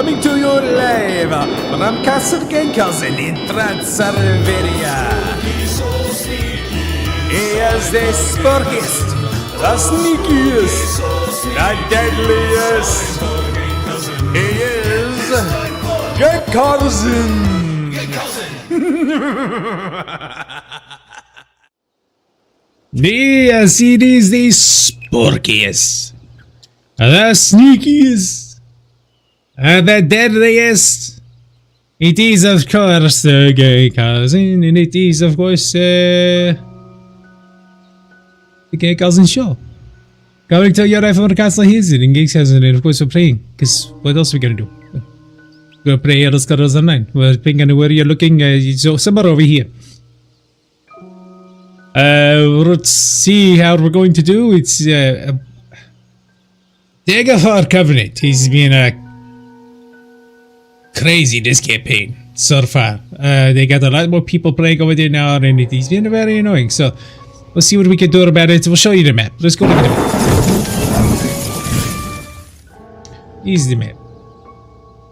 coming to you live from Castle Gankhausen in Transylvania. He is the spookiest, the sneakiest, the deadliest. He is Gankhausen. Yes, it is the spookiest, the sneakiest, the deadliest. It is, of course, the Gankhausen, and it is, of course, the Gankhausen show. Coming to your from Castle Hills in Gankhausen, and of course, we're playing. Because what else are we gonna do? We're gonna play Elder Scrolls Online. We're playing where you're looking, so somewhere over here. Let's see how we're going to do. It's Daggerford Covenant. He's been crazy this campaign so far. They got a lot more people playing over there now, and it's been very annoying. So we'll see what we can do about it. We'll show you the map. Let's go look at the map. Here's the map.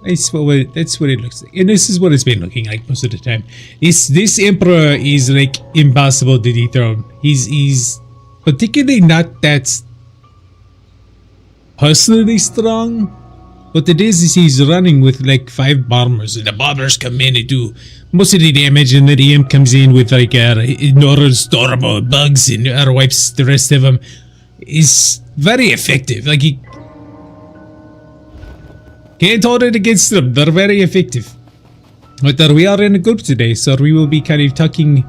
That's what it looks like, and this is what it's been looking like most of the time. This emperor is like impossible to dethrone. He's particularly not that personally strong. What it is he's running with like 5 bombers, and the bombers come in and do most of the damage, and then the imp comes in with like northern storm or bugs and wipes the rest of them. Is very effective. Like he can't hold it against them. They're very effective. But we are in a group today, so we will be kind of talking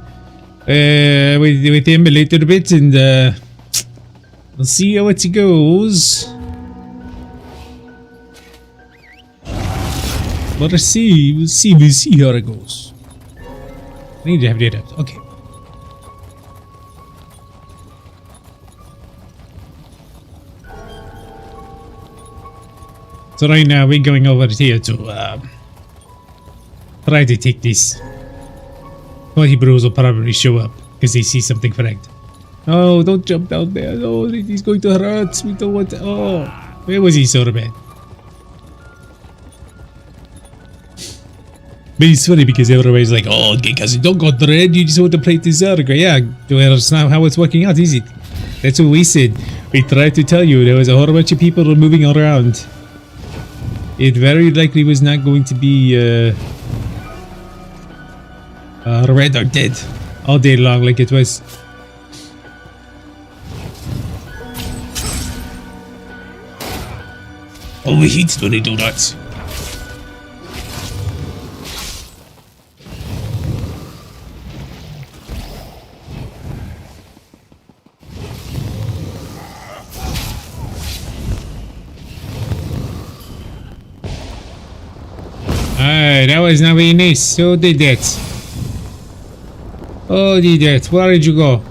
with him a little bit, and we'll see how it goes. We'll see how it goes. I need to have data. Okay. So right now we're going over here to try to take this. Well, Hebrews will probably show up because they see something flagged. Oh, don't jump down there. Oh, he's going to hurt. We don't want to. Oh, where was he so bad? But it's funny because everybody's like, oh, because don't go dread. You just want to play this Zerg. Yeah, well, that's not how it's working out, is it? That's what we said. We tried to tell you there was a whole bunch of people moving around. It very likely was not going to be red or dead all day long like it was. Oh, we hate when they do that. That was not very nice. Who did that? Who did that? Where did you go?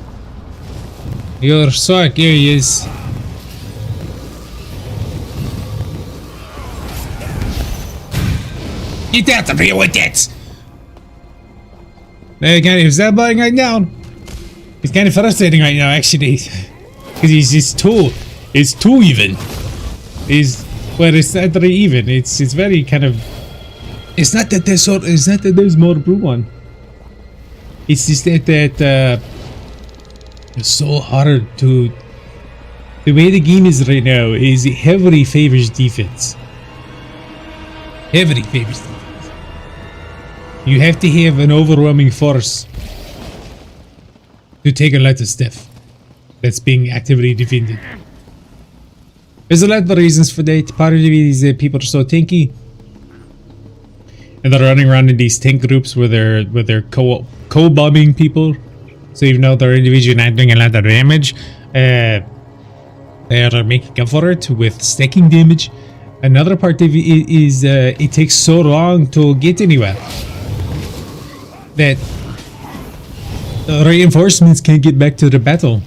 You're stuck. Here he is. Get out of here with that! Is that button right now? It's kind of frustrating right now, actually. Because he's too even. Well, it's not very even. It's very kind of. It's not that there's more blue one. It's just that it's so hard to. The way the game is right now is it heavily favors defense. Heavily favors defense. You have to have an overwhelming force to take a lot of stuff that's being actively defended. There's a lot of reasons for that. Part of it is that people are so tanky. And they're running around in these tank groups where they're co-bombing people. So even though they're individually not doing a lot of damage, they are making up for it with stacking damage. Another part of it is it takes so long to get anywhere that reinforcements can't get back to the battle.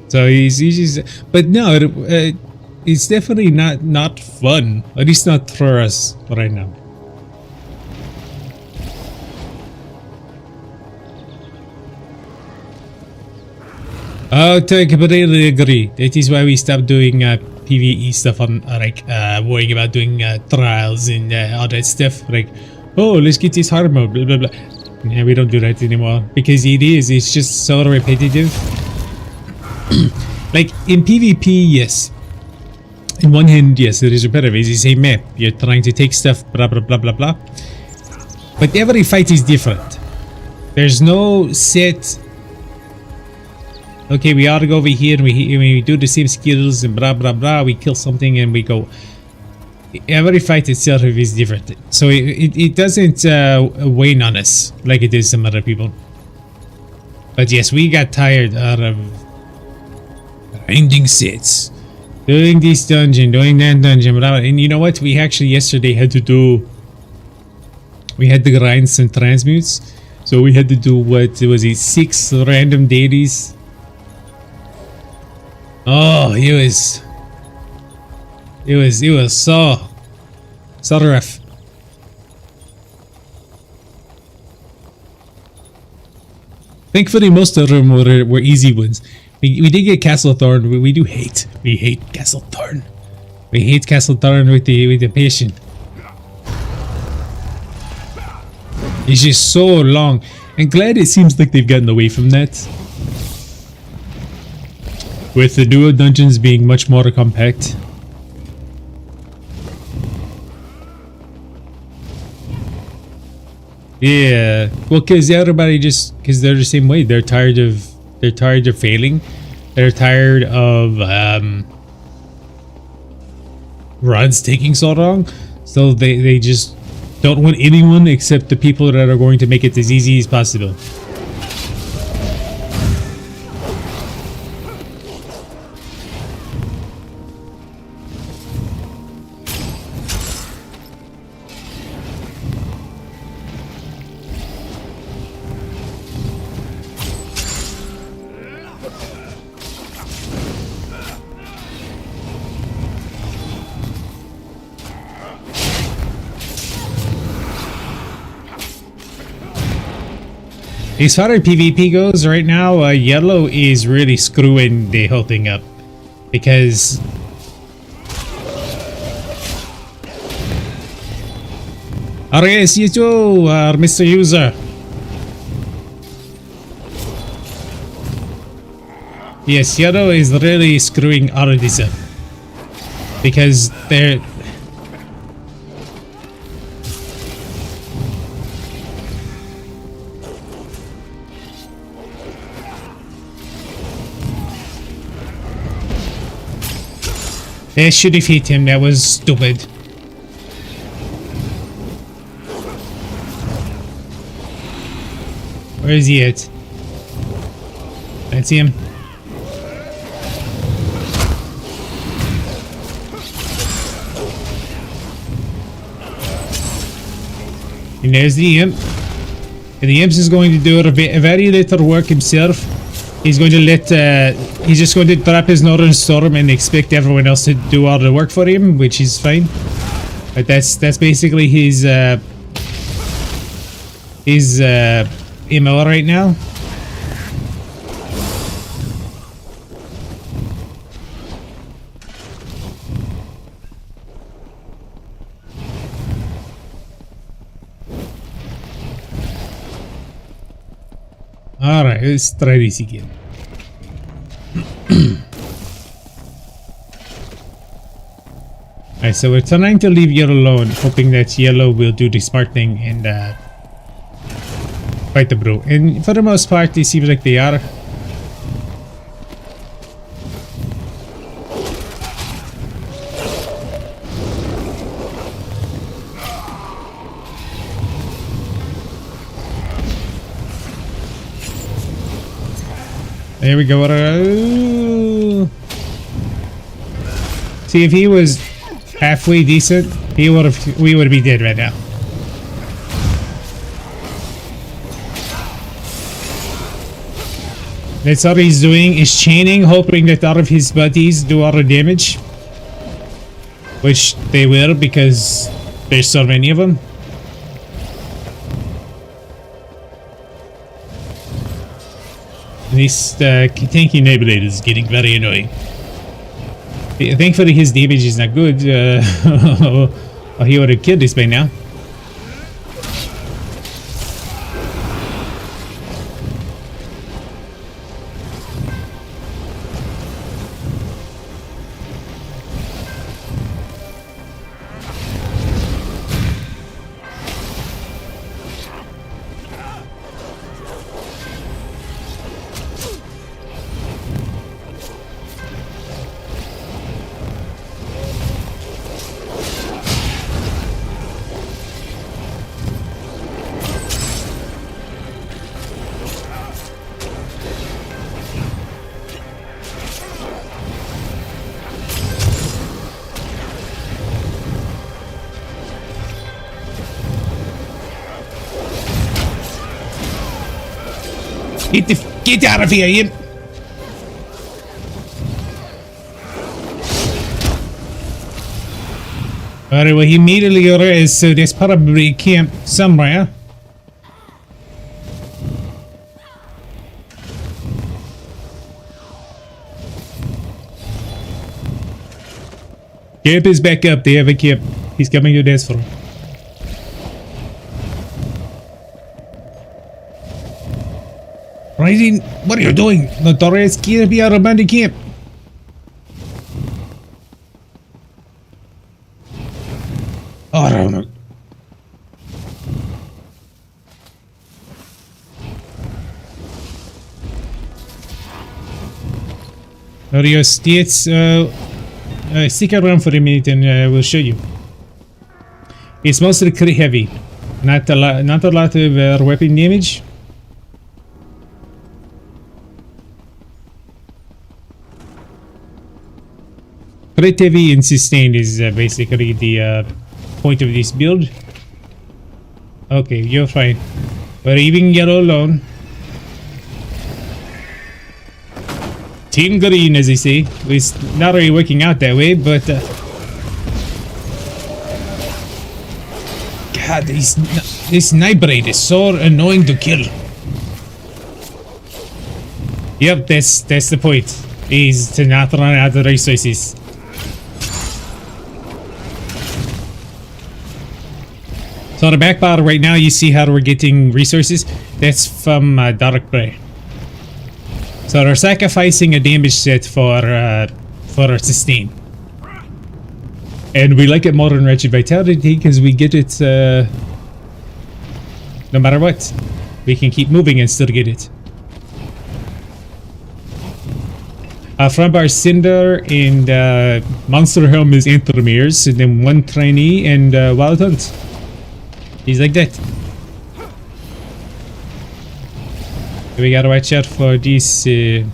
So he's just, but no, it's definitely not fun. At least not for us right now. Oh, I completely agree. That is why we stopped doing PvE stuff on worrying about doing trials and all that stuff. Like, oh, let's get this hard mode, blah blah blah. Yeah, we don't do that anymore because it's just so repetitive. Like in PvP, yes. In one hand, yes, it is repetitive. It's the same map. You're trying to take stuff, blah blah blah blah blah. But every fight is different. There's no set. Okay, we ought to go over here and we do the same skills and blah blah blah. We kill something and we go. Every fight itself is different, so it doesn't wane on us like it is some other people. But yes, we got tired out of grinding sets, doing this dungeon, doing that dungeon, blah, blah. And you know what? We actually yesterday had to do. We had to grind some transmutes, so we had to do what was it? 6 random deities. Oh, it was so rough. Thankfully, most of them were easy ones. We did get Castle Thorn. We hate Castle Thorn. We hate Castle Thorn with the passion. It's just so long. And glad it seems like they've gotten away from that. With the duo dungeons being much more compact. Yeah, well, because everybody because they're the same way. They're tired of failing. They're tired of runs taking so long. So they just don't want anyone except the people that are going to make it as easy as possible. As far as PvP goes, right now, yellow is really screwing the whole thing up. Because... Yes, you too, Mr. User. Yes, yellow is really screwing all of this up. Because they're... They should have hit him, that was stupid. Where is he at? I see him. And there's the imp. And the imp is going to do a very little work himself. He's going to he's just going to drop his Northern Storm and expect everyone else to do all the work for him, which is fine. But that's basically his MO right now. Alright, let's try this again. Alright, so we're trying to leave yellow alone, hoping that yellow will do the smart thing and fight the bro. And for the most part, it seems like they are. There we go. See, if he was halfway decent, we would be dead right now. That's all he's doing, is chaining, hoping that all of his buddies do all the damage. Which they will, because there's so many of them. This tanky Nightblade is getting very annoying. Thankfully his damage is not good, or he would have killed this by now. Get out of here, Ian! Alright, well, he immediately arrives, so there's probably a camp somewhere. Camp is back up. They have a camp. He's coming to this for him. Rising, what are you doing? Notorious Kid be out of bandit camp. Oh, I don't know. Norio states, stick around for a minute and we'll show you. It's mostly crit heavy. Not a lot of weapon damage. Crit heavy and sustained is basically the point of this build. Okay, you're fine. We're leaving yellow alone. Team green, as they say. It's not really working out that way, but God, this Nightblade is so annoying to kill. Yep, that's the point. Is to not run out of resources. So on the back bar right now, you see how we're getting resources. That's from Dark Prey. So they're sacrificing a damage set for our sustain. And we like it more than Wretched Vitality because we get it no matter what. We can keep moving and still get it. Front bar Cinder and Monster Helm is Anthromeres, and then one Trainee and Wild Hunt. He's like that. We gotta watch out for these. You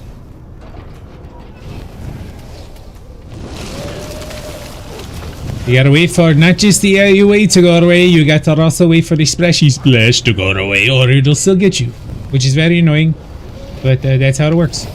gotta wait for not just the AUA to go away, you gotta also wait for the Splashy Splash to go away, or it'll still get you. Which is very annoying, but that's how it works.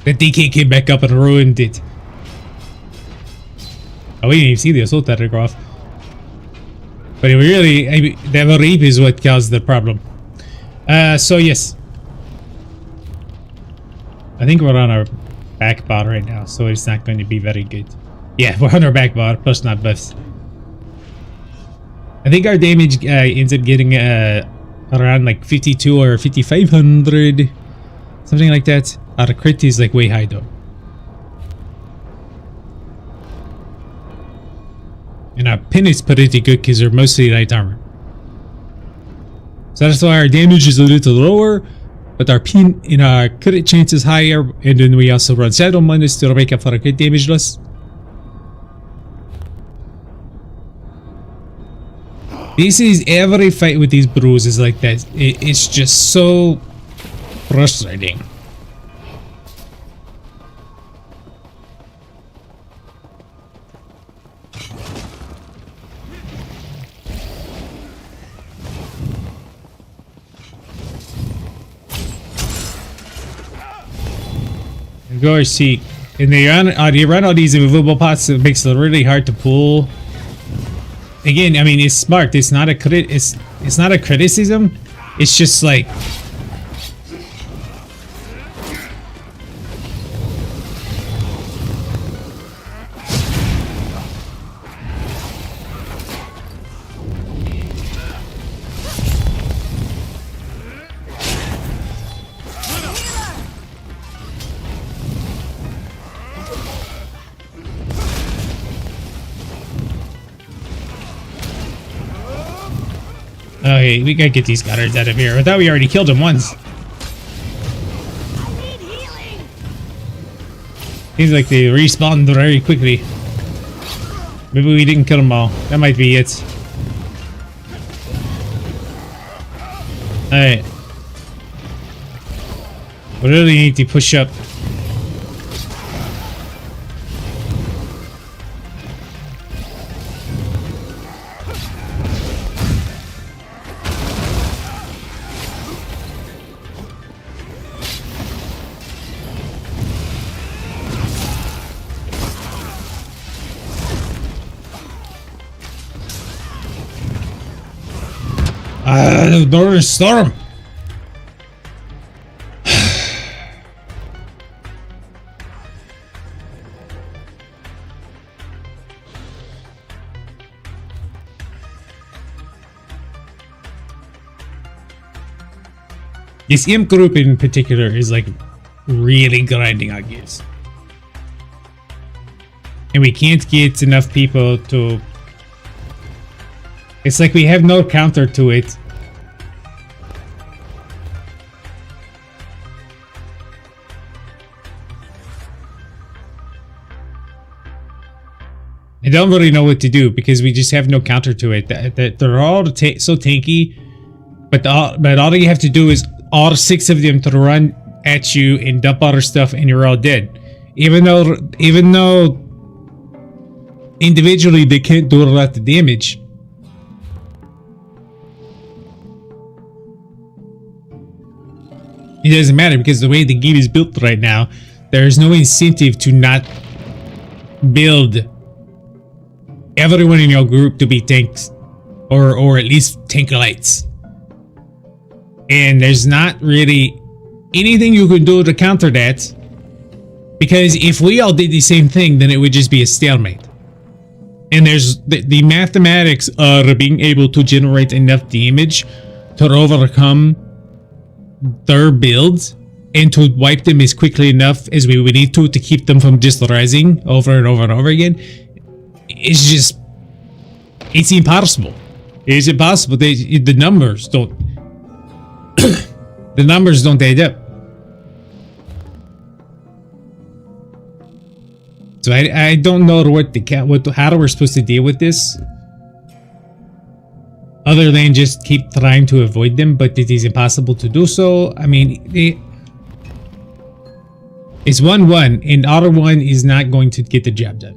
The DK came back up and ruined it. Oh, we didn't even see the assault that took off. But really, the reap is what caused the problem. So yes. I think we're on our back bar right now, so it's not going to be very good. Yeah, we're on our back bar, plus not buffs. I think our damage ends up getting around like 52 or 5500. Something like that. Our crit is like way high though. And our pin is pretty good because they're mostly light armor. So that's why our damage is a little lower, but our pin and our crit chance is higher, and then we also run Shadow Minus to make up for our crit damage loss. This is every fight with these brews is like that. It's just so frustrating. Go see. And they run all these immovable pots, so it makes it really hard to pull. Again, I mean, it's smart. It's not a it's not a criticism. It's just like okay, we gotta get these guards out of here. I thought we already killed them once. Seems like they respawned very quickly. Maybe we didn't kill them all. That might be it. Alright. We really need to push up. The Northern Storm. This imp group in particular is like really grinding on gears. And we can't get enough people to... It's like we have no counter to it. I don't really know what to do because we just have no counter to it. That they're all so tanky, but all you have to do is all 6 of them to run at you and dump all their stuff, and you're all dead. Even though individually they can't do a lot of damage. It doesn't matter because the way the game is built right now, there is no incentive to not build everyone in your group to be tanks, or at least tank-lights. And there's not really anything you can do to counter that, because if we all did the same thing, then it would just be a stalemate. And there's the mathematics of being able to generate enough damage to overcome their builds and to wipe them as quickly enough as we would need to keep them from just rising over and over and over again. It's just, it's impossible. It's impossible. The numbers don't, the numbers don't add up. So I don't know how we're supposed to deal with this, other than just keep trying to avoid them, but it is impossible to do so. I mean, it's 1-1, and other one is not going to get the job done.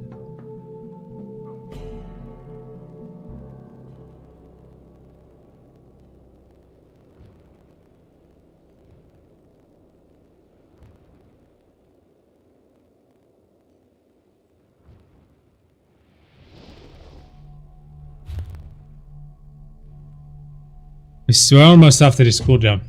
So we're almost after this cooldown.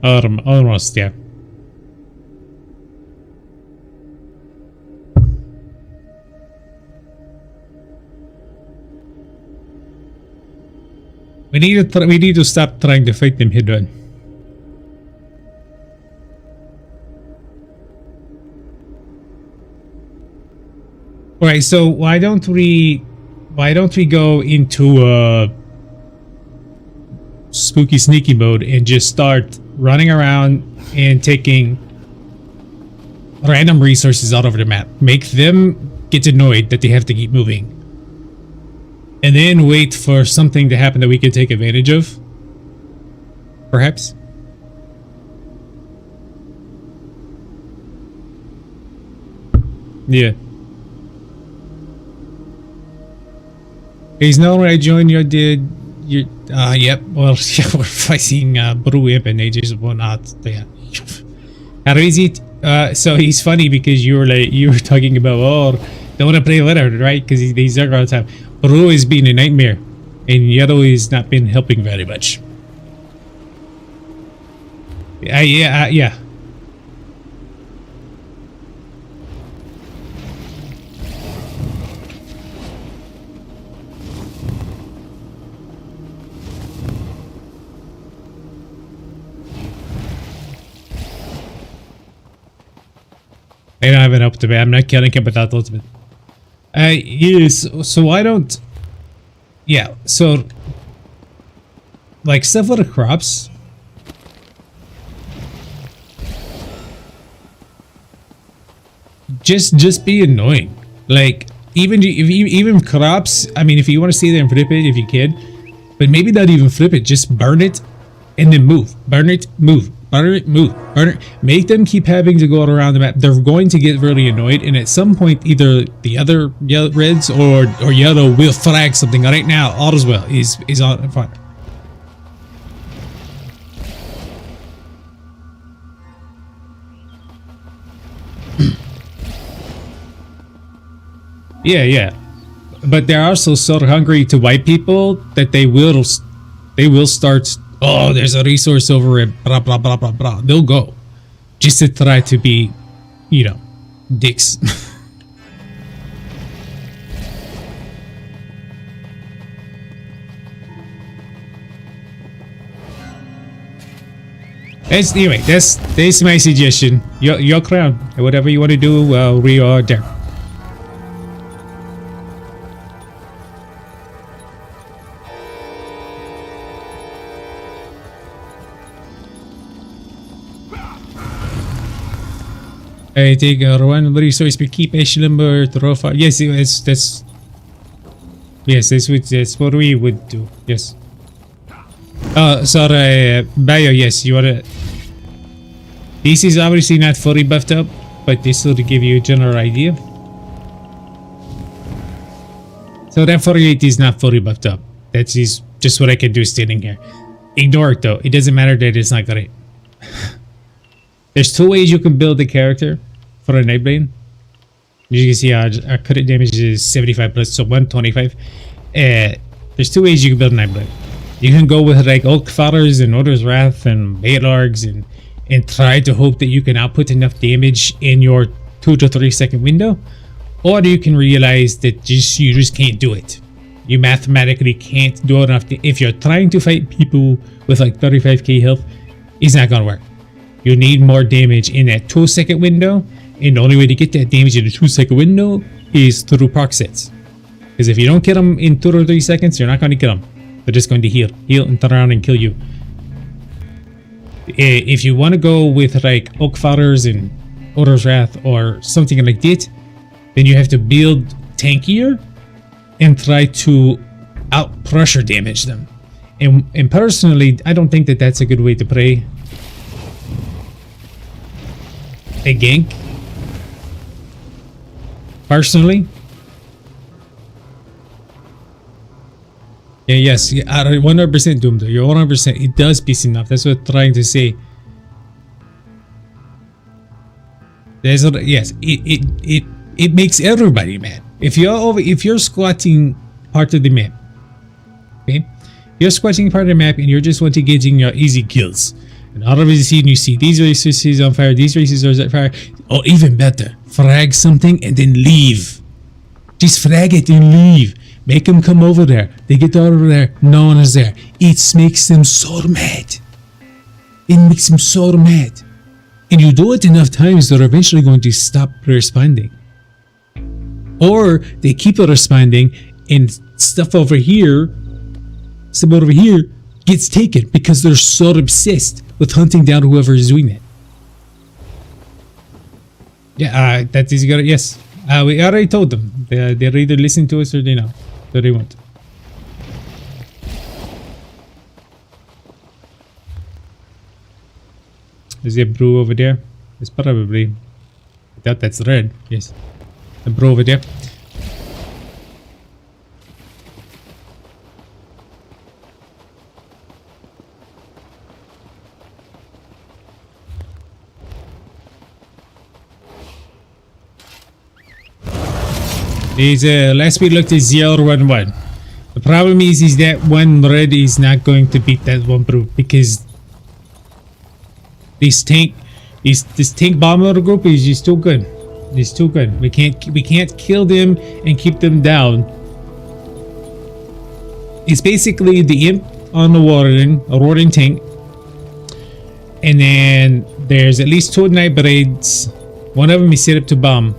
Almost, yeah. We need to stop trying to fight them head on. Alright, so why don't we go into spooky sneaky mode and just start running around and taking random resources all over the map. Make them get annoyed that they have to keep moving. and then wait for something to happen that we can take advantage of. Perhaps. Yeah. He's known I joined your yep. Well, we're fighting Brew Imp and ages and whatnot. Yeah. How is it? So he's funny because you were talking about, oh, don't want to play later, right? Because he's there all the time. Brew is being a nightmare, and Yellow has not been helping very much. Yeah. I don't have an ultimate. I'm not killing him without the ultimate. Yes. So why don't? Yeah. So, like stuff with the crops. Just be annoying. Like even crops. I mean, if you want to stay there and flip it, if you can, but maybe not even flip it. Just burn it, and then move. Burn it, move. Burn it, move. Burn it. Make them keep having to go around the map. They're going to get really annoyed, and at some point, either the other reds or yellow will flag something. Right now, all as well is on fire. Yeah. But they're also so hungry to wipe people that they will start. Oh, there's a resource over it. Blah blah blah blah blah. They'll go just to try to be, dicks. Anyway, that's my suggestion. Your crown. Whatever you want to do, we are there. I take one resource per keep action number to roll fire. Yes, that's what we would do. Yes. Sorry, Bio. Yes, you wanna. This is obviously not fully buffed up, but this will give you a general idea. So that 48 is not fully buffed up. That is just what I can do standing here. Ignore it though. It doesn't matter that it's not great. There's two ways you can build a character for a Nightblade. As you can see, our credit damage is 75 plus, so 125. There's two ways you can build a Nightblade. You can go with like Oak Fathers and Order's Wrath and Baelargs and try to hope that you can output enough damage in your 2 to 3 second window. Or you can realize that you just can't do it. You mathematically can't do enough. If you're trying to fight people with like 35k health, it's not gonna work. You need more damage in that 2 second window, and the only way to get that damage in the 2 second window is through proc sets. Because if you don't kill them in 2 or 3 seconds, you're not going to kill them. They're just going to heal and turn around and kill you. If you want to go with like Oak Fathers and Order's Wrath or something like that, then you have to build tankier and try to out pressure damage them. And personally, I don't think that that's a good way to play a gank. Personally. Yes, 100% Doom though. You're 100%. It does piss enough. That's what I'm trying to say. Yes, it makes everybody mad. If you're squatting part of the map, okay? You're squatting part of the map and you're just want to get in your easy kills. And all of a sudden you see these races on fire, these races are on fire. Or even better, frag something and then leave. Just frag it and leave. Make them come over there. They get over there, no one is there. It makes them so mad. It makes them so mad. And you do it enough times, they're eventually going to stop responding. Or they keep responding and stuff over here gets taken because they're so obsessed with hunting down whoever is doing that. Yeah, that is good. Yes, we already told them. They either listen to us or they know. So they won't. Is there a brew over there? It's probably... I doubt that's red. Yes. A brew over there. Last we looked at 011. The problem is that one red is not going to beat that one brew because this tank bomber group is just too good. It's too good. We can't kill them and keep them down. It's basically the imp on the warden tank, and then there's at least 2 Nightblades. One of them is set up to bomb.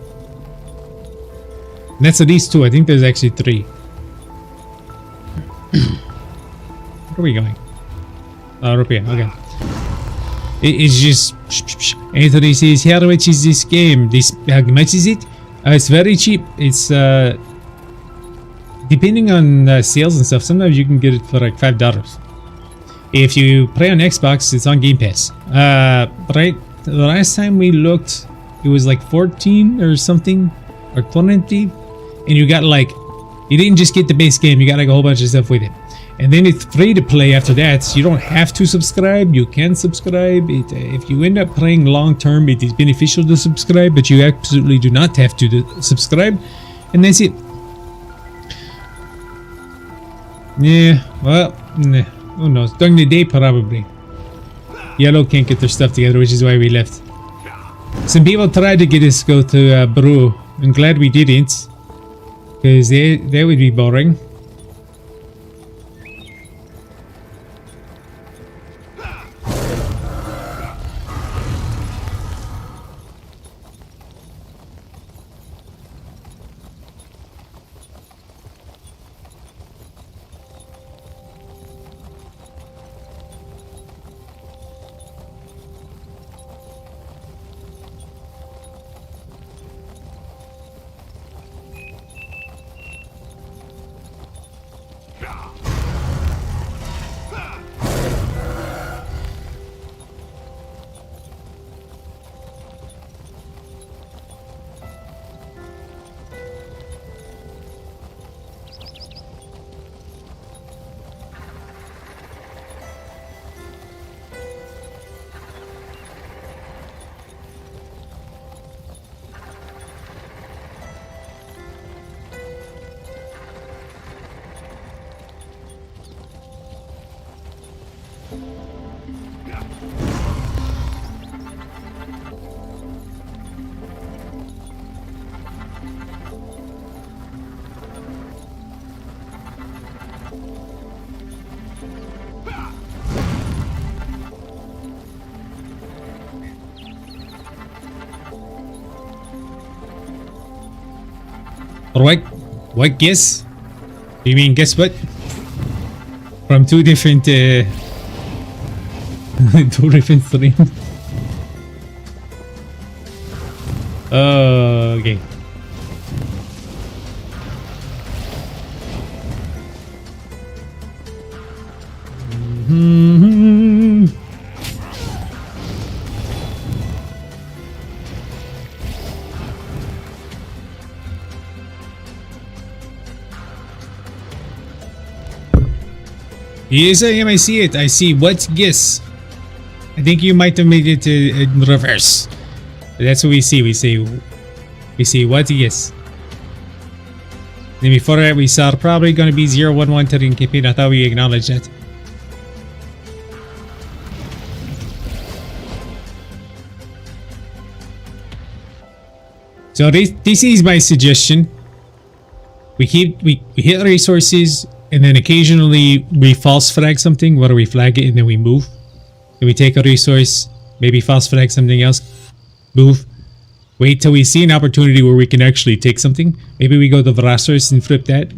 And that's at least 2. I think there's actually 3. Where are we going? Oh, up here. Okay. It's just... Anthony says, how much is this game? How much is it? It's very cheap. It's... depending on sales and stuff, sometimes you can get it for like $5. If you play on Xbox, it's on Game Pass. Right? The last time we looked, it was like 14 or something. Or 20. And you got like, you didn't just get the base game, you got like a whole bunch of stuff with it. And then it's free to play after that, so you don't have to subscribe. You can subscribe. If you end up playing long term, it is beneficial to subscribe, but you absolutely do not have to subscribe. And that's it. Yeah, well, nah, who knows? During the day, probably. Yellow can't get their stuff together, which is why we left. Some people tried to get us to go to Brew. I'm glad we didn't. Because that would be boring. Alright, what guess? You mean guess what? From 2 different 2 different streams. Okay. Yes, I am. I see it. I see. What guess? I think you might have made it in reverse. That's what we see. We see what guess. Then before that, we saw probably going to be 011 Terrain campaign. I thought we acknowledged that. So this is my suggestion. We hit resources. And then occasionally we false flag something, whether we flag it and then we move. Then we take a resource, maybe false flag something else, move. Wait till we see an opportunity where we can actually take something. Maybe we go to the resource and flip that.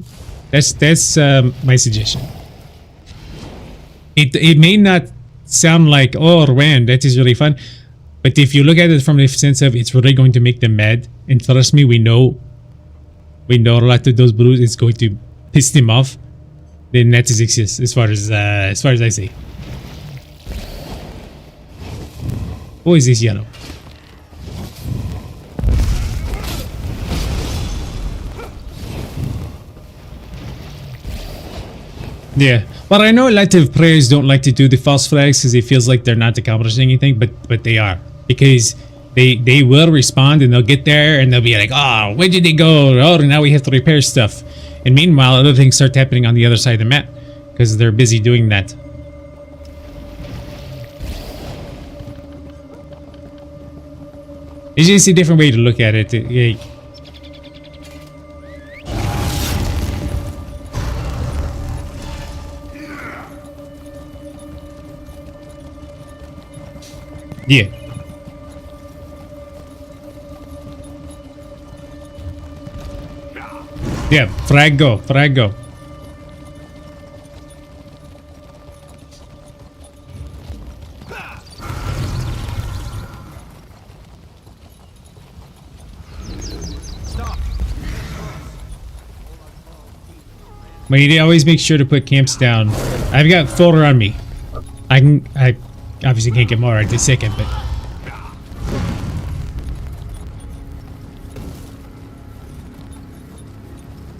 That's my suggestion. It may not sound like, oh man, that is really fun. But if you look at it from the sense of it's really going to make them mad, and trust me, we know a lot of those blues is going to piss them off. Then that is exists as far as I see. Who is this yellow? Yeah, but I know a lot of players don't like to do the false flags because it feels like they're not accomplishing anything, but they are, because they will respond and they'll get there and they'll be like, oh, where did they go? Oh, now we have to repair stuff. And meanwhile, other things start happening on the other side of the map because they're busy doing that. It's just a different way to look at it. Yeah. Yeah, frag go, frag go. But you always make sure to put camps down. I've got 4 on me. I obviously can't get more right this second, but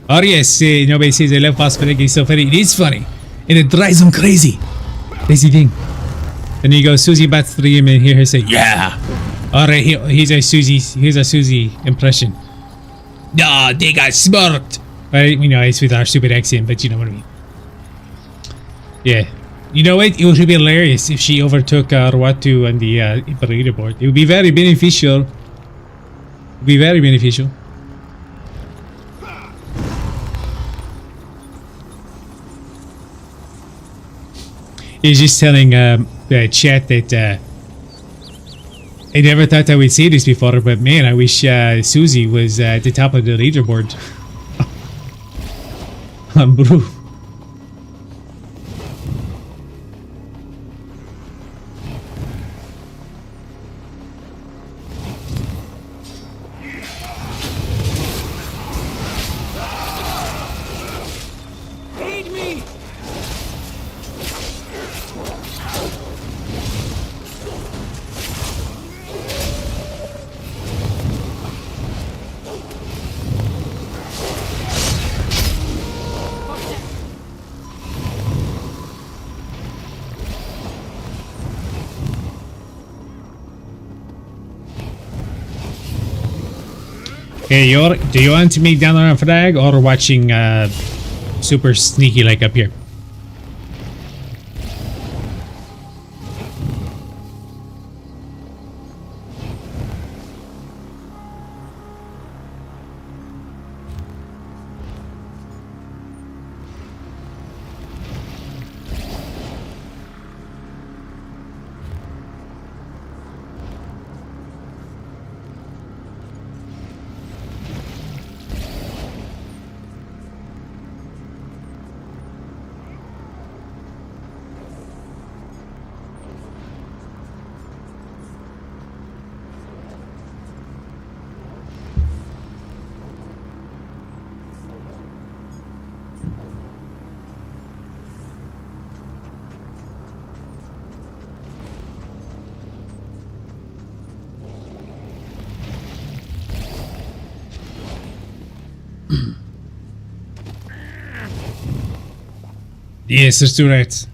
oh yes, nobody says I love phosphatic. It's so funny. It is funny, and it drives them crazy. Crazy thing. Then you go, Susie bats the him and hear her say, "Yeah." All right, here's a Susie impression. No, they got smoked. Right? You know, it's with our stupid accent, but you know what I mean. Yeah. You know what? It would be hilarious if she overtook Ruatu on the leaderboard. It would be very beneficial. It would be very beneficial. He's just telling the chat that I never thought I would see this before, but man, I wish Susie was at the top of the leaderboard. Bro. Okay, do you want to make down on a flag or watching super sneaky like up here? Yes, let's do that.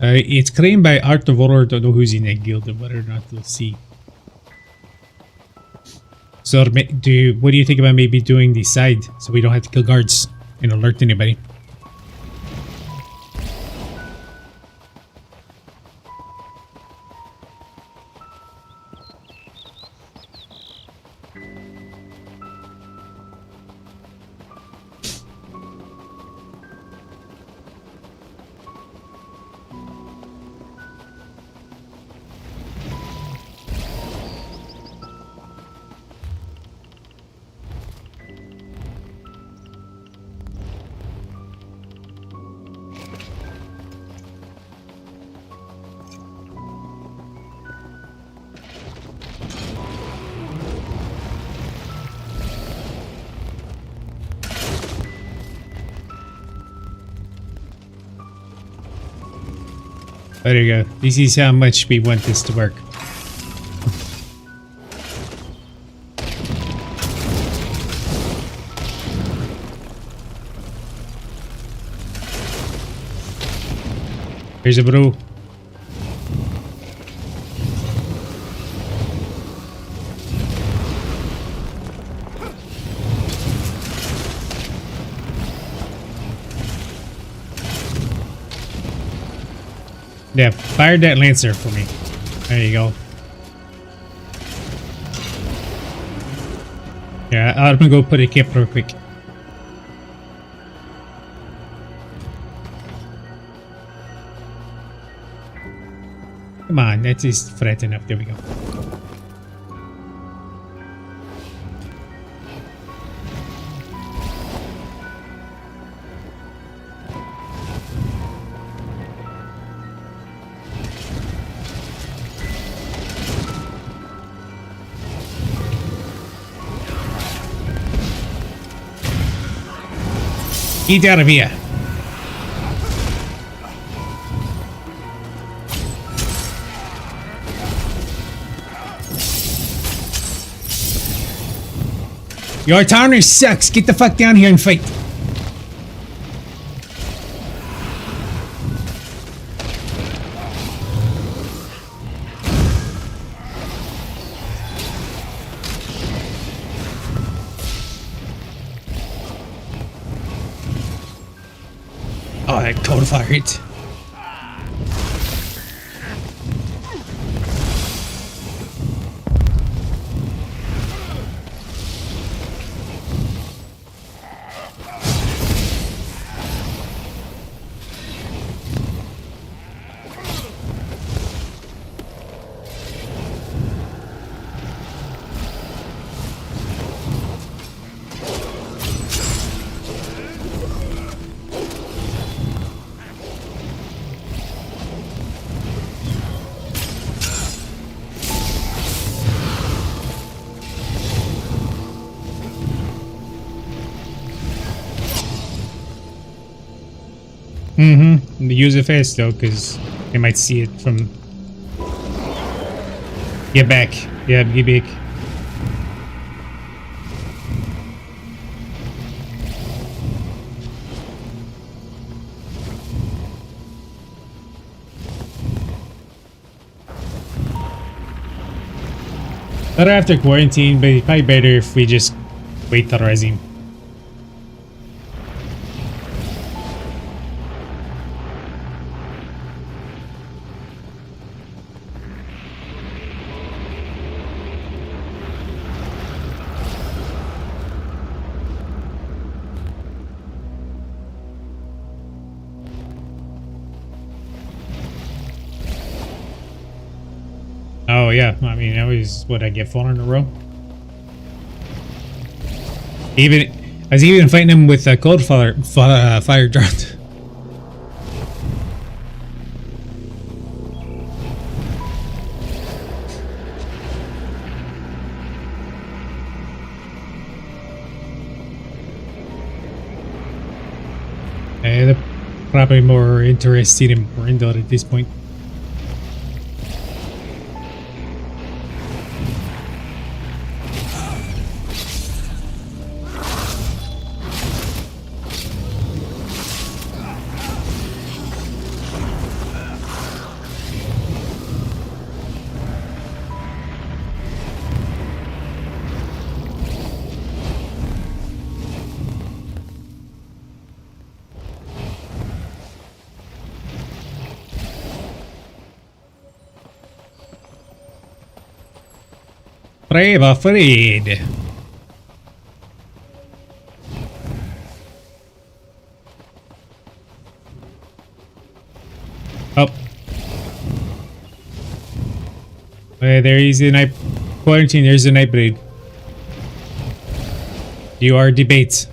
It's claimed by Art of Horror. Don't know who's in that guild and whether or not we'll see. So, what do you think about maybe doing the side so we don't have to kill guards and alert anybody? There you go. This is how much we want this to work. Here's a bro. Yeah, fire that lancer for me. There you go. Yeah, I'm gonna go put a cap real quick. Come on, that is flat enough. There we go. Get out of here. Your tarnish sucks. Get the fuck down here and fight. Oh, that cold fire hit. Use it fast though, because they might see it from. Get back. Yeah, get back. Better after quarantine, but it's probably better if we just wait till rising. Oh yeah, I mean that was what I get 4 in a row. I was even fighting him with a cold fire dart. They're probably more interested in Brindle at this point. Brave afraid. Oh. There is the night quarantine, there's the Nightblade. You are debate.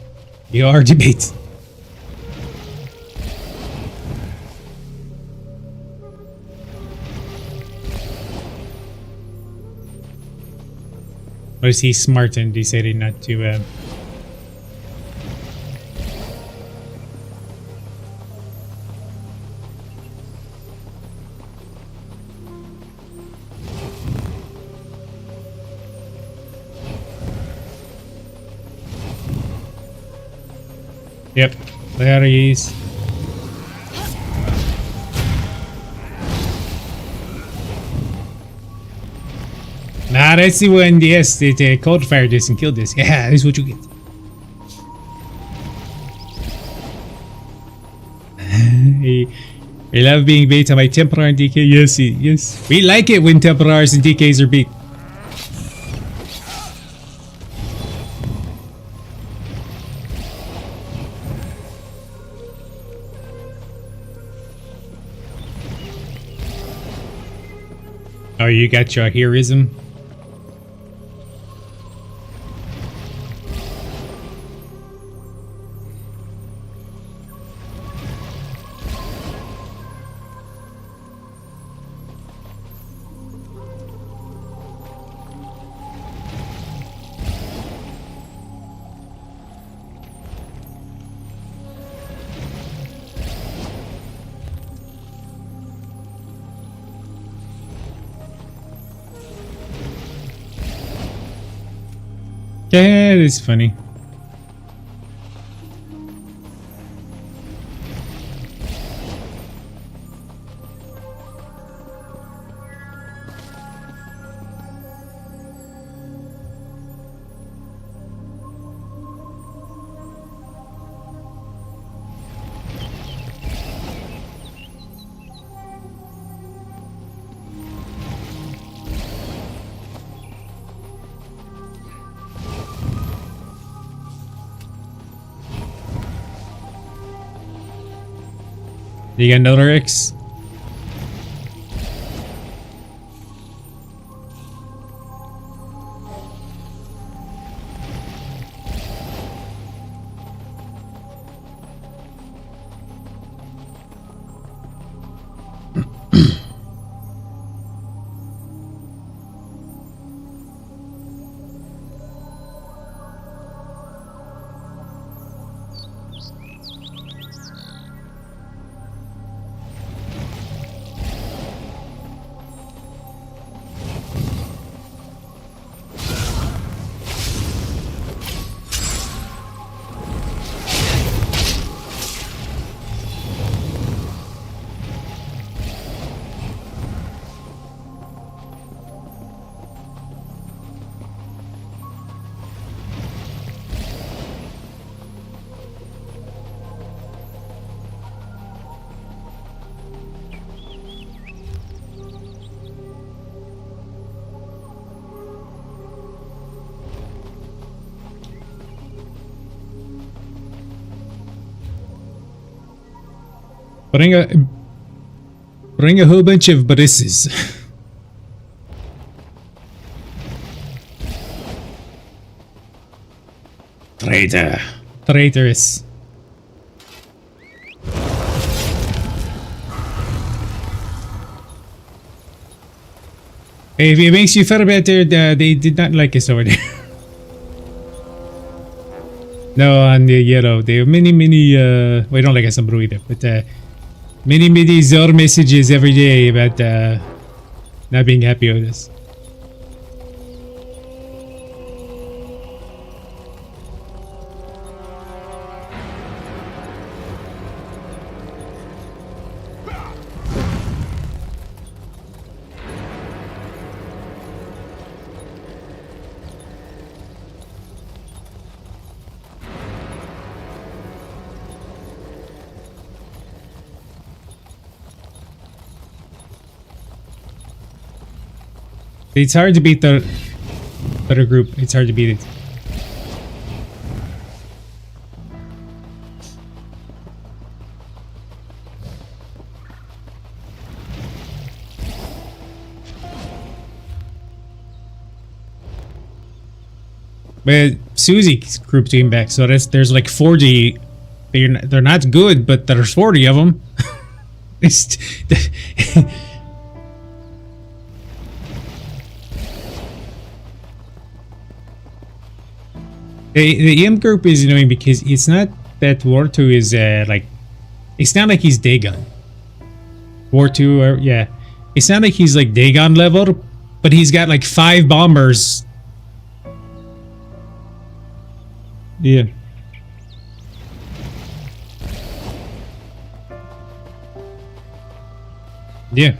You are debate. Or is he smart and decided not to Yep, there he is. Nah, that's the one. Yes, the cold fire this and kill this. Yeah, this is what you get. We love being beat by Templar and DK. Yes, yes. We like it when Templars and DKs are beat. Oh, you got your heroism? Yeah, it is funny. You got another X? Bring a whole bunch of brisses. Traitor. Traitorous. If it makes you feel better, they did not like us over there. No, on the yellow, they have many, we don't like us on blue either, but many Zor messages every day about not being happy with us. It's hard to beat the other group. It's hard to beat it. But Susie's group came back, so there's like 40. They're not good, but there's 40 of them. The EM group is annoying because it's not that War 2 is like, it's not like he's Dagon. War 2, or yeah, it's not like he's like Dagon level, but he's got like 5 bombers. Yeah. Yeah.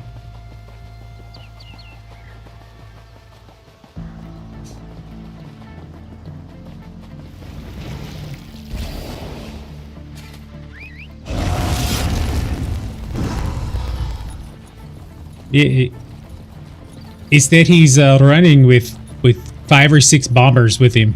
Instead, he's running with 5 or 6 bombers with him.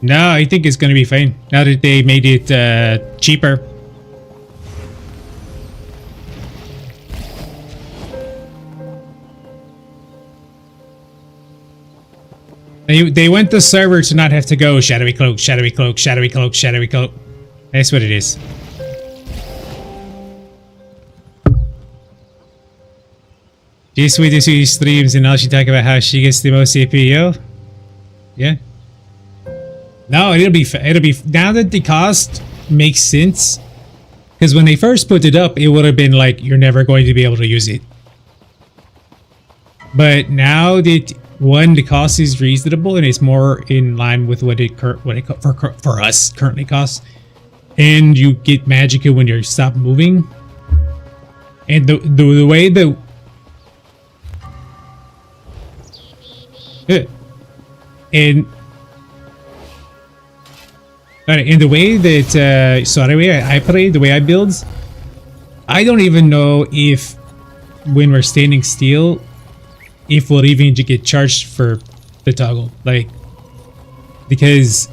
No, I think it's gonna be fine now that they made it cheaper. They want the server to not have to go shadowy cloak, shadowy cloak, shadowy cloak, shadowy cloak. That's what it is. She's sweet to see streams and now she talk about how she gets the most CPU. Yeah. No, it'll be now that the cost makes sense. Because when they first put it up, it would have been like you're never going to be able to use it. But now that the cost is reasonable and it's more in line with what it for us currently costs, and you get Magicka when you stop moving, and the way the and the way that the way I play, the way I build, I don't even know if when we're standing still, if we'll even get charged for the toggle, like, because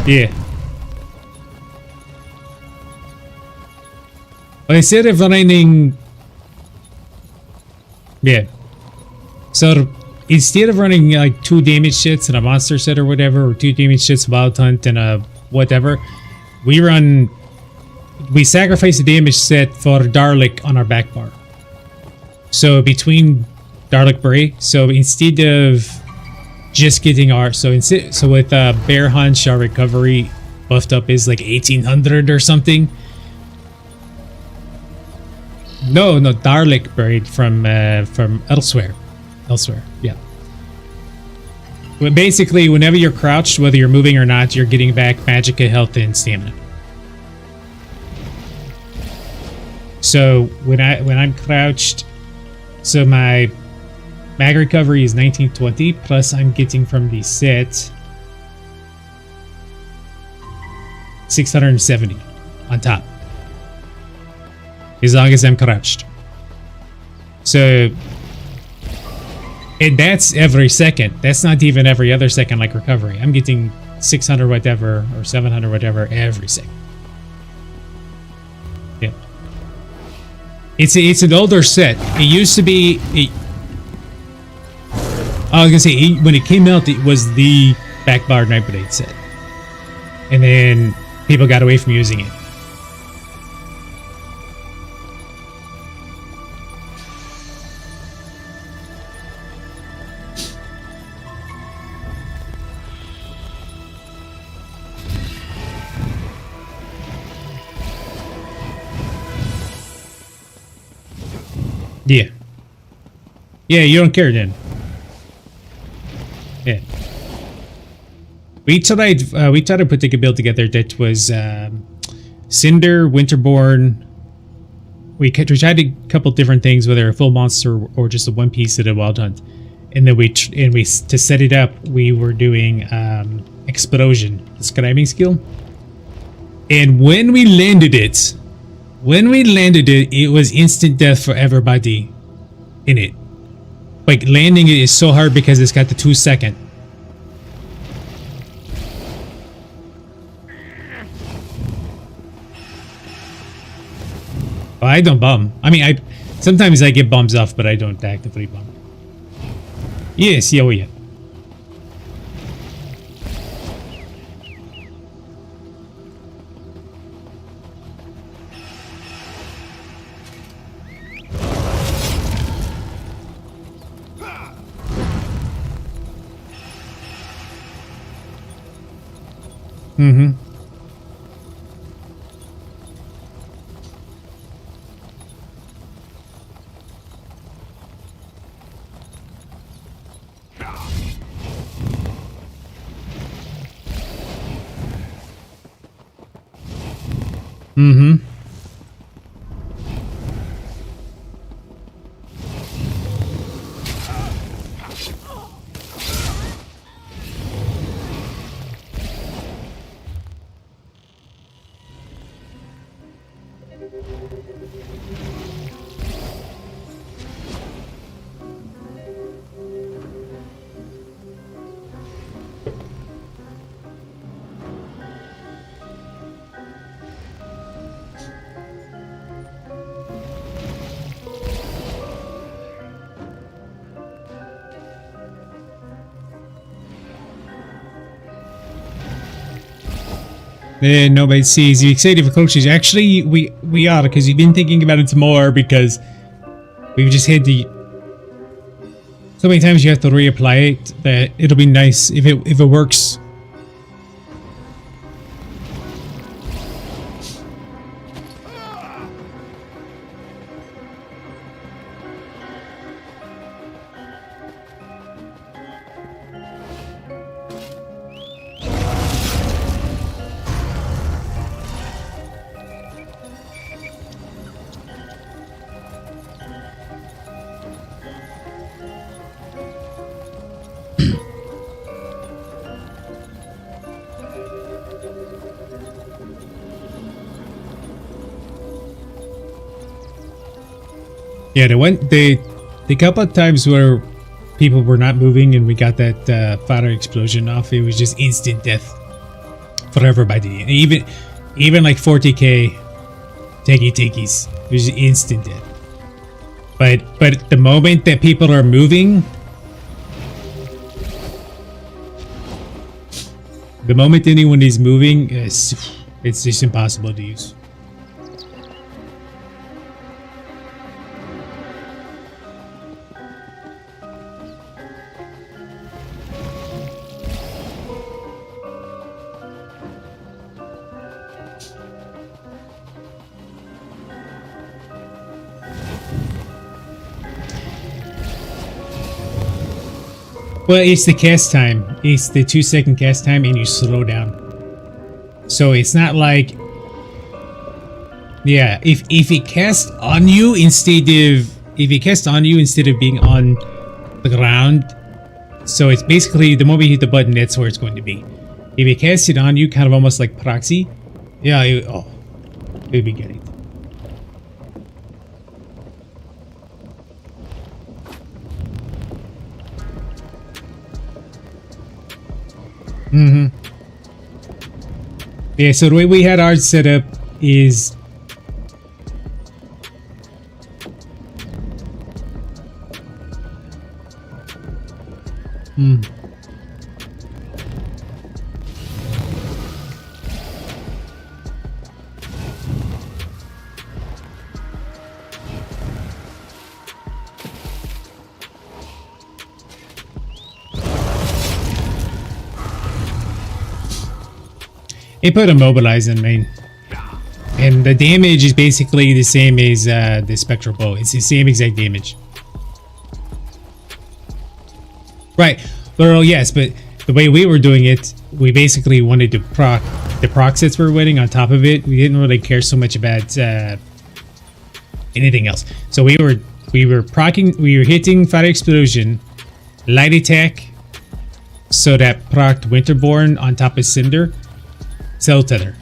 yeah. But instead of running, yeah. So instead of running like 2 damage hits and a monster set or whatever, or 2 damage hits, wild hunt, and a whatever, we sacrifice the damage set for Darlic on our back bar. So between Darlic Bray, so instead of just getting our so with Bear Hunch, our recovery buffed up is like 1800 or something. No, Darlic Braid from elsewhere, yeah. But basically, whenever you're crouched, whether you're moving or not, you're getting back Magicka, health, and stamina. So when I'm crouched, so my mag recovery is 1920, plus I'm getting from the set 670 on top, as long as I'm crouched. So, and that's every second. That's not even every other second like recovery. I'm getting 600 whatever or 700 whatever every second. Yeah. It's an older set. It used to be. I was gonna say when it came out, it was the backbar Nightblade set, and then people got away from using it. Yeah. Yeah, you don't care then. Yeah. We tried to put a build together that was Cinder, Winterborn. We tried a couple different things, whether a full monster or just a one piece of the Wild Hunt. And then to set it up, we were doing Explosion, the scribing skill. And when we landed it, it was instant death for everybody in it. Like, landing it is so hard because it's got the 2-second. Oh, I don't bum. I mean, sometimes I get bums off, but I don't actively bum. Yes, yeah, oh yeah. Mm-hmm. Mm-hmm. Nobody sees you excited for coaches. Actually, we are, because we've been thinking about it more, because we've just had to. So many times you have to reapply it that it'll be nice if it works. Yeah, the couple of times where people were not moving and we got that fire explosion off, it was just instant death for everybody. And even like 40k takis, it was instant death. But the moment that people are moving, the moment anyone is moving, it's just impossible to use. Well, it's the cast time. It's the 2-second cast time, and you slow down. So it's not like, yeah. If it casts on you instead of being on the ground, so it's basically the moment you hit the button, that's where it's going to be. If it casts it on you, kind of almost like proxy, yeah. It'd be great. Mm-hmm. Yeah, so the way we had ours set up is It put immobilize in main. And the damage is basically the same as the spectral bow. It's the same exact damage. Right. Well, yes, but the way we were doing it, we basically wanted to proc the proc sets we were winning on top of it. We didn't really care so much about anything else. So we were hitting Fire Explosion, Light Attack, so that procced Winterborn on top of Cinder, Cell Tether.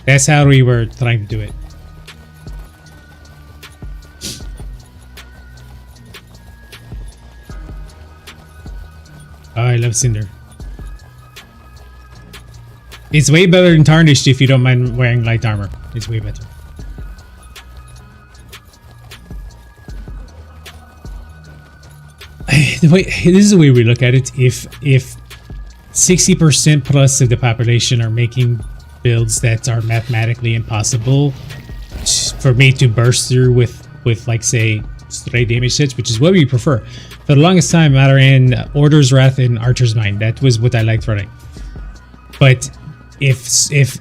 That's how we were trying to do it. Oh, I love Cinder. It's way better than Tarnished if you don't mind wearing light armor. It's way better. This is the way we look at it. If 60% plus of the population are making builds that are mathematically impossible for me to burst through with like say straight damage sets, which is what we prefer. For the longest time, I ran Order's Wrath and Archer's Mind. That was what I liked running. But if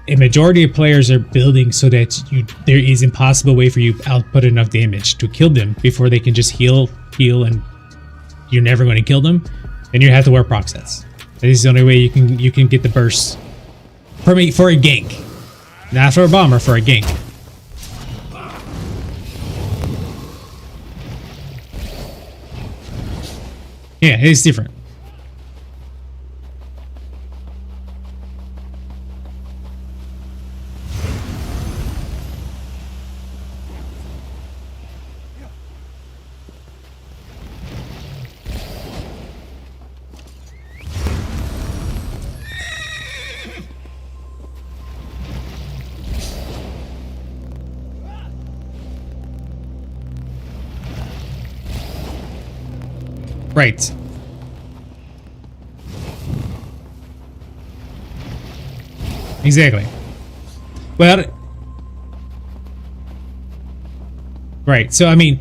a majority of players are building so that there is impossible way for you to output enough damage to kill them before they can just heal, and you're never going to kill them, then you have to wear proc sets. That is the only way you can get the burst for a gank, not for a bomber, for a gank. Yeah, it's different. Right. Exactly. Well, right. So, I mean,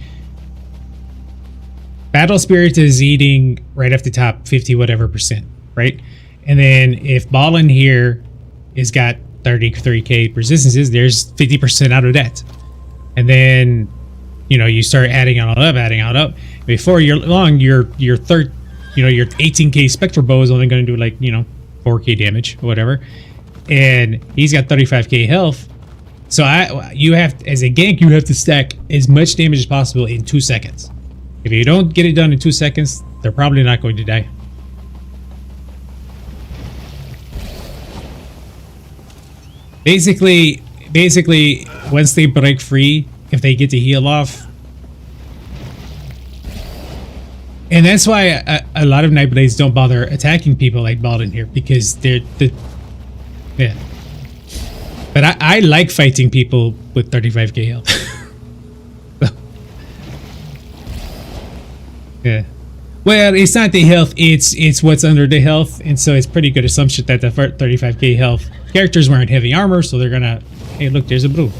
Battle Spirit is eating right off the top 50 whatever %, right? And then if Ballin here is got 33k resistances, there's 50% out of that. And then, you know, you start adding all up. Before you're long, your 18k Spectral Bow is only going to do like, 4k damage or whatever. And he's got 35k health. So you have, as a gank, you have to stack as much damage as possible in 2 seconds. If you don't get it done in 2 seconds, they're probably not going to die. Basically, once they break free, if they get to heal off. And that's why a lot of Nightblades don't bother attacking people like Baldwin here, because yeah. But I like fighting people with 35k health. Yeah. Well, it's not the health, it's what's under the health, and so it's pretty good assumption that the 35k health characters wearing heavy armor, so they're gonna, hey look, there's a blue.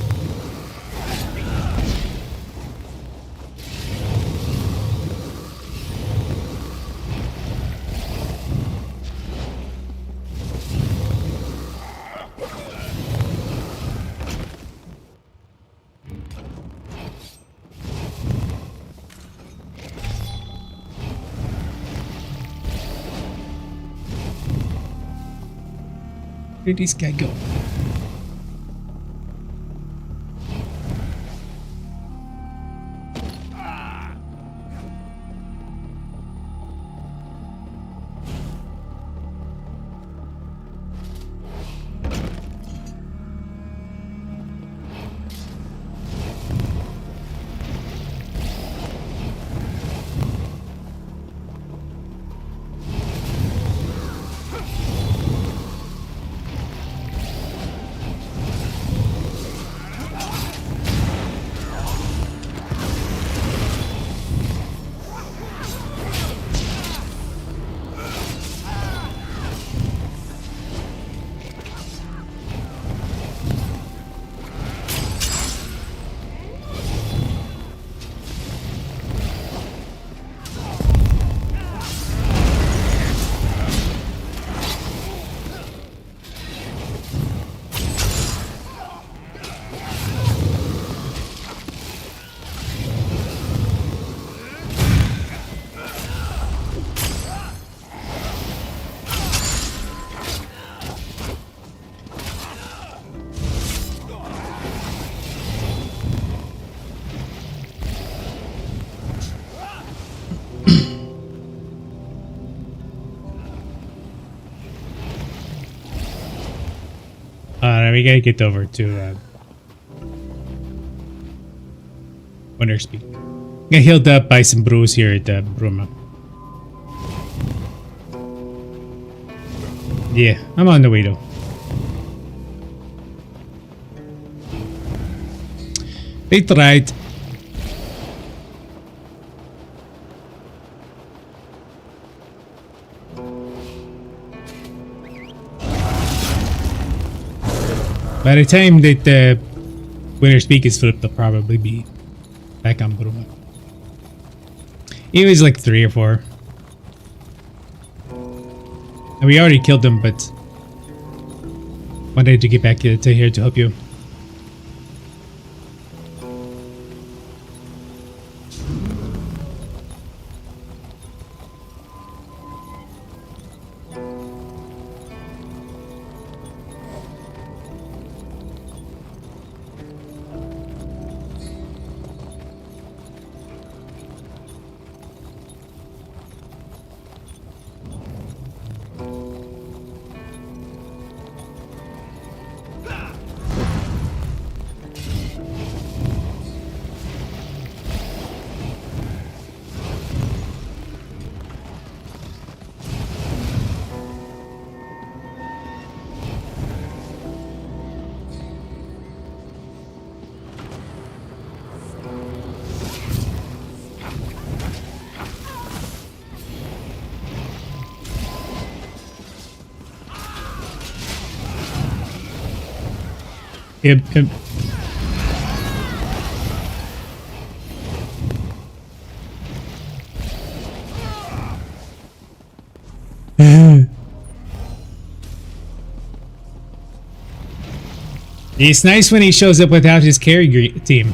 Where did this guy go? We gotta get over to Winter's Peak. Get healed up by some brews here at Bruma. Yeah, I'm on the way though. They tried. By the time that the Winter's Peak is flipped, they'll probably be back on Bruma. It was like 3 or 4. And we already killed them, but wanted to get back to here to help you. Yep. It's nice when he shows up without his carry team.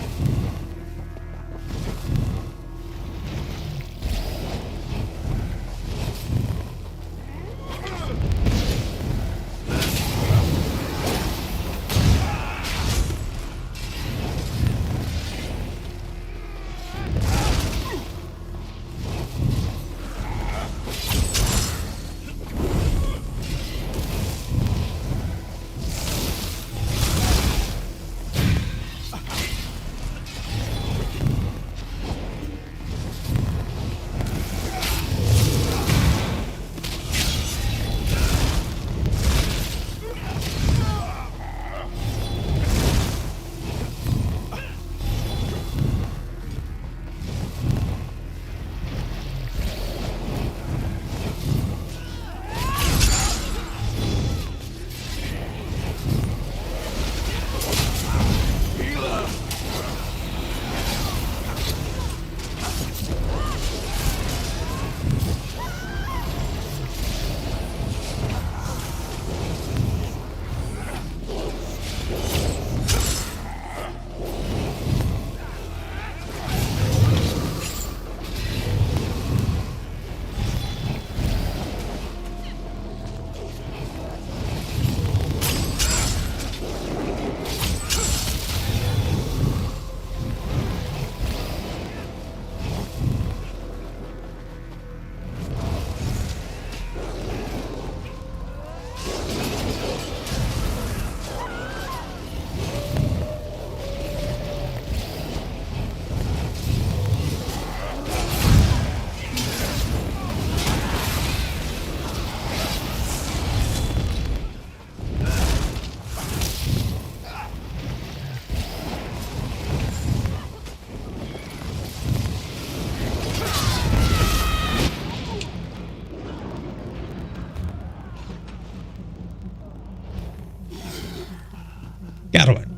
Got one.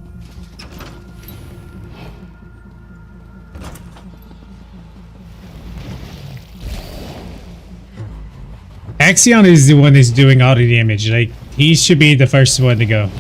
Axion is the one that's doing all the damage. Like, he should be the first one to go.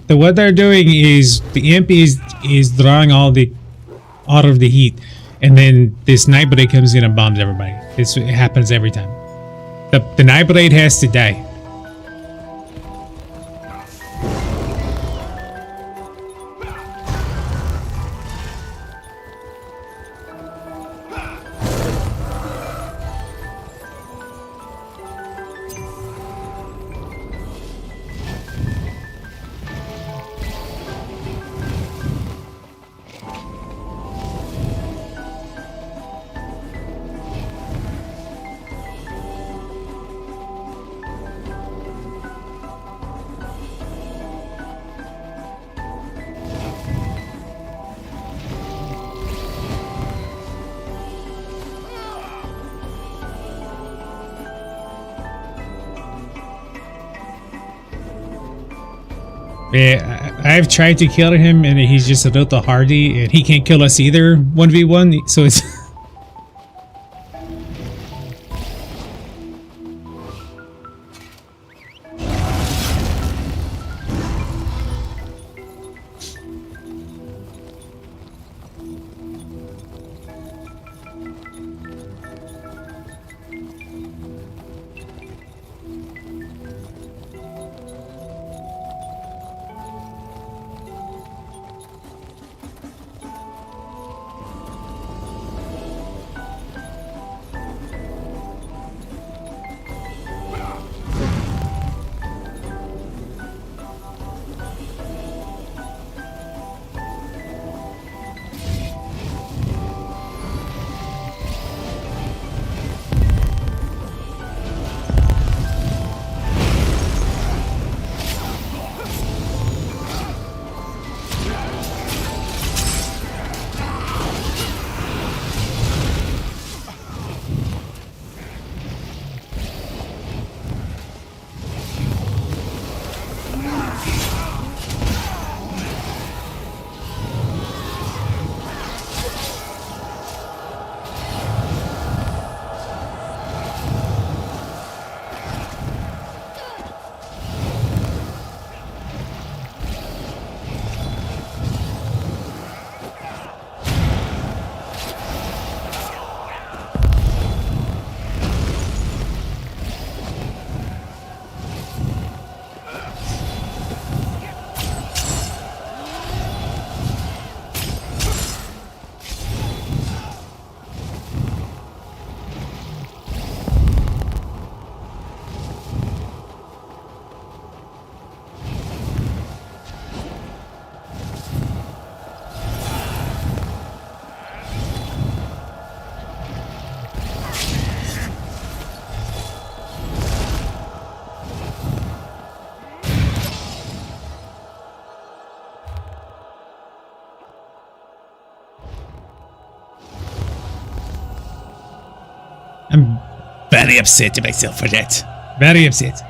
what they're doing is the imp is drawing out of the heat, and then this Nightblade comes in and bombs everybody. It happens every time. The Nightblade has to die. Yeah, I've tried to kill him and he's just a little hardy and he can't kill us either 1v1, so it's I'm very upset at myself for that. Very upset.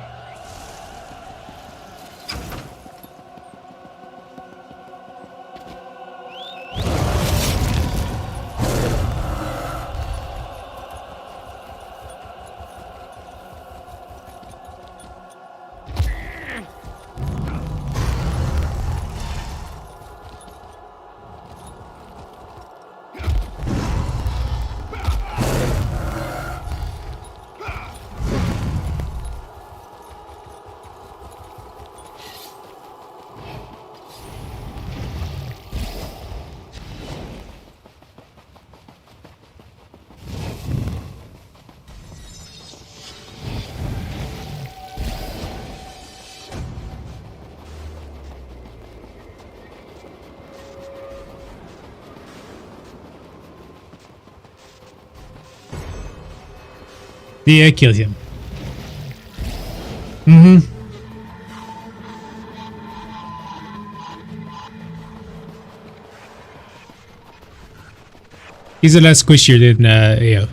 Yeah, I killed him. He's a lot squishier than AO.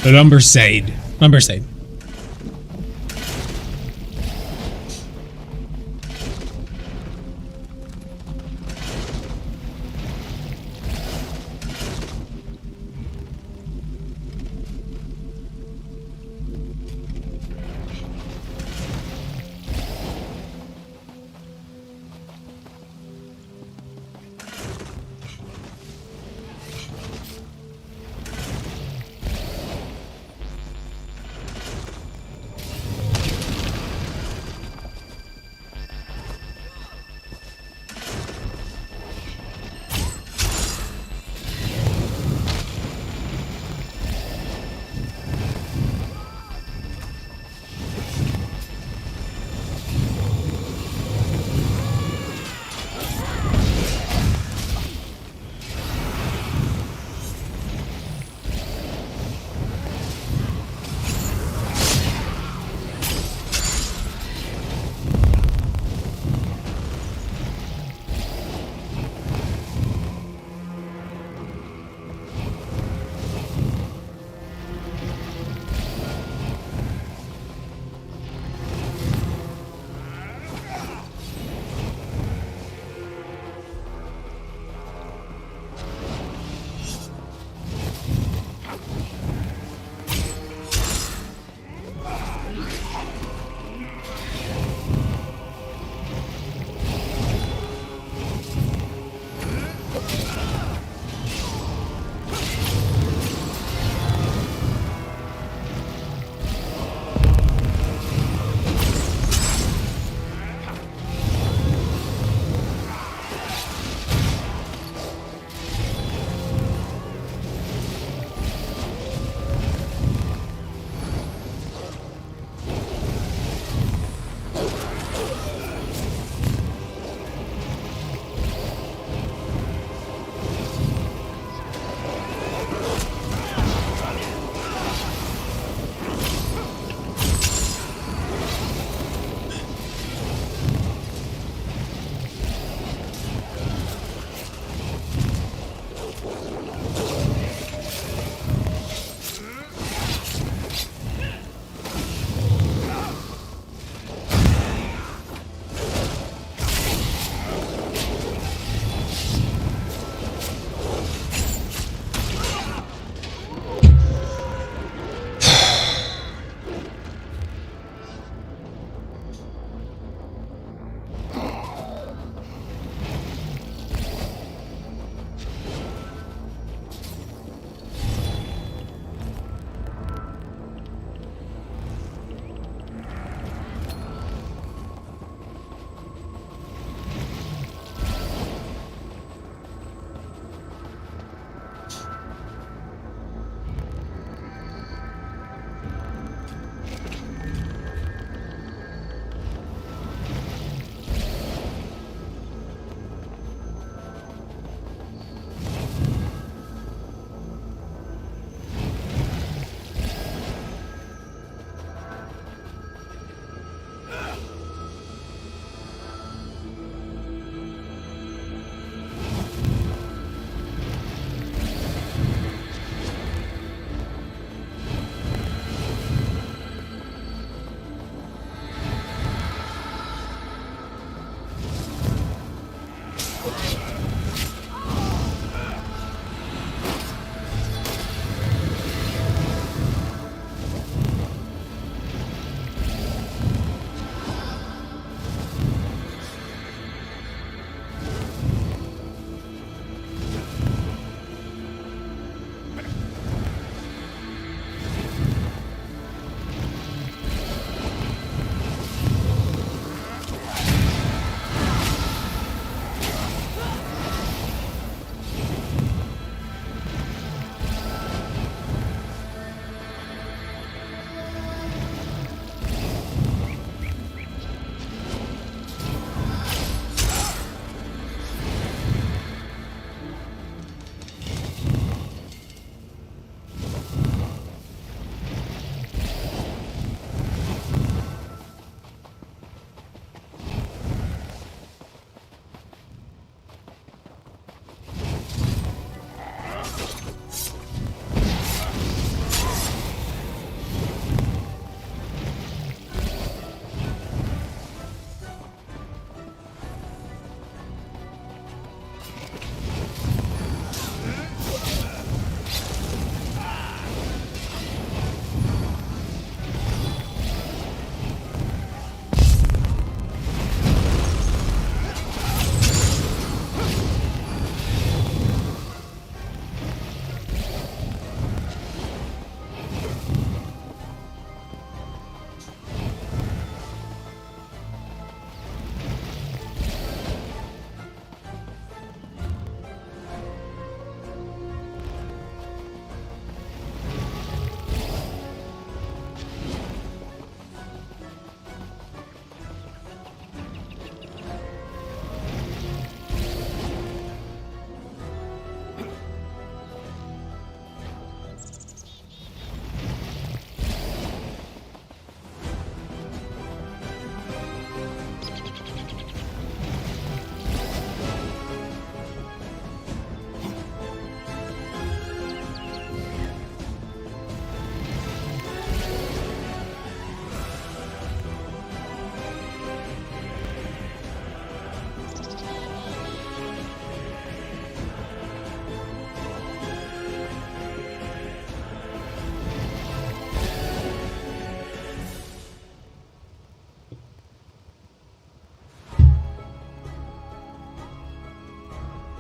The lumber side. Lumber side.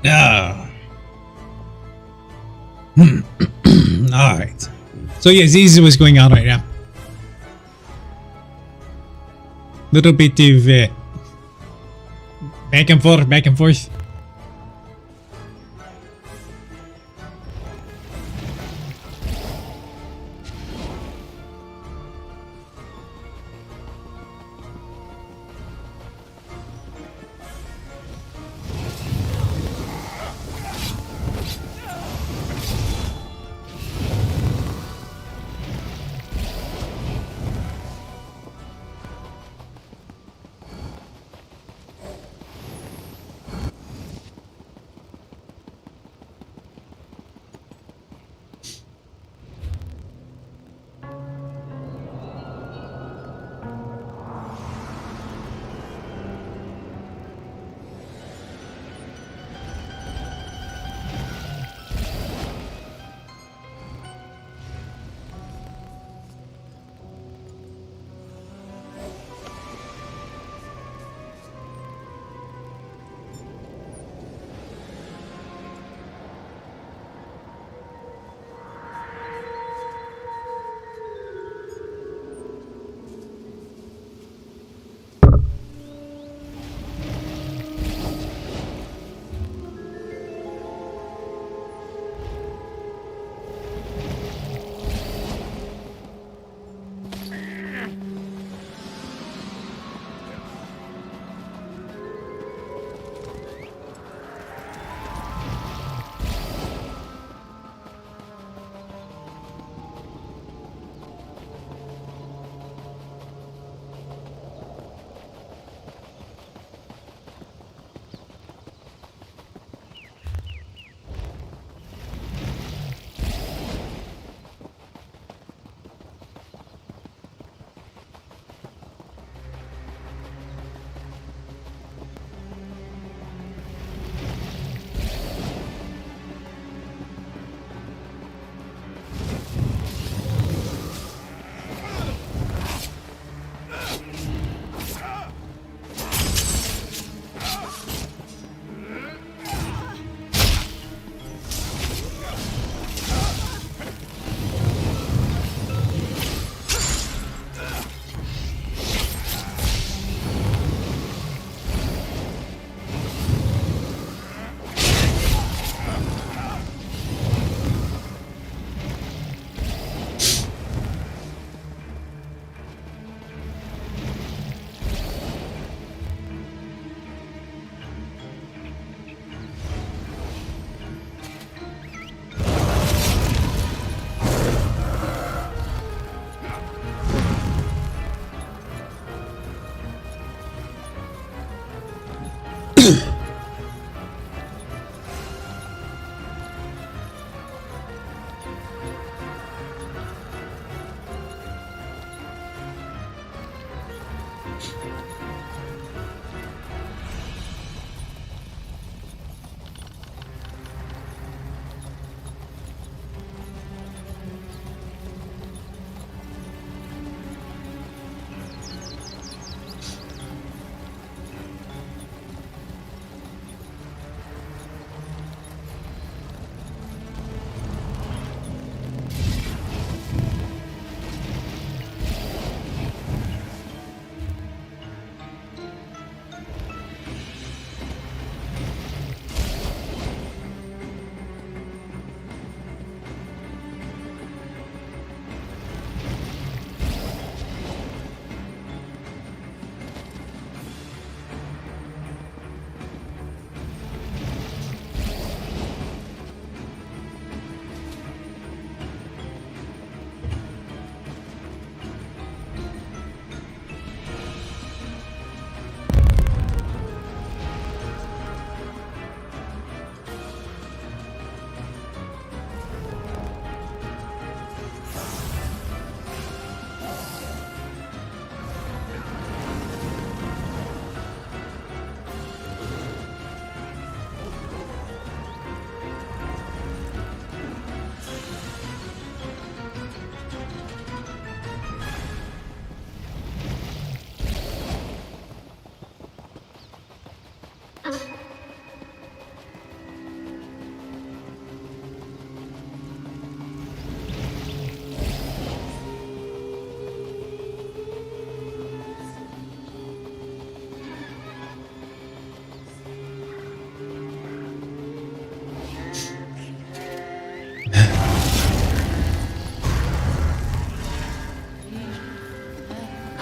Ah. Alright. So yes, this is what's going on right now. Little bit of back and forth, back and forth.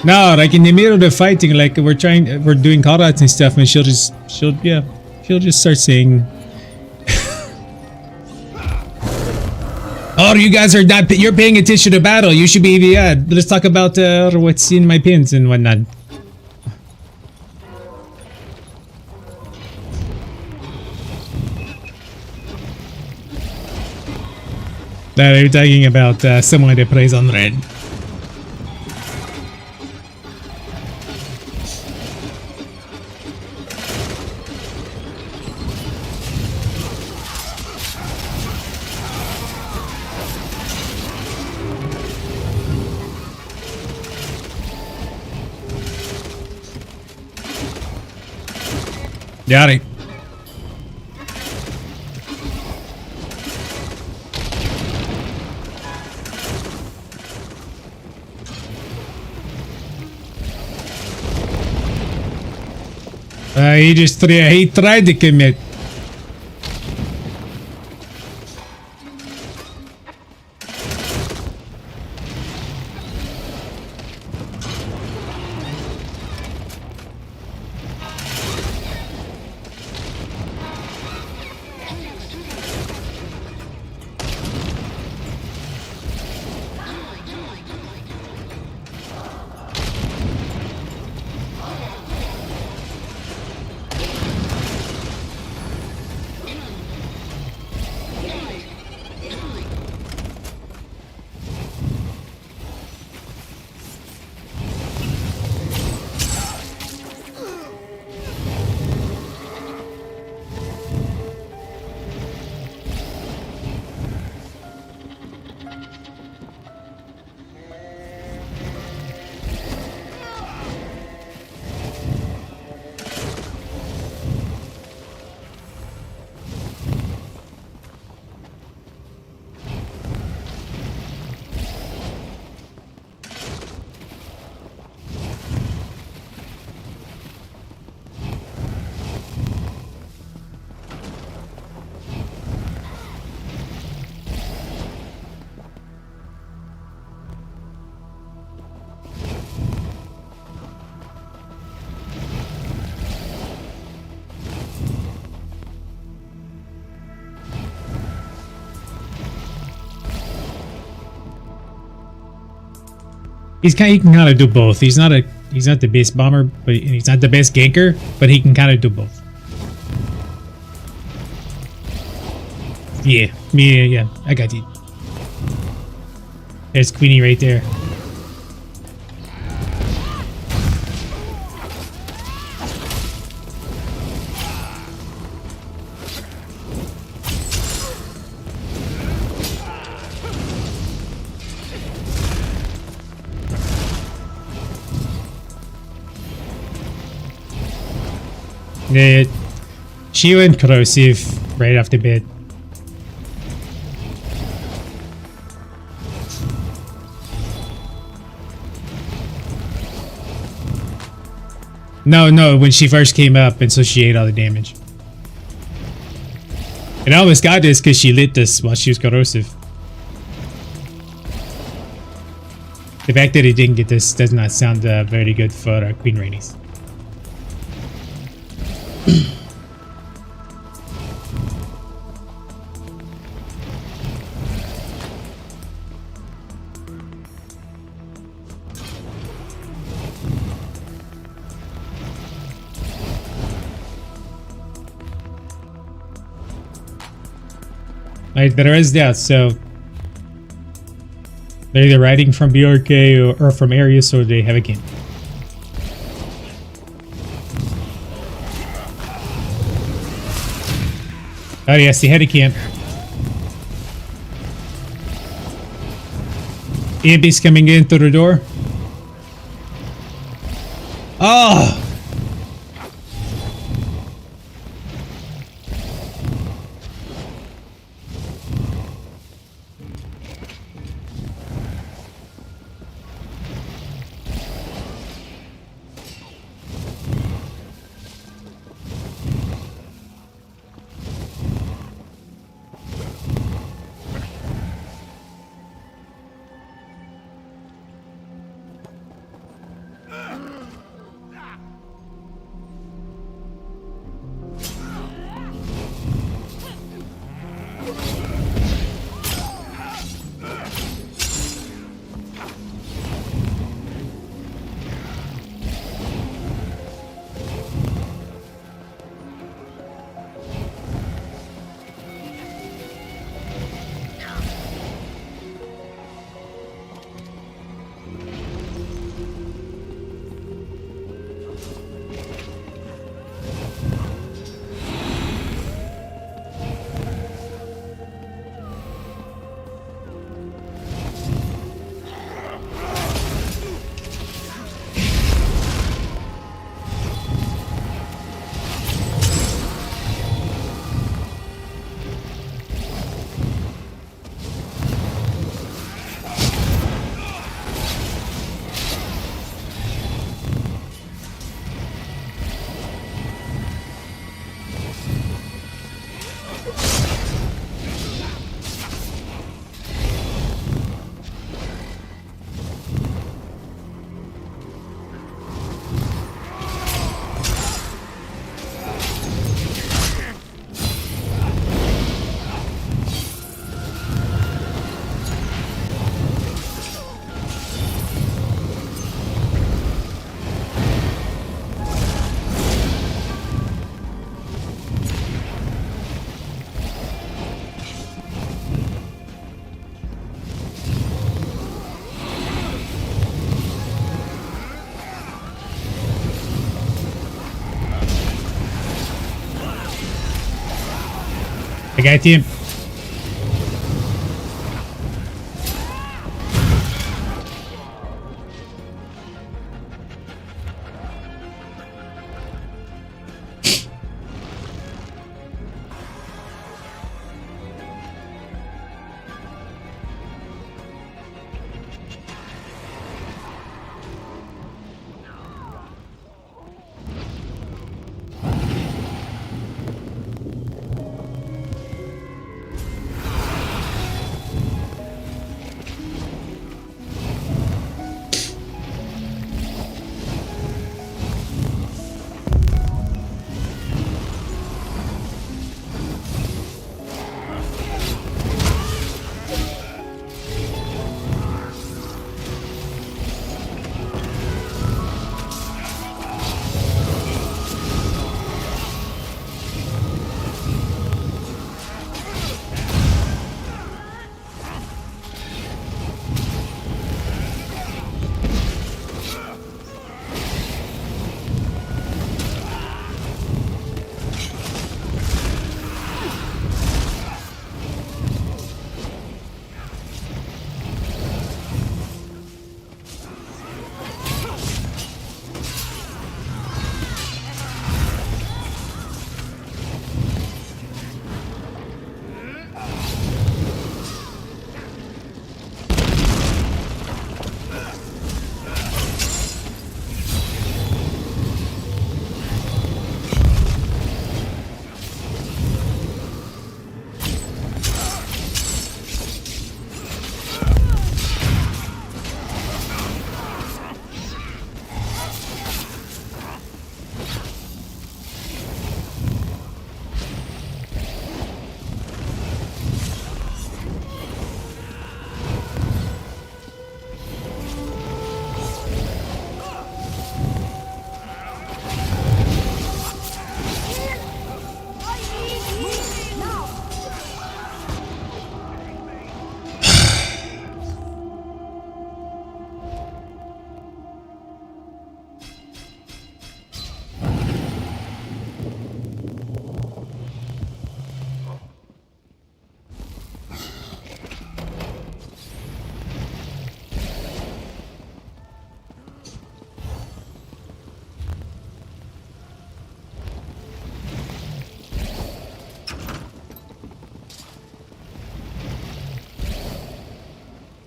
No, like in the middle of the fighting, like we're doing callouts and stuff, and she'll just start saying, "Oh, you guys are not. You're paying attention to battle. You should be. Yeah, let's talk about what's in my pins and whatnot." They're talking about someone that plays on red. Got it. He tried to commit. He can kind of do both. He's not the best bomber, but he's not the best ganker, but he can kind of do both. Yeah, I got you. There's Queenie right there. Yeah, she went corrosive right off the bat. No, when she first came up, and so she ate all the damage. And I almost got this because she lit this while she was corrosive. The fact that it didn't get this does not sound very good for Queen Rainies. Right, there is that, so they're either riding from BRK or from Arius, or they have a camp. Oh yes, they had a camp. EMP's coming in through the door. Oh! I got him.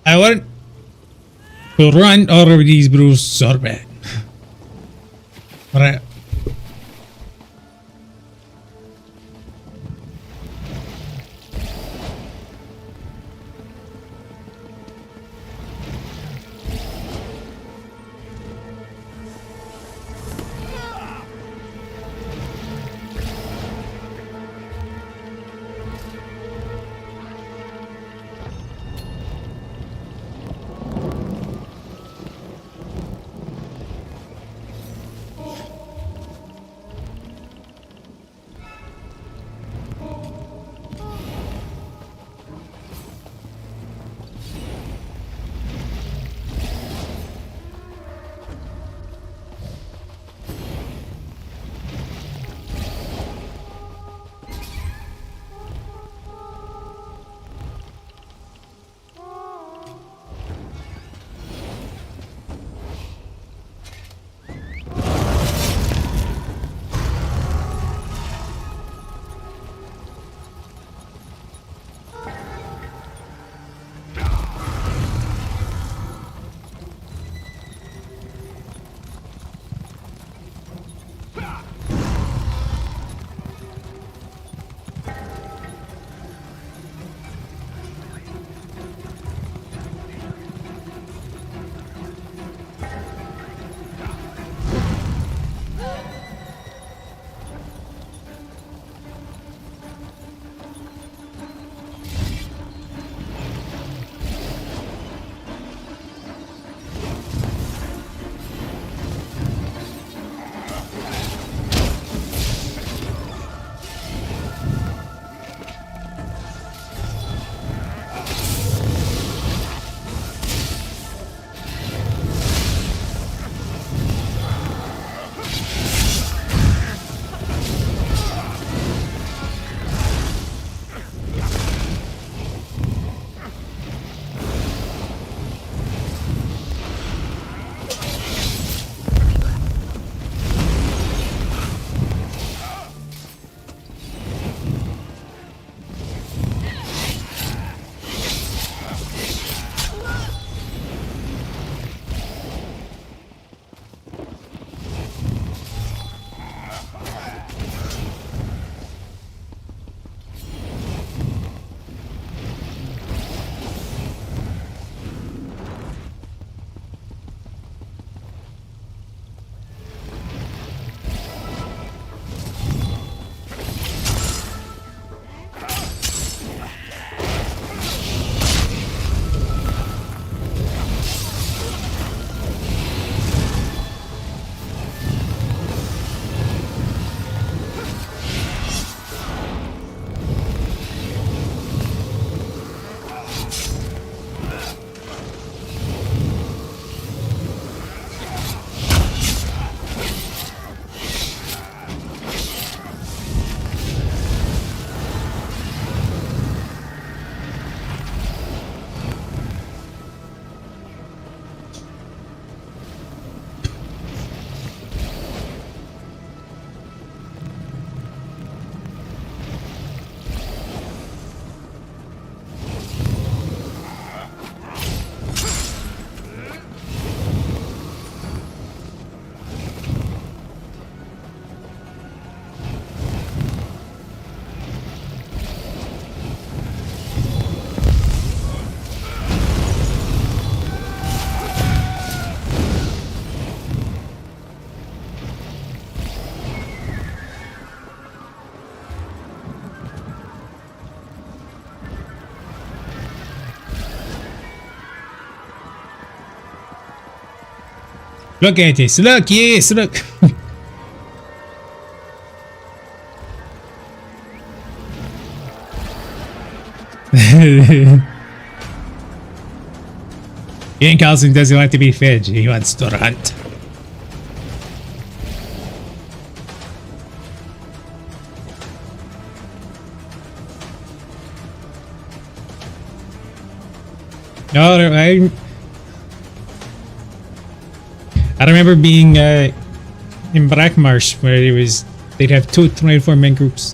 I want to run over these bruises so bad. Right. Look at this. Look, yes, look. Gankhausen doesn't want to be fed. He wants to hunt. No, I remember being in Brackmarsh where they'd have 24 men groups.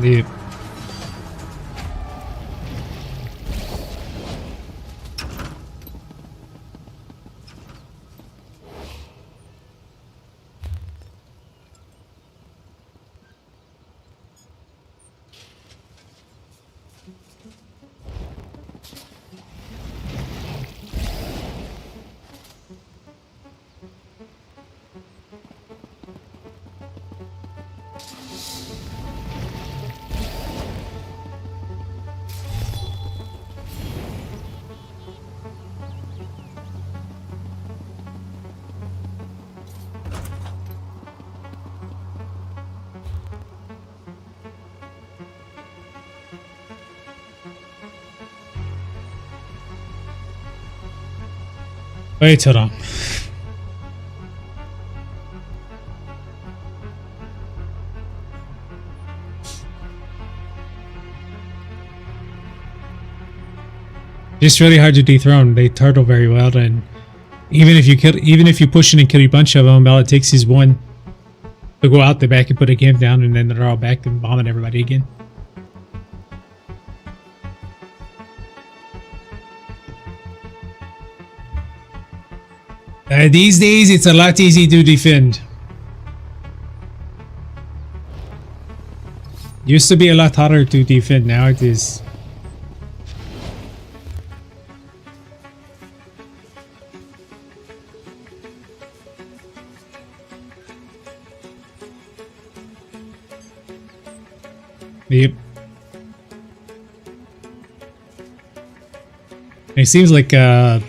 Yep. Wait, hold on. It's really hard to dethrone. They turtle very well, and even if you push in and kill a bunch of them, all it takes is one to go out the back and put a camp down, and then they're all back and bombing everybody again. These days, it's a lot easier to defend. Used to be a lot harder to defend. Now it is. Yep. It seems like oh,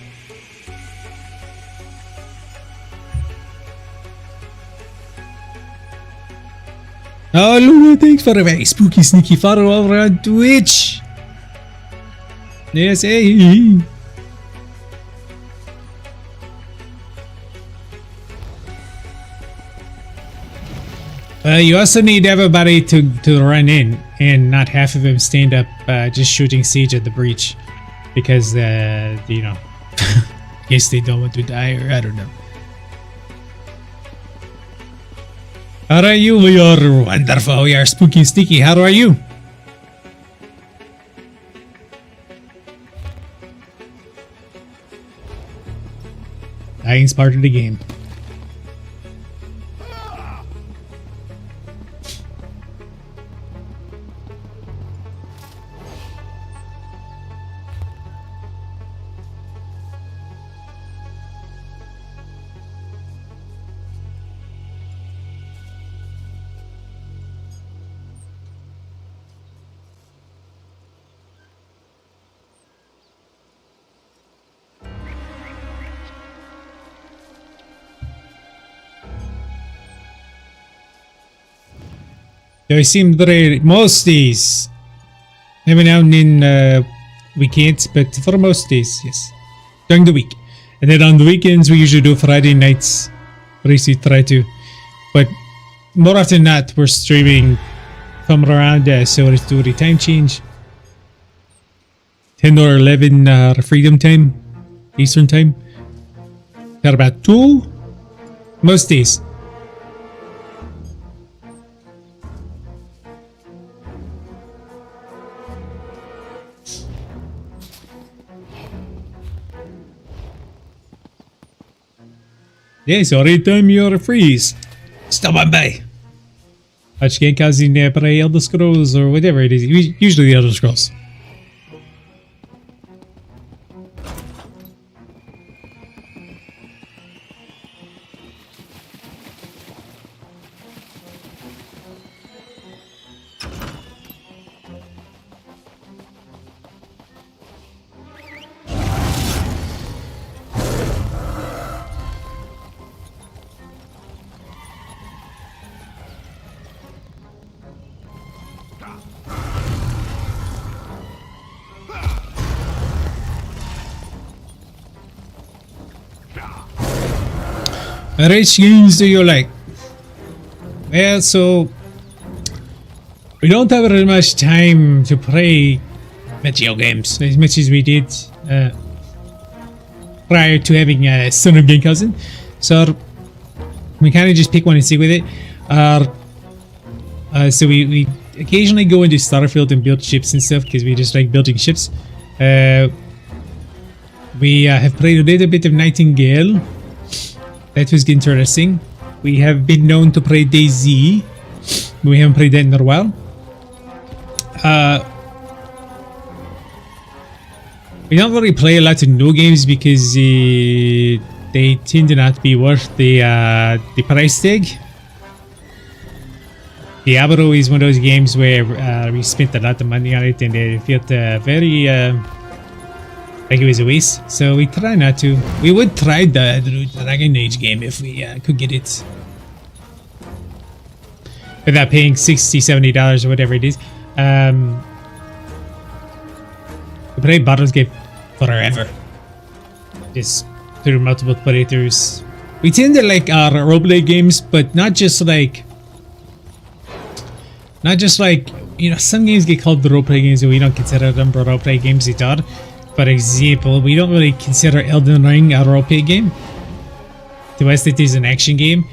Luna, thanks for a very spooky, sneaky follow over on Twitch. Yes, hey. You also need everybody to run in and not half of them stand up just shooting siege at the breach because, you know, I guess they don't want to die or I don't know. How are you? We are wonderful. We are spooky sticky. How are you? Dying's part of the game. They seem very most days. Every now and then we can't, but for most days, yes. During the week. And then on the weekends we usually do Friday nights. At least we try to. But more often than not, we're streaming from around so let's do the time change. 10 or 11 freedom time. Eastern time. Got about 2 most days. Yes, every time you're freeze. Stop on by. Watch Gankhausen play Elder Scrolls or whatever it is. Usually the Elder Scrolls. Which games do you like? Well, so we don't have very much time to play video games as much as we did prior to having a Son of Gankhausen. So we kind of just pick one and stick with it. So we occasionally go into Starfield and build ships and stuff because we just like building ships. We have played a little bit of Nightingale. That was interesting. We have been known to play DayZ. We haven't played that in a while. We don't really play a lot of new games because they tend to not be worth the price tag. Diablo is one of those games where we spent a lot of money on it and it felt very like it was a waste. So we try not to. We would try the Dragon Age game if we could get it without paying $60-$70 or whatever it is. We play Baldur's Gate forever, just through multiple playthroughs. We tend to like our roleplay games, but not just like you know, some games get called the roleplay games and we don't consider them roleplay games at all. For example, we don't really consider Elden Ring a roleplay game. To us, it is an action game.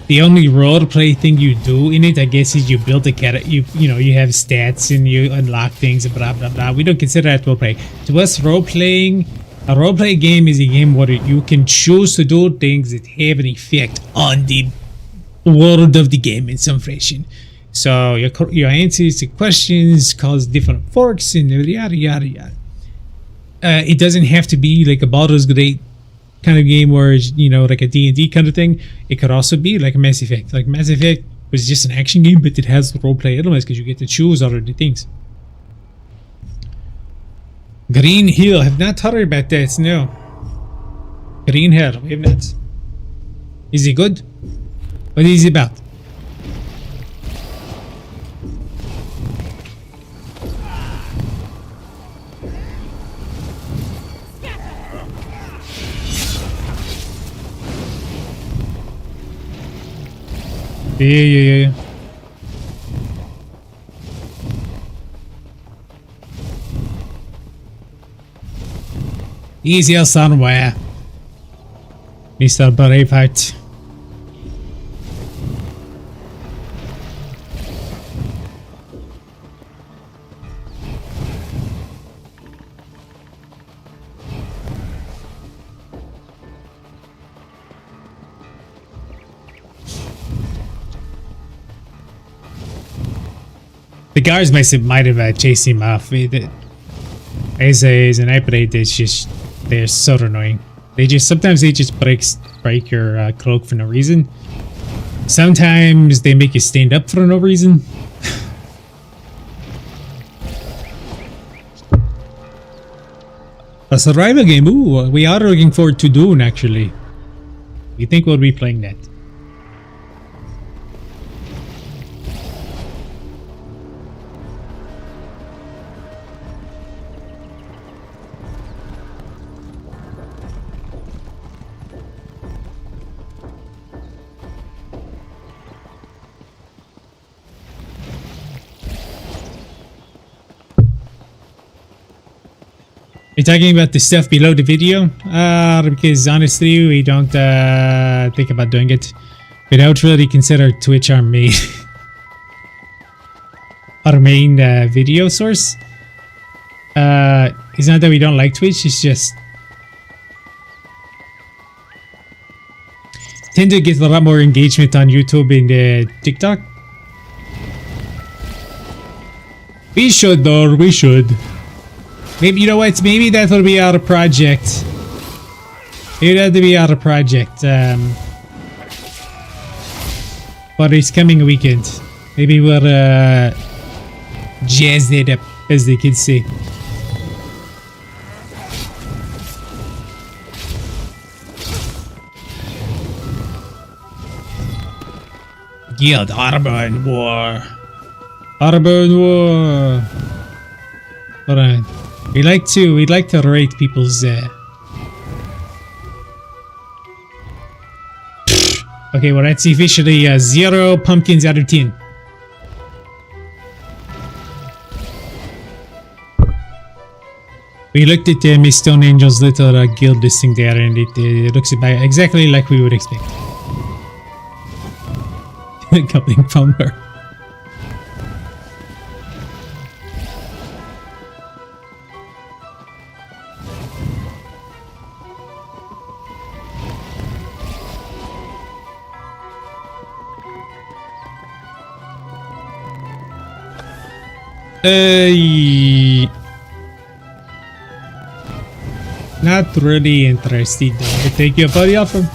The only roleplay thing you do in it, I guess, is you build a character. You know, you have stats and you unlock things and blah blah blah. We don't consider that roleplay. To us, a roleplay game is a game where you can choose to do things that have an effect on the world of the game in some fashion. So your answers to questions cause different forks and yada yada yada. It doesn't have to be like a Baldur's Gate kind of game where it's, you know, like a D&D kind of thing. It could also be like a Mass Effect. Like Mass Effect was just an action game, but it has roleplay elements because you get to choose all of the things. Green Hill, have not heard about that, no. Green Hill, we have not. Is it good? What is it about? Yeah. Easier somewhere. Mr. Braveheart. The guards might have chased him off. As a Nightblade, they're so annoying. Sometimes they just break your cloak for no reason. Sometimes they make you stand up for no reason. A survival game. Ooh, we are looking forward to Dune actually. We think we'll be playing that. Are you talking about the stuff below the video? Because honestly, we don't think about doing it. We don't really consider Twitch our main video source. It's not that we don't like Twitch, it's just tend to get a lot more engagement on YouTube and TikTok. We should though, we should. Maybe, you know what, maybe that will be our project. Maybe that'll be our project. For this coming weekend. Maybe we'll jazz it up, as the kids say. Guild Arbon War. Arbon War. Alright. We'd like to rate people's Okay, well that's officially 0 pumpkins out of 10. We looked at Miss Stone Angel's little guild listing there, and it looks about exactly like we would expect. Coming from her. Not really interested though. I take your buddy offer.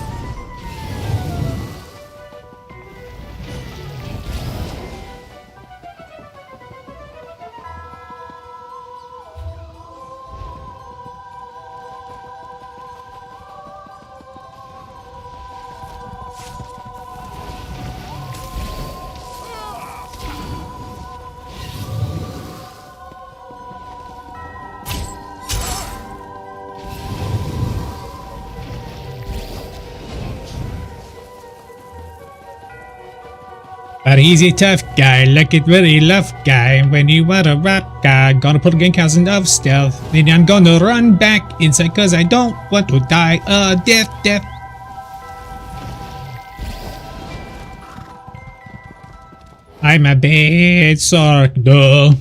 But he's a tough guy, like it very rough guy. When you want a rock guy, gonna put Gankhausen of stealth. Then I'm gonna run back inside cause I don't want to die a death. I'm a bad shark, though.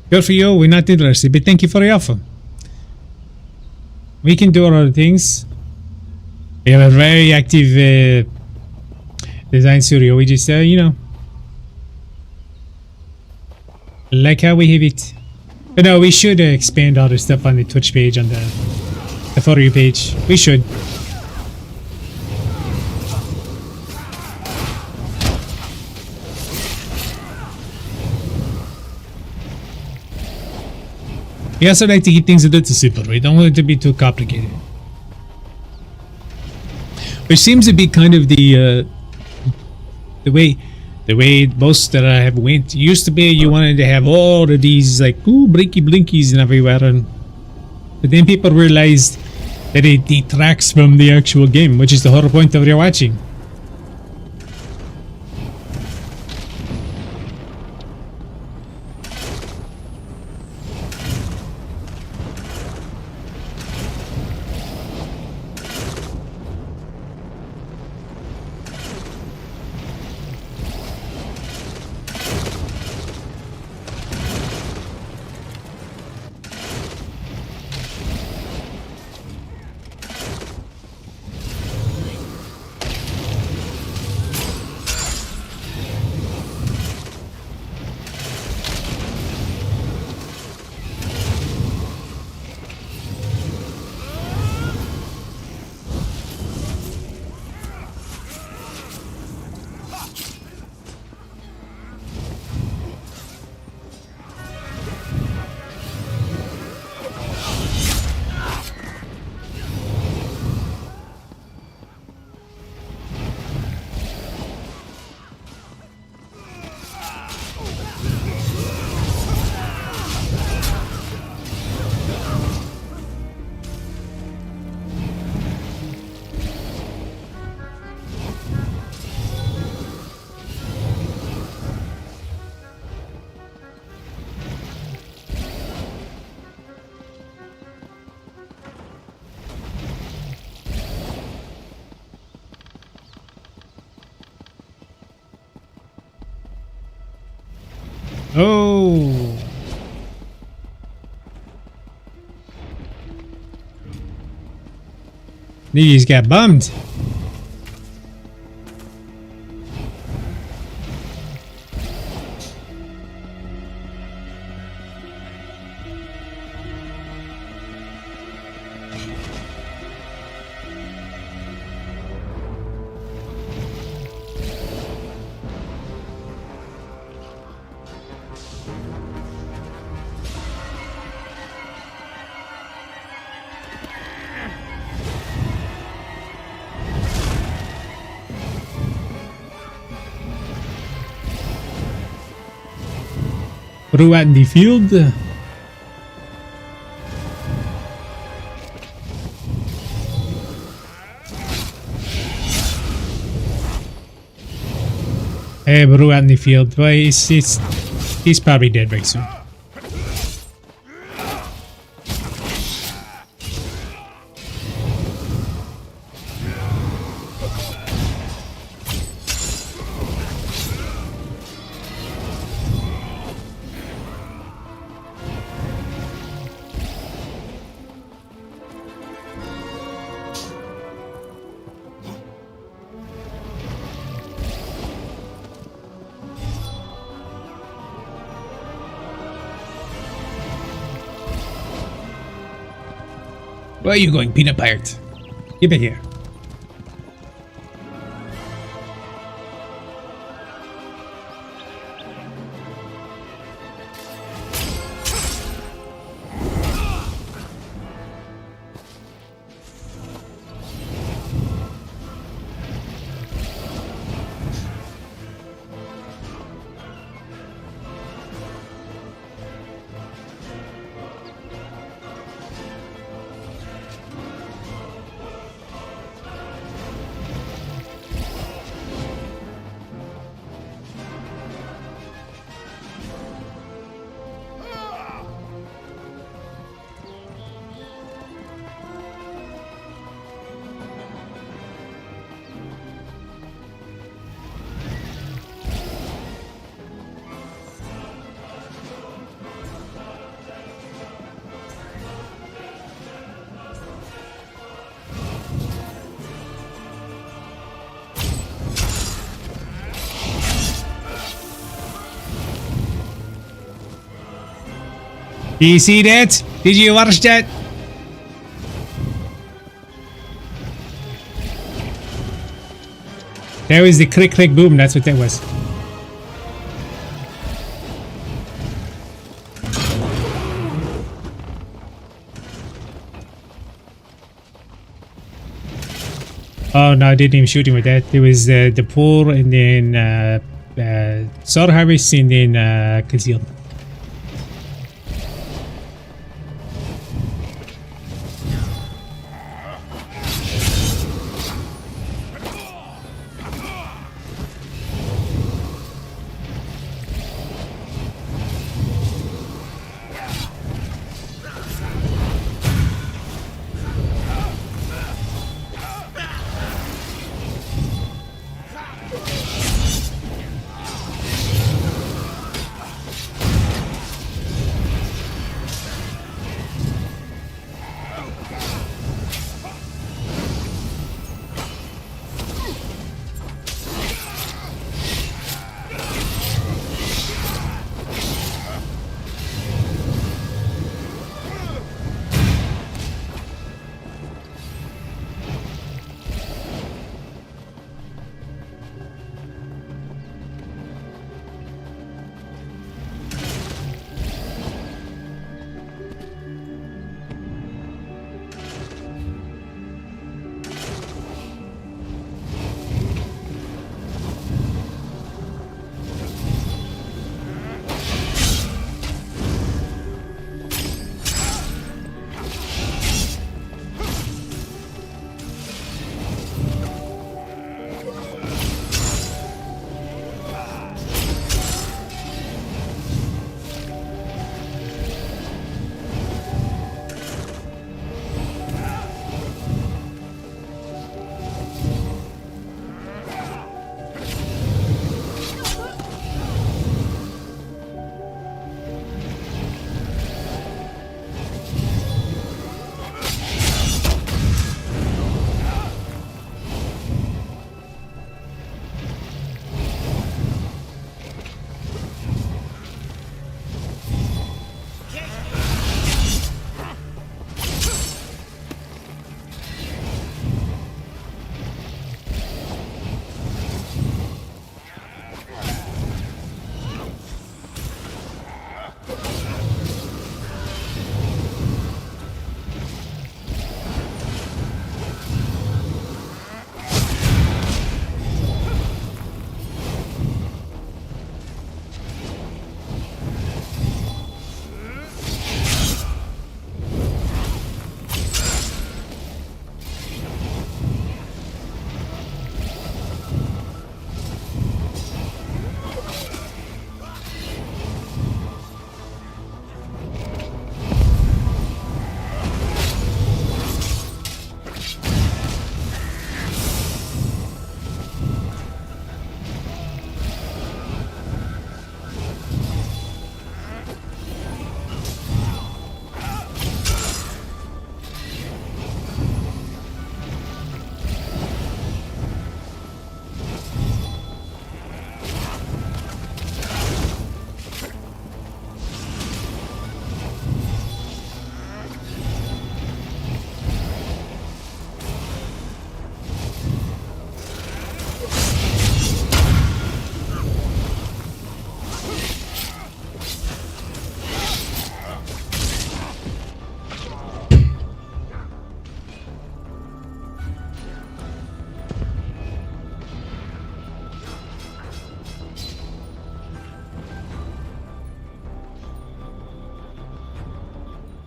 Good for you, we're not interested, but thank you for the offer. We can do other things. We have a very active design studio. We just, you know, like how we have it. But no, we should expand all the stuff on the Twitch page, on the For You page. We should. We also like to keep things a little simple. We don't want it to be too complicated. Which seems to be kind of the way most that I have went. It used to be you wanted to have all of these like blinky blinkies and everywhere, but then people realized that it detracts from the actual game, which is the whole point of your watching. Oh. Niggas got bummed. Throw out in the field. Hey, throw out in the field. Well, he's probably dead very soon. Where are you going, Peanut Pirate? Get back here. Do you see that? Did you watch that? That was the click click boom, that's what that was. Oh no, I didn't even shoot him with that. There was the pull and then sword harvest and then conceal.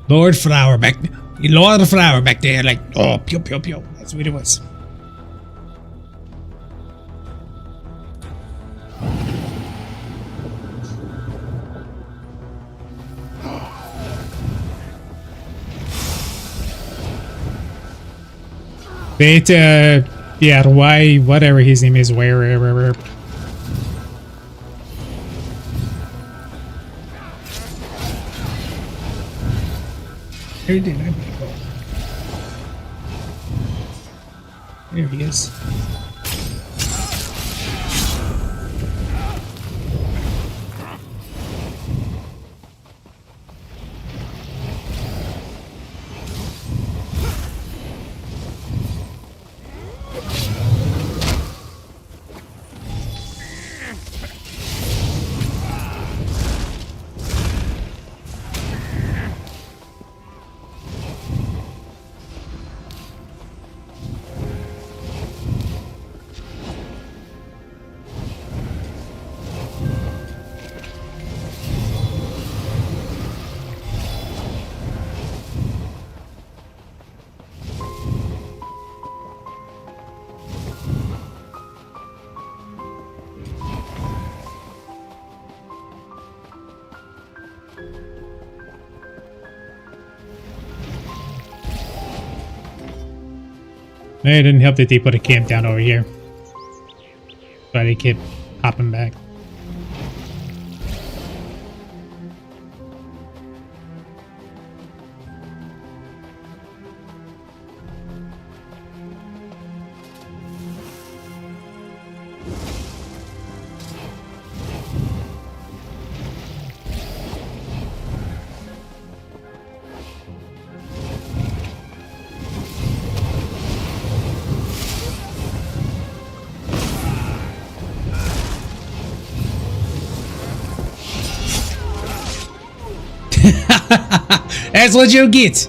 Lord Flower back there, like, oh, pew, pew, pew. That's what it was. But, yeah, why, whatever his name is, wherever. Where did I go? There he is. It didn't help that they put a camp down over here. But they kept hopping back. That's what you get.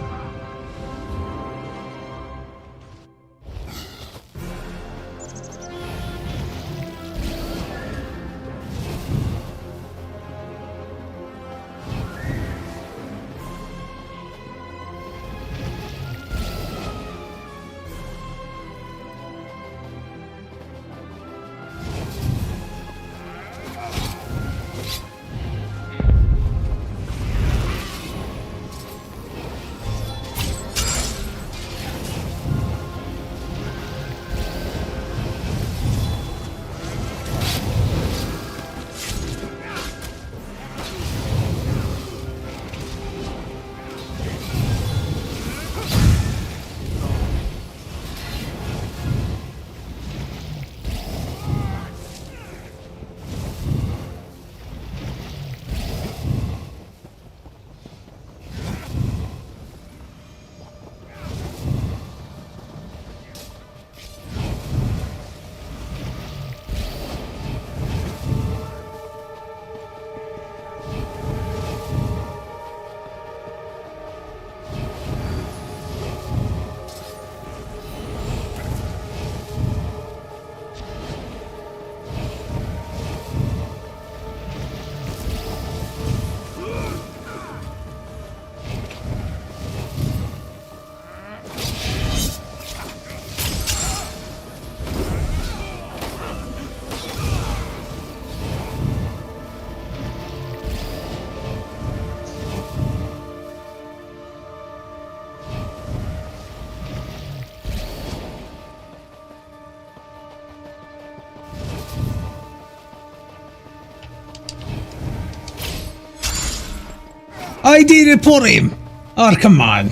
I did it for him. Oh, come on.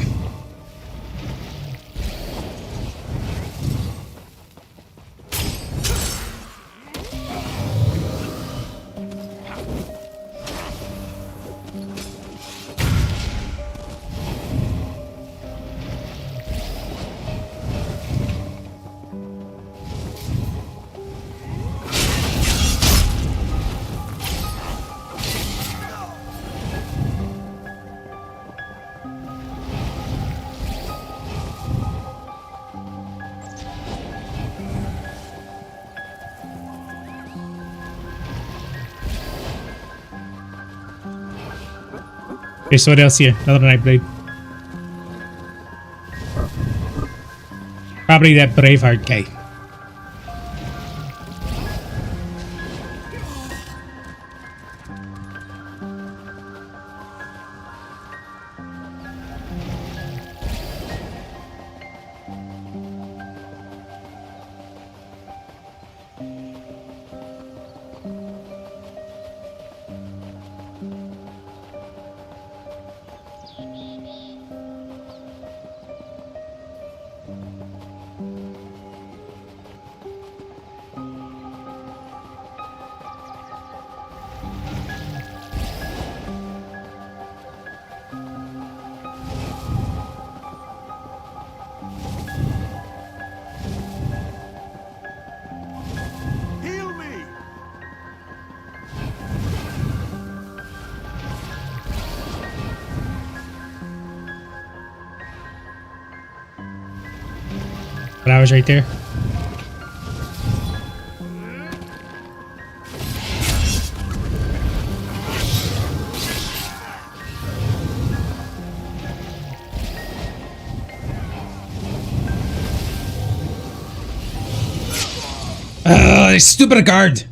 Okay, so what else here? Another Nightblade. Probably that Braveheart guy. But I was right there. Stupid guard.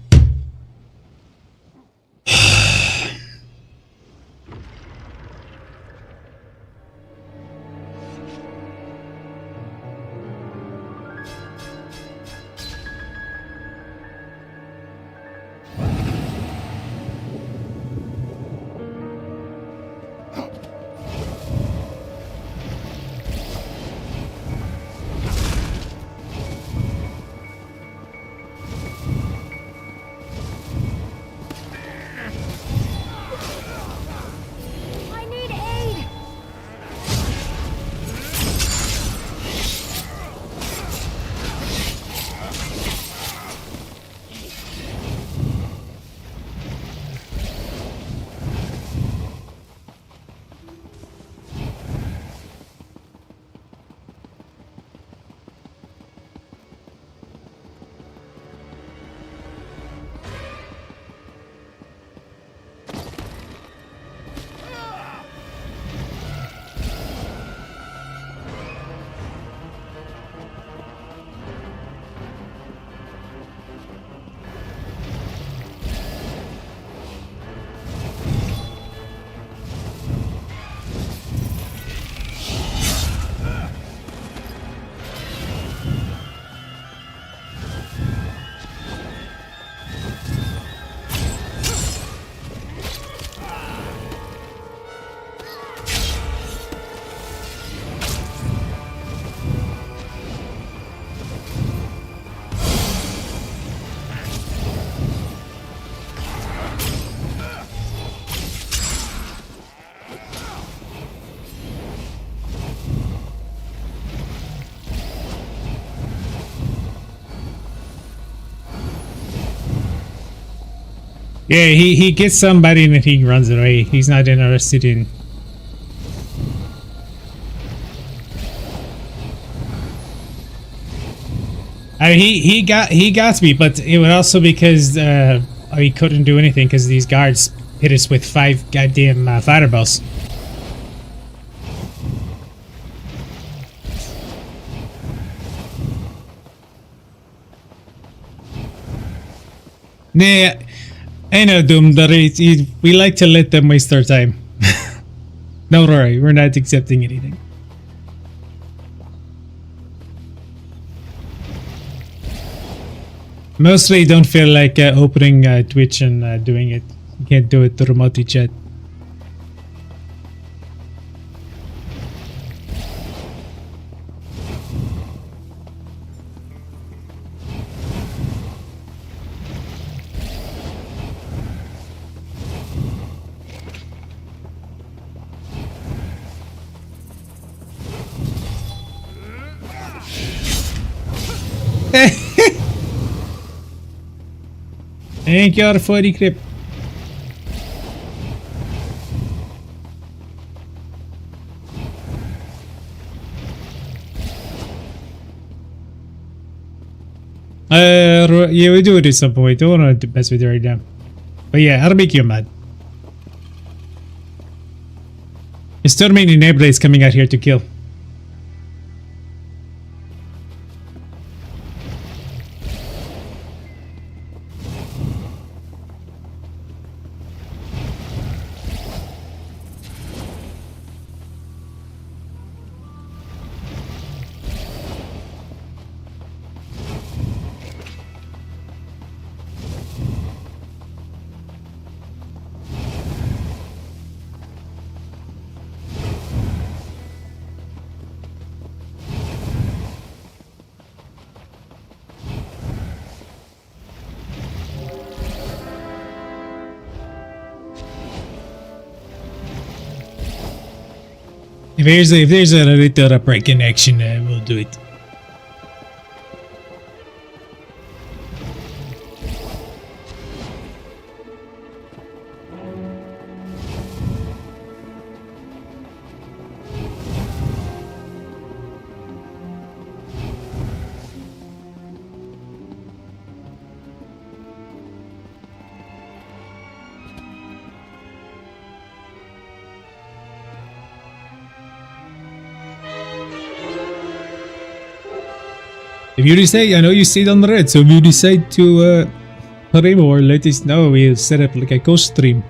Yeah, he gets somebody and he runs away. He's not interested in. I mean, he got me, but it was also because he couldn't do anything because these guards hit us with 5 goddamn fireballs. Nah, I know, Doom. We like to let them waste their time. Don't worry, we're not accepting anything. Mostly don't feel like opening Twitch and doing it. You can't do it to remotely chat. Thank you for the clip. Yeah, we do it at some point. I don't want to mess with you right now. But yeah, I'll make you mad. There's too many Nightblades coming out here to kill. If there's a little break in action, we'll do it. If you decide, I know you stayed on the red, so if you decide to play more, let us know. We'll set up like a ghost stream.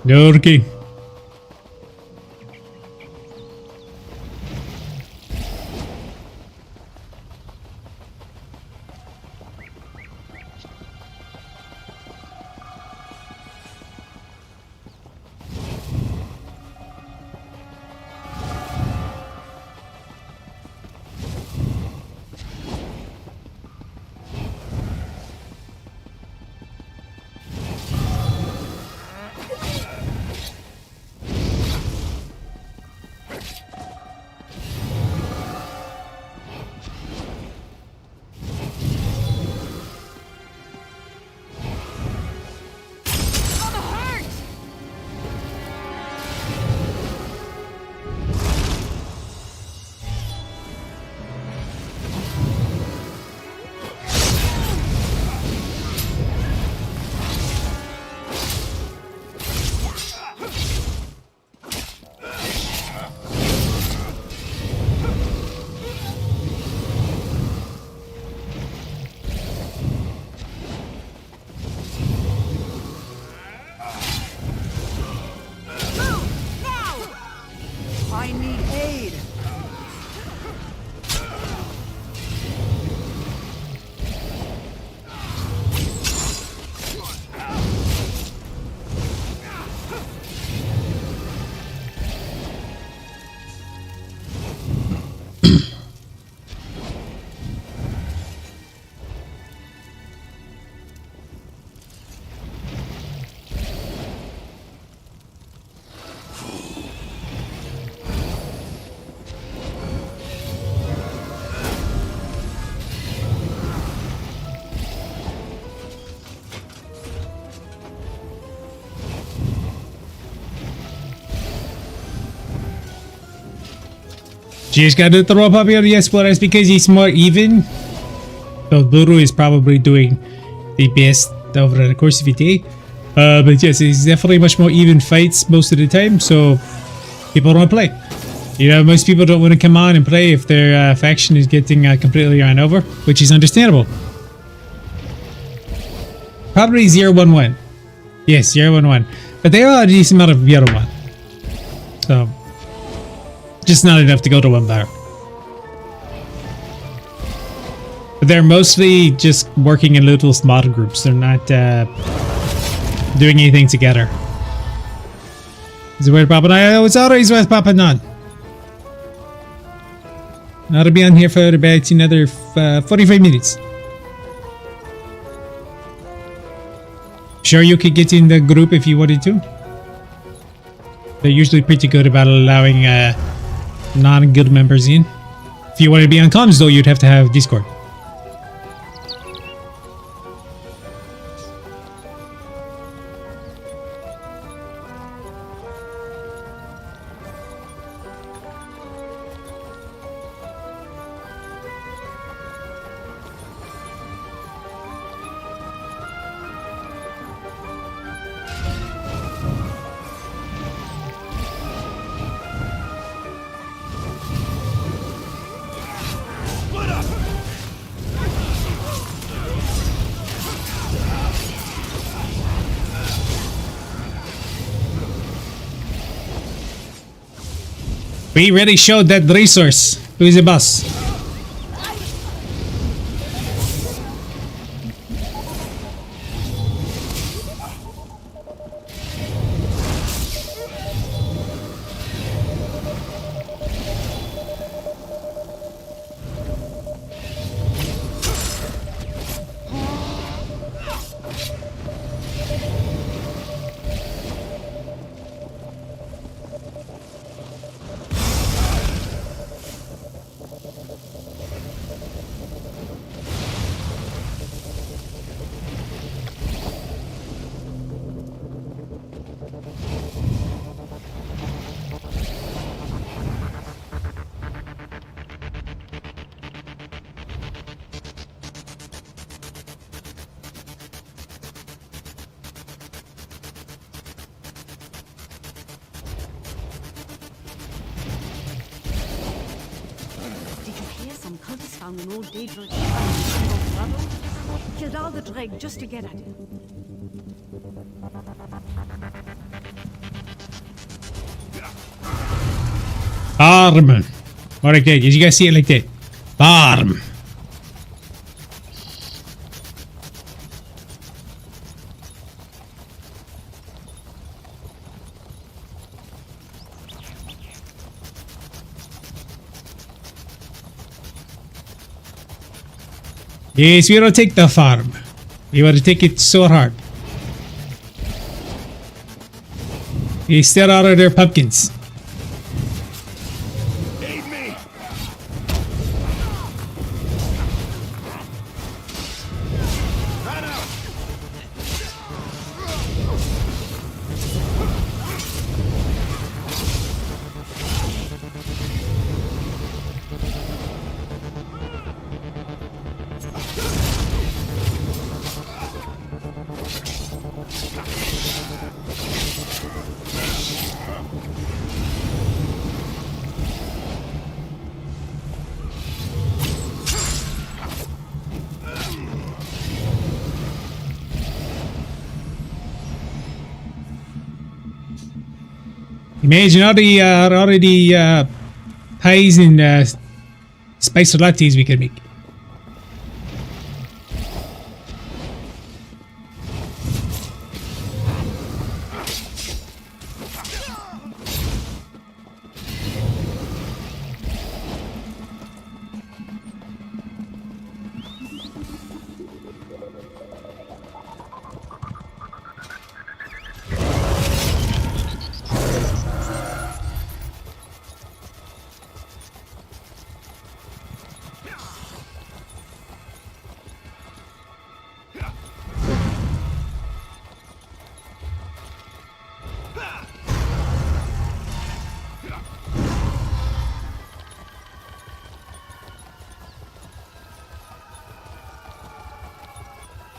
Okay. just got to throw up here. Yes, well, that's because it's more even. So Buru is probably doing the best over the course of the day. But yes, it's definitely much more even fights most of the time. So people don't play. You know, most people don't want to come on and play if their faction is getting completely run over, which is understandable. Probably 0-1-1. Yes, 0-1-1. But they are a decent amount of 0-1. So, just not enough to go to 1 bar. But they're mostly just working in little small groups. They're not doing anything together. Is it worth popping on? Oh, it's always worth popping on. I'll be on here for about another 45 minutes. Sure, you could get in the group if you wanted to. They're usually pretty good about allowing non-guild members in. If you want to be on comms, though, you'd have to have Discord. We really showed that resource. Who is the boss? Found an old Daedric killed all the dreg just to get at him. Arm. Alright, did you guys see it like that? Arm. Yes, we don't take the farm. We want to take it so hard. We still out of their pumpkins. Imagine all the pies and spice lattes we could make.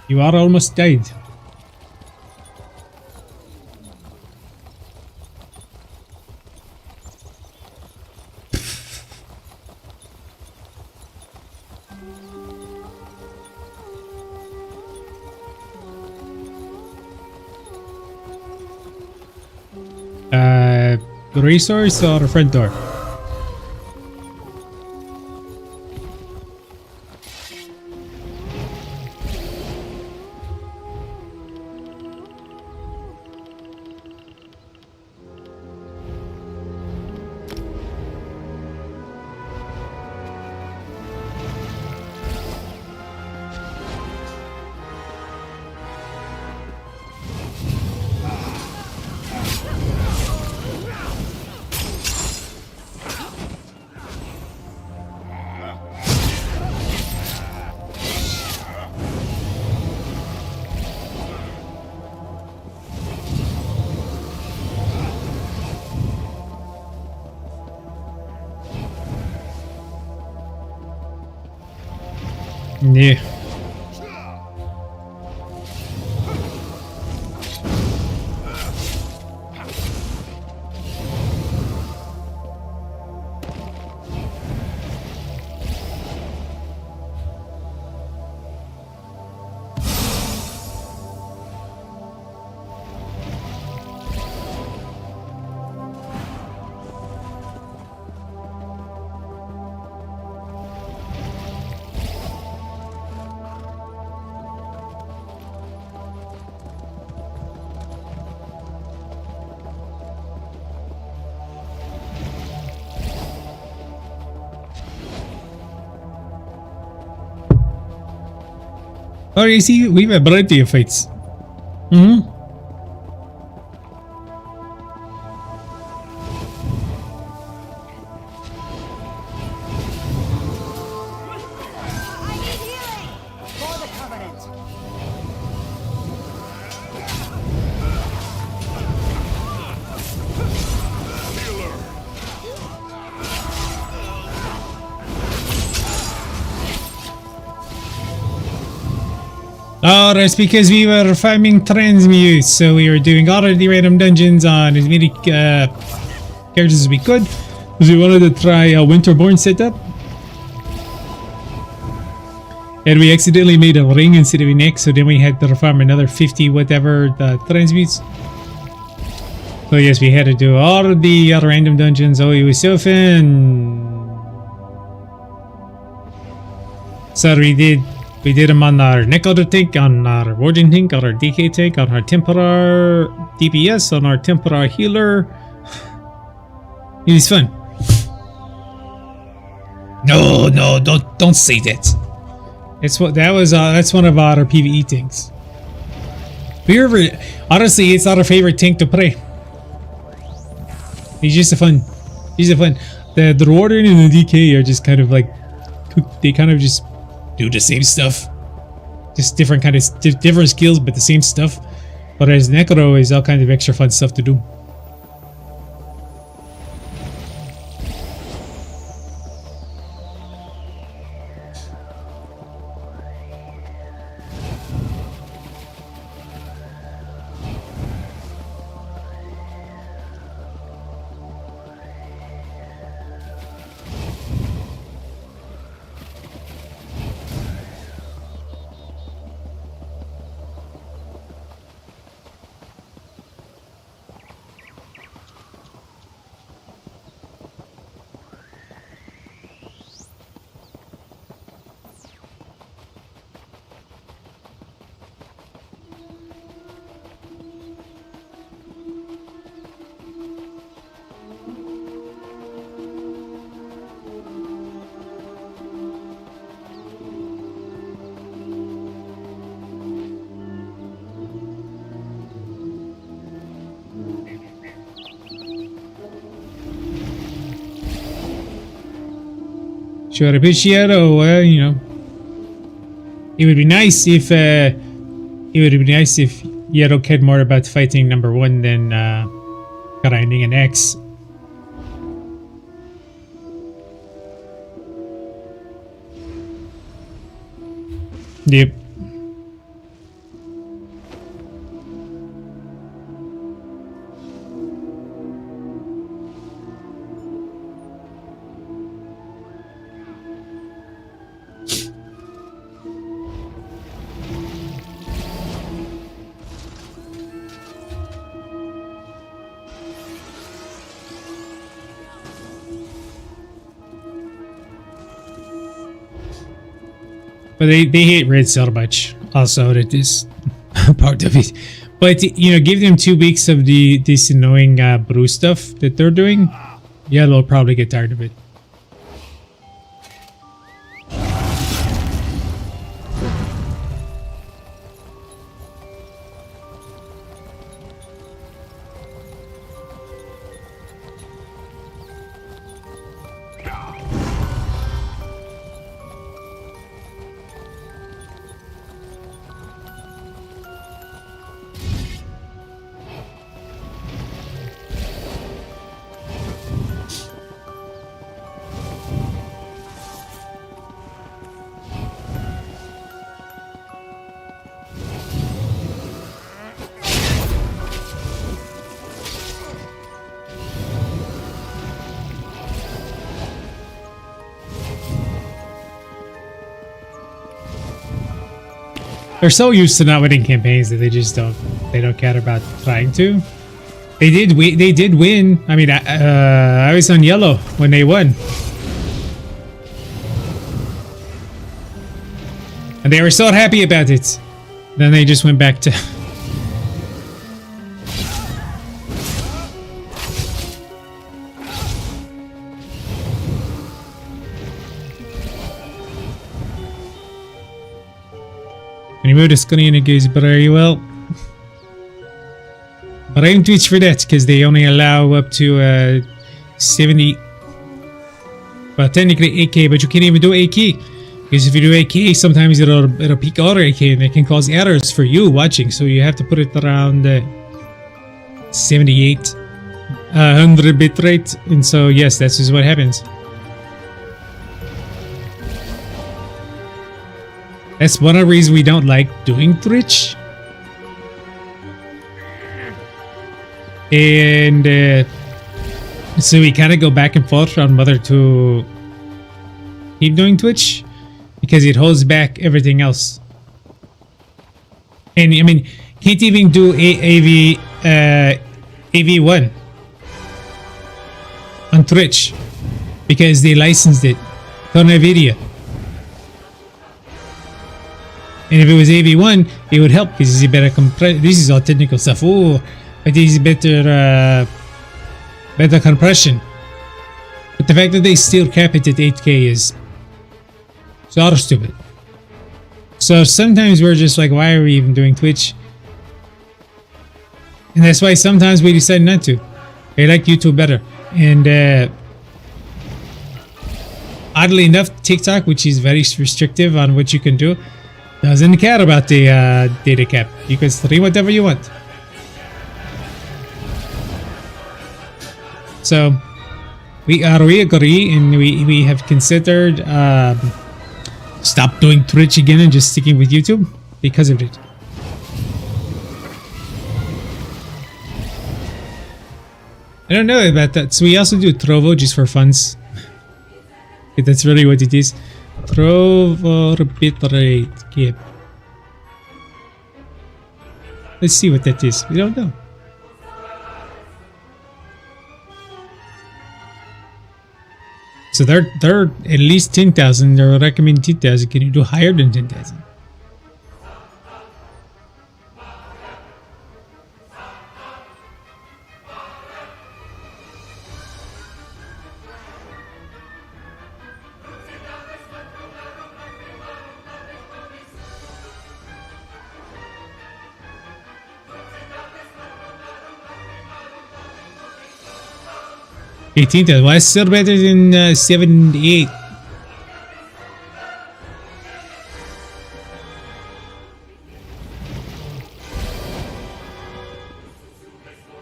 You are almost died. Resource or front door? Yeah. Oh, you see, we have a variety of fights. Mm-hmm. Oh, that's because we were farming transmutes, so we were doing all of the random dungeons on as many characters as we could, because we wanted to try a Winterborn setup. And we accidentally made a ring instead of an X, so then we had to farm another 50 whatever the transmutes. So yes, we had to do all of the random dungeons. Oh, it was so fun. So we did them on our Necklator tank, on our Warden tank, on our DK tank, on our Temporar DPS, on our Temporar healer. It was fun. No, don't say that. That's one of our PvE tanks. Honestly, it's not our favorite tank to play. He's just a fun. The Warden and the DK are just kind of like, they kind of just do the same stuff, just different skills, but the same stuff. Whereas Necro is all kinds of extra fun stuff to do. Sure, appreciado. Well, you know, it would be nice if Yero cared more about fighting number one than grinding an X. Yep. But they hate red so much. Also, that is part of it. But you know, give them 2 weeks of this annoying brew stuff that they're doing. Yeah, they'll probably get tired of it. They're so used to not winning campaigns that they just don't care about trying to. They did win. I mean, I was on yellow when they won. And they were so happy about it. Then they just went back to When you move the screen, it goes very well. But I am Twitch for that because they only allow up to 70. Well, technically 8K, but you can't even do 8K because if you do 8K, sometimes it'll peak other 8K and it can cause errors for you watching. So you have to put it around 78, 100 bitrate, and so yes, that's just what happens. That's one of the reasons we don't like doing Twitch. And so we kind of go back and forth on whether to keep doing Twitch because it holds back everything else. And I mean, can't even do AV1 on Twitch because they licensed it to NVIDIA. And if it was AV1, it would help because it's better compression. This is all technical stuff. Oh, but this is better compression. But the fact that they still cap it at 8K is sort of stupid. So sometimes we're just like, why are we even doing Twitch? And that's why sometimes we decide not to. I like YouTube better. And oddly enough, TikTok, which is very restrictive on what you can do, doesn't care about the data cap. You can stream whatever you want. So we agree, and we have considered stop doing Twitch again and just sticking with YouTube because of it. I don't know about that. So we also do Trovo just for funs. That's really what it is. Trovo bitrate cap. Let's see what that is. We don't know. So they're at least 10,000. They're recommending 10,000. Can you do higher than 10,000? Well, it's still better than 78.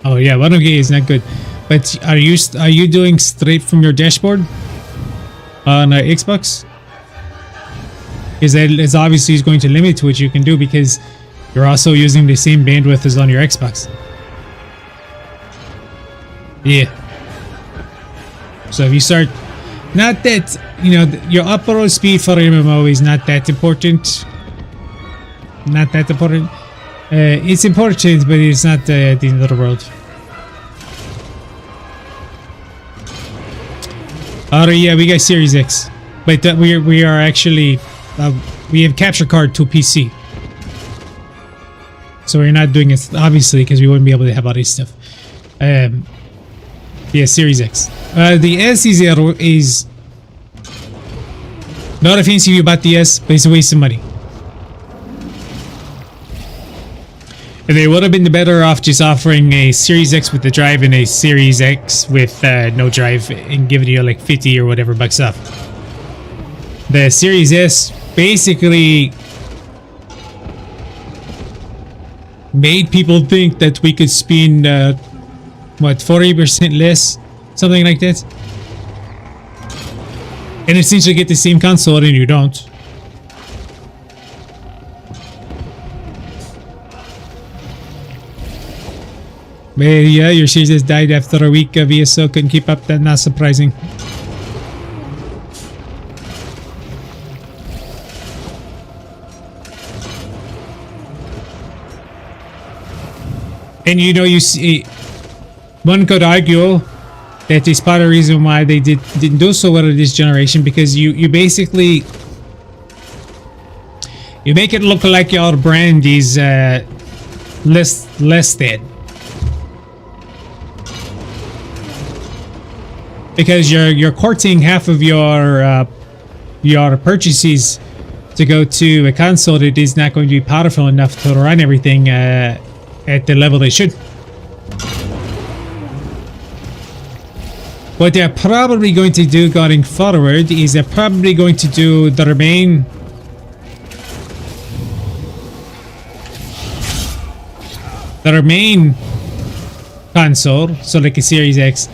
Oh yeah, 1K is not good. But are you doing straight from your dashboard on Xbox? Because that is obviously going to limit what you can do because you're also using the same bandwidth as on your Xbox. Yeah. So if you start, not that, you know, your upload speed for MMO is not that important. Not that important. It's important, but it's not the end of the world. Oh yeah, we got Series X, but we are actually we have capture card to PC. So we're not doing it, obviously, because we wouldn't be able to have all this stuff. Yeah, Series X. The S is not offensive about the S, but it's a waste of money. And they would have been better off just offering a Series X with the drive and a Series X with no drive and giving you like 50 or whatever bucks off. The Series S basically made people think that we could spend what, 40% less, something like that, and essentially get the same console, and you don't. But yeah, your Series S died after a week of ESO, couldn't keep up. That's not surprising. And you know, you see, one could argue that is part of the reason why they didn't do so well in this generation, because you basically you make it look like your brand is less than, because you're courting half of your purchases to go to a console that is not going to be powerful enough to run everything at the level they should. What they're probably going to do going forward is they're probably going to do their main console, so like a Series X,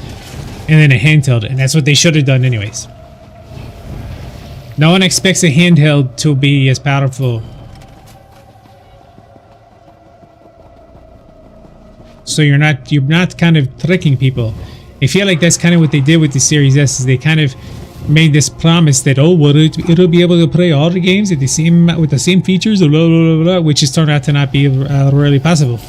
and then a handheld, and that's what they should have done anyways. No one expects a handheld to be as powerful. So you're not kind of tricking people. I feel like that's kind of what they did with the Series S, is they kind of made this promise that, oh, well, it'll be able to play all the games at the same with the same features, blah, blah, blah, blah, which has turned out to not be really possible.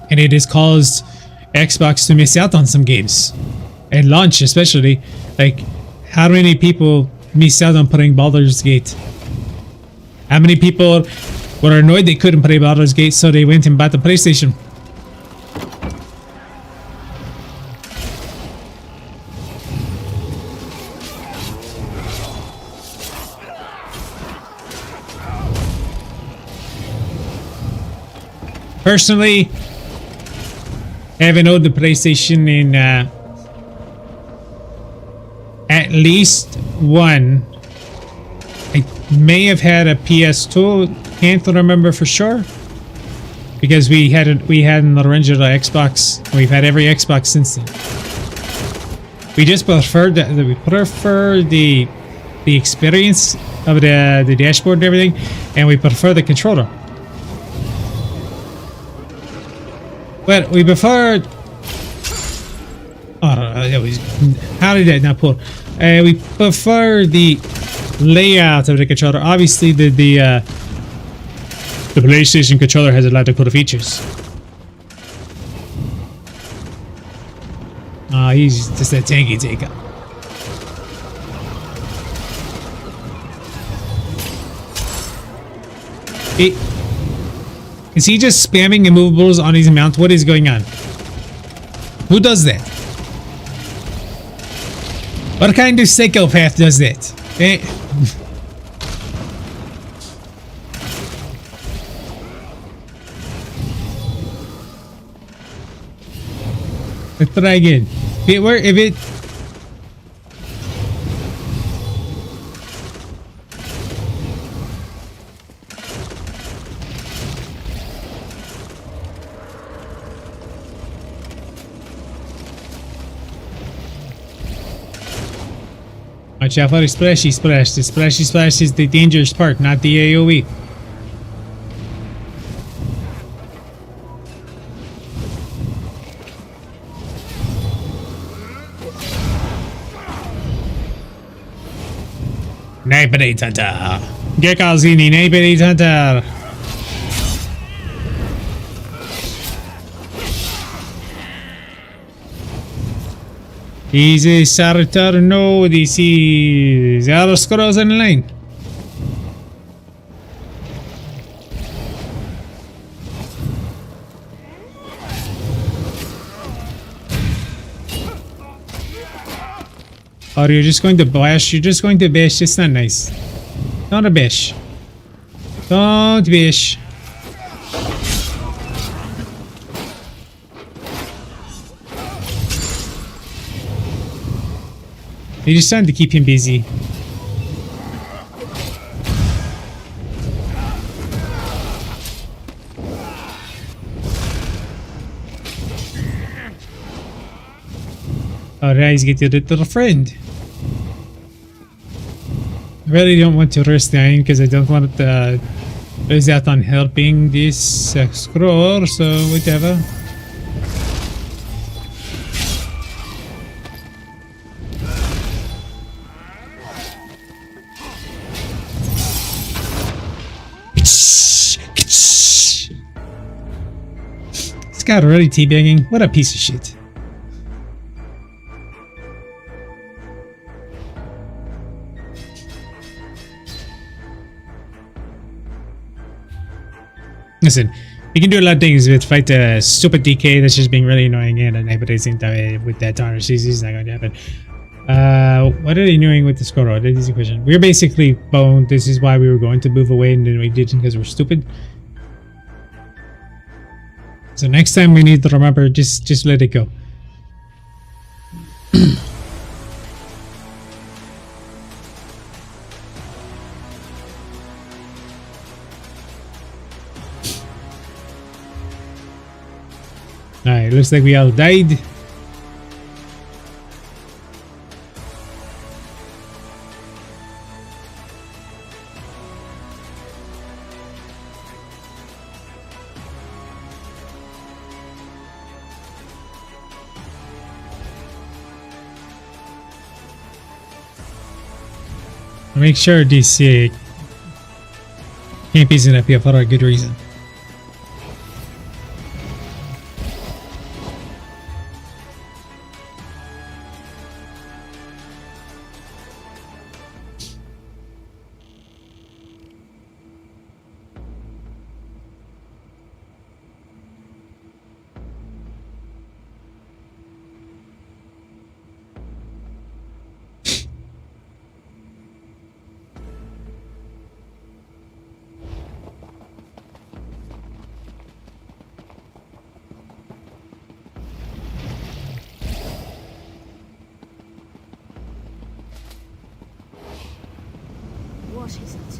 And it has caused Xbox to miss out on some games at launch, especially. Like, how many people missed out on playing Baldur's Gate? How many people were annoyed they couldn't play Baldur's Gate, so they went and bought the PlayStation? Personally, I haven't owned the PlayStation in at least one. I may have had a PS2, can't remember for sure, because we had an original Xbox. We've had every Xbox since then. We just prefer the experience of the dashboard and everything, and we prefer the controller. But we prefer. How did that not pull? We prefer the layout of the controller. Obviously, the PlayStation controller has a lot of cool features. He's just a tanky taker. Is he just spamming immovables on his mount? What is going on? Who does that? What kind of psychopath does that? Let's try again. If it watch out for the splashy splash. The splashy splash is the dangerous part, not the AoE. Nightblade Hunter. Gankhausen, Nightblade Hunter. He's a Saturno. This is Elder Scrolls Online. Or you're just going to bash. You're just going to bash. It's not nice. Not a bash. Don't bash. You're just trying to keep him busy. Alright, get your little friend. I really don't want to risk dying because I don't want to lose out on helping this scroll, so whatever. This guy already teabagging? What a piece of shit. Listen, you can do a lot of things with fight the stupid DK that's just being really annoying and everything with that Donner CZ is not going to happen. What are they doing with the score? That is the question. We're basically boned. This is why we were going to move away and then we didn't because we're stupid. So next time we need to remember, just let it go. Alright, looks like we all died. Make sure this camp isn't up here for a good reason. What is it?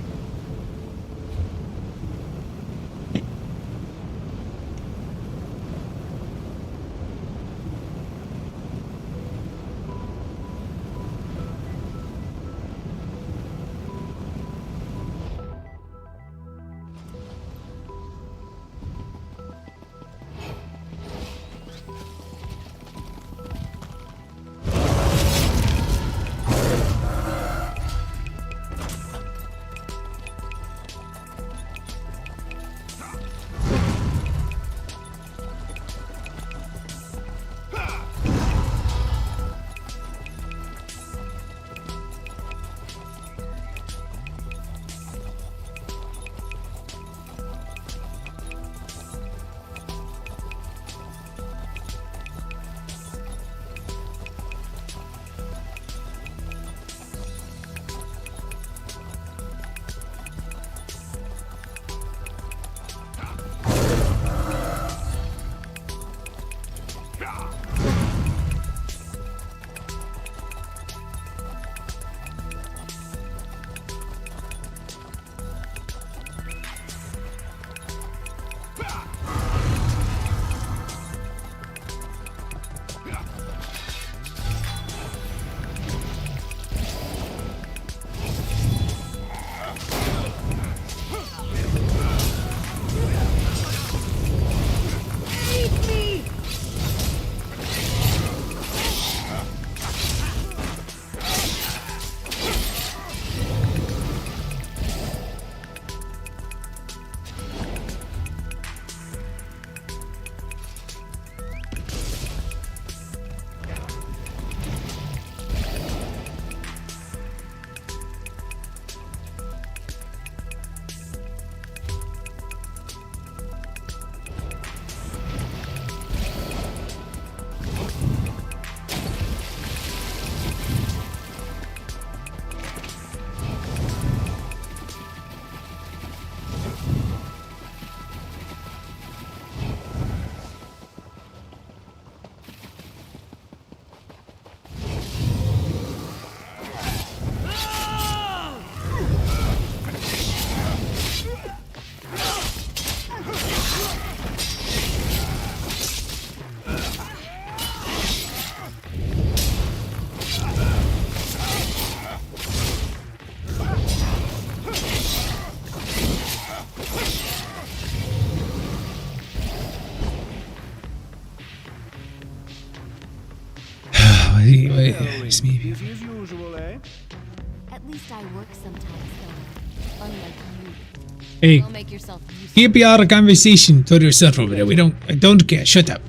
It's me. Busy as usual, eh? At least I work sometimes, though. Unlike you. Hey, Don't make yourself useful. keep your conversation to yourself over there. I don't care. Shut up.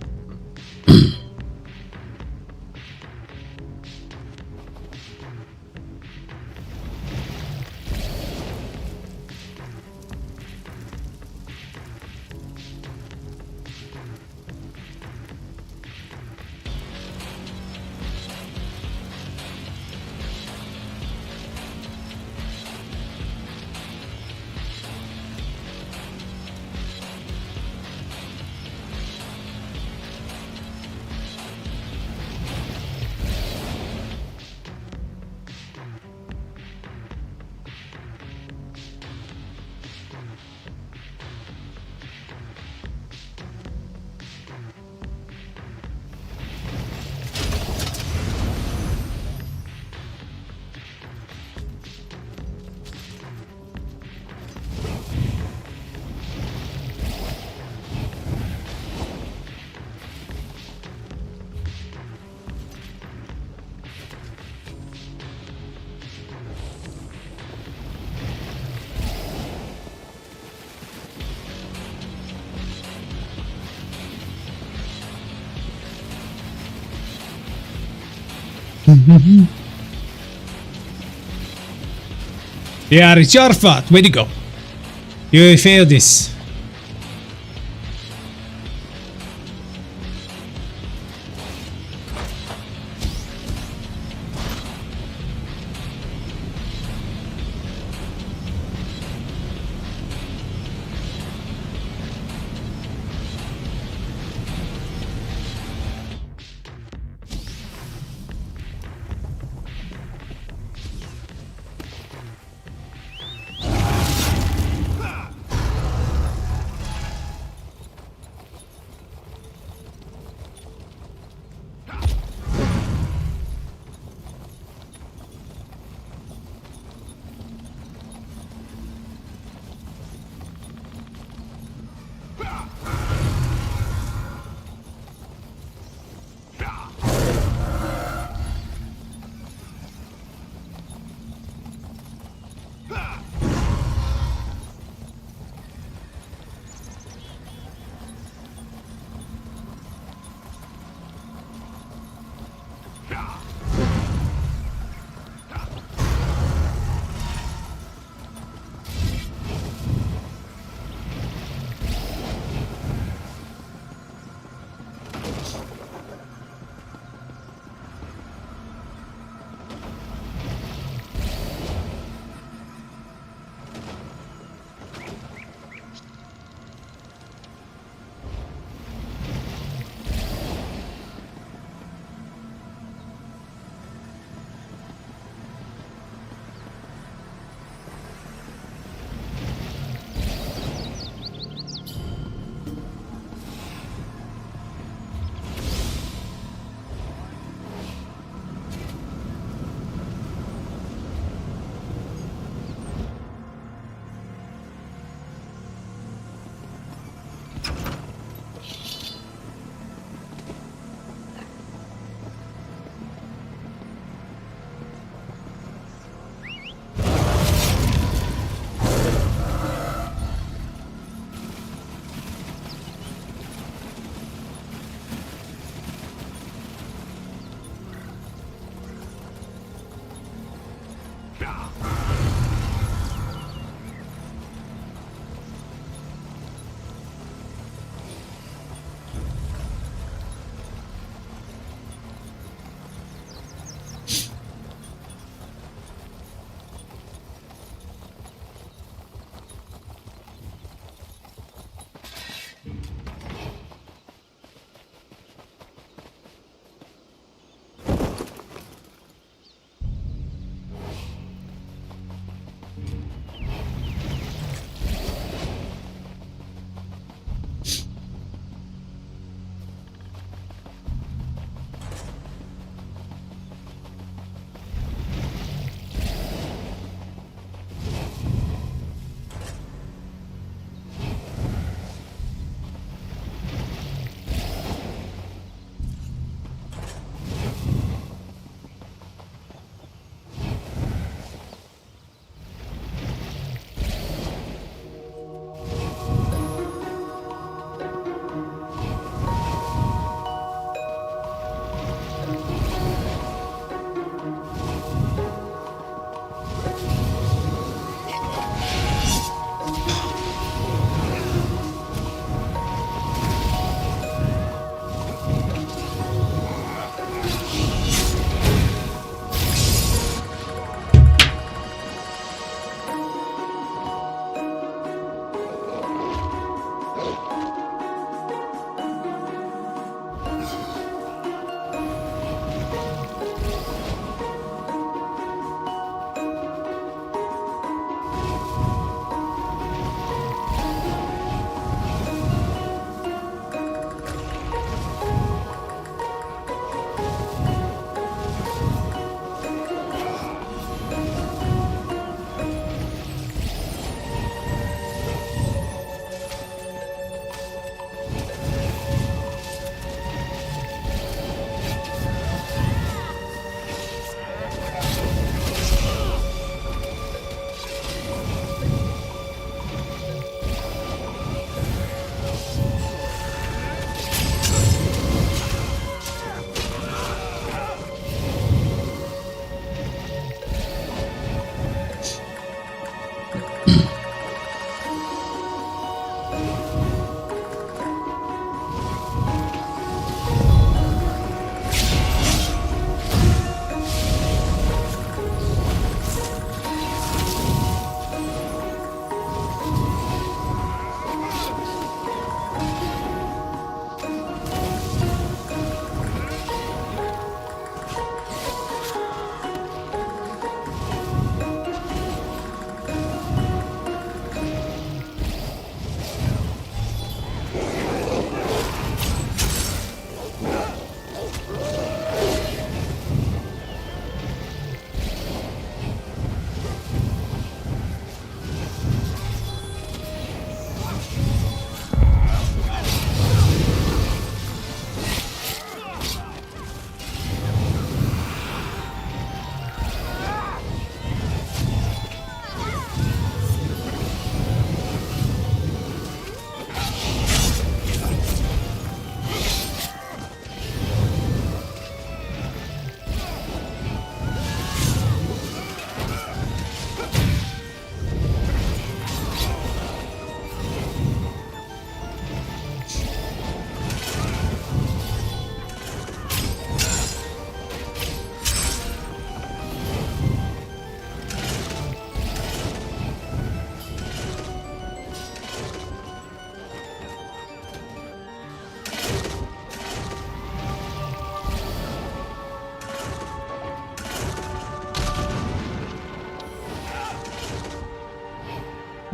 Yeah, it's your fault. Way to go. You failed this.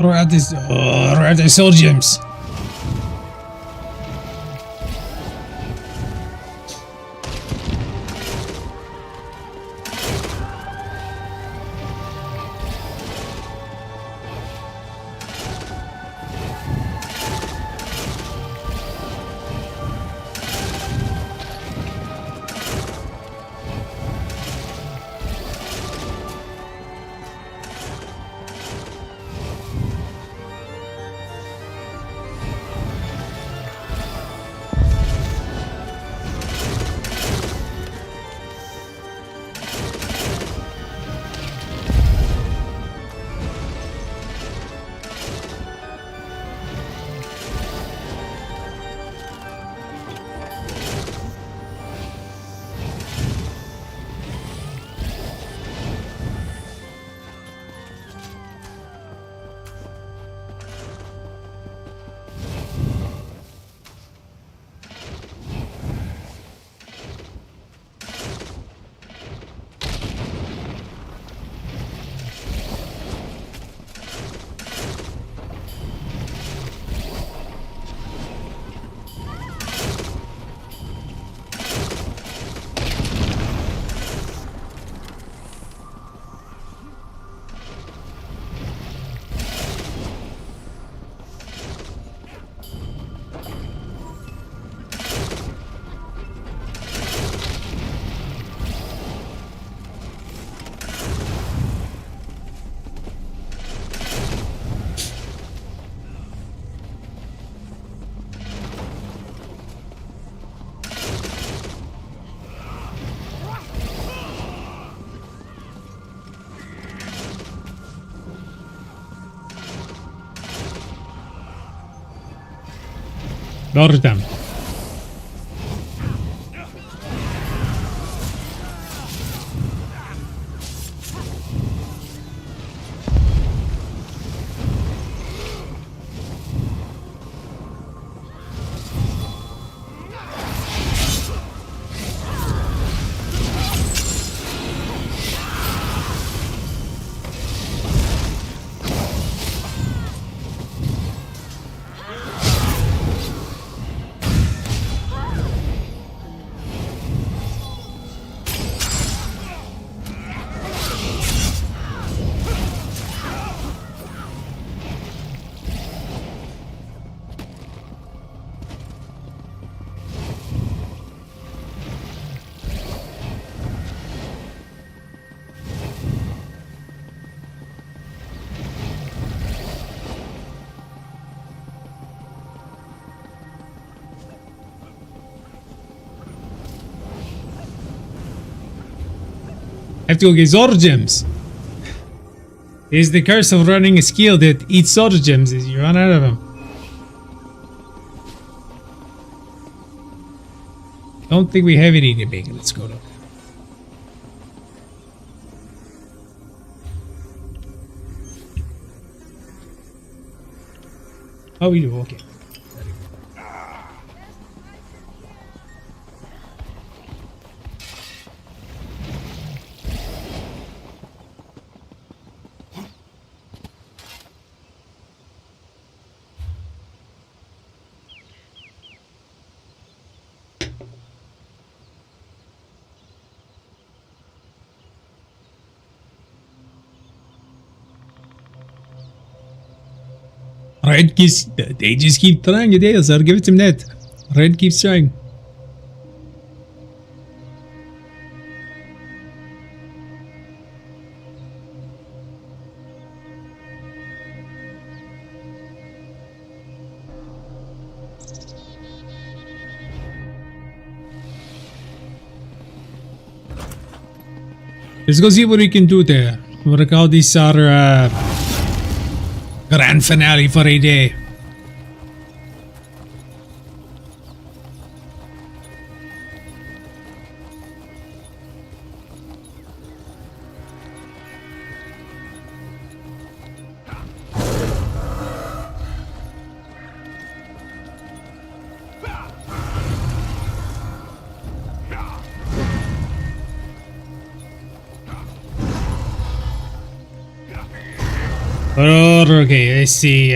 Right, soul gems. Gördüm. Have to go get Zord gems. It's the curse of running a skill that eats Zord gems is you run out of them. Don't think we have any big. Let's go though. Oh, we do. Okay. Red keeps, they just keep trying it, sir. Give it to him net. Red keeps trying. Let's go see what we can do there. Work out these are grand finale for a day. Oh, okay, let's see.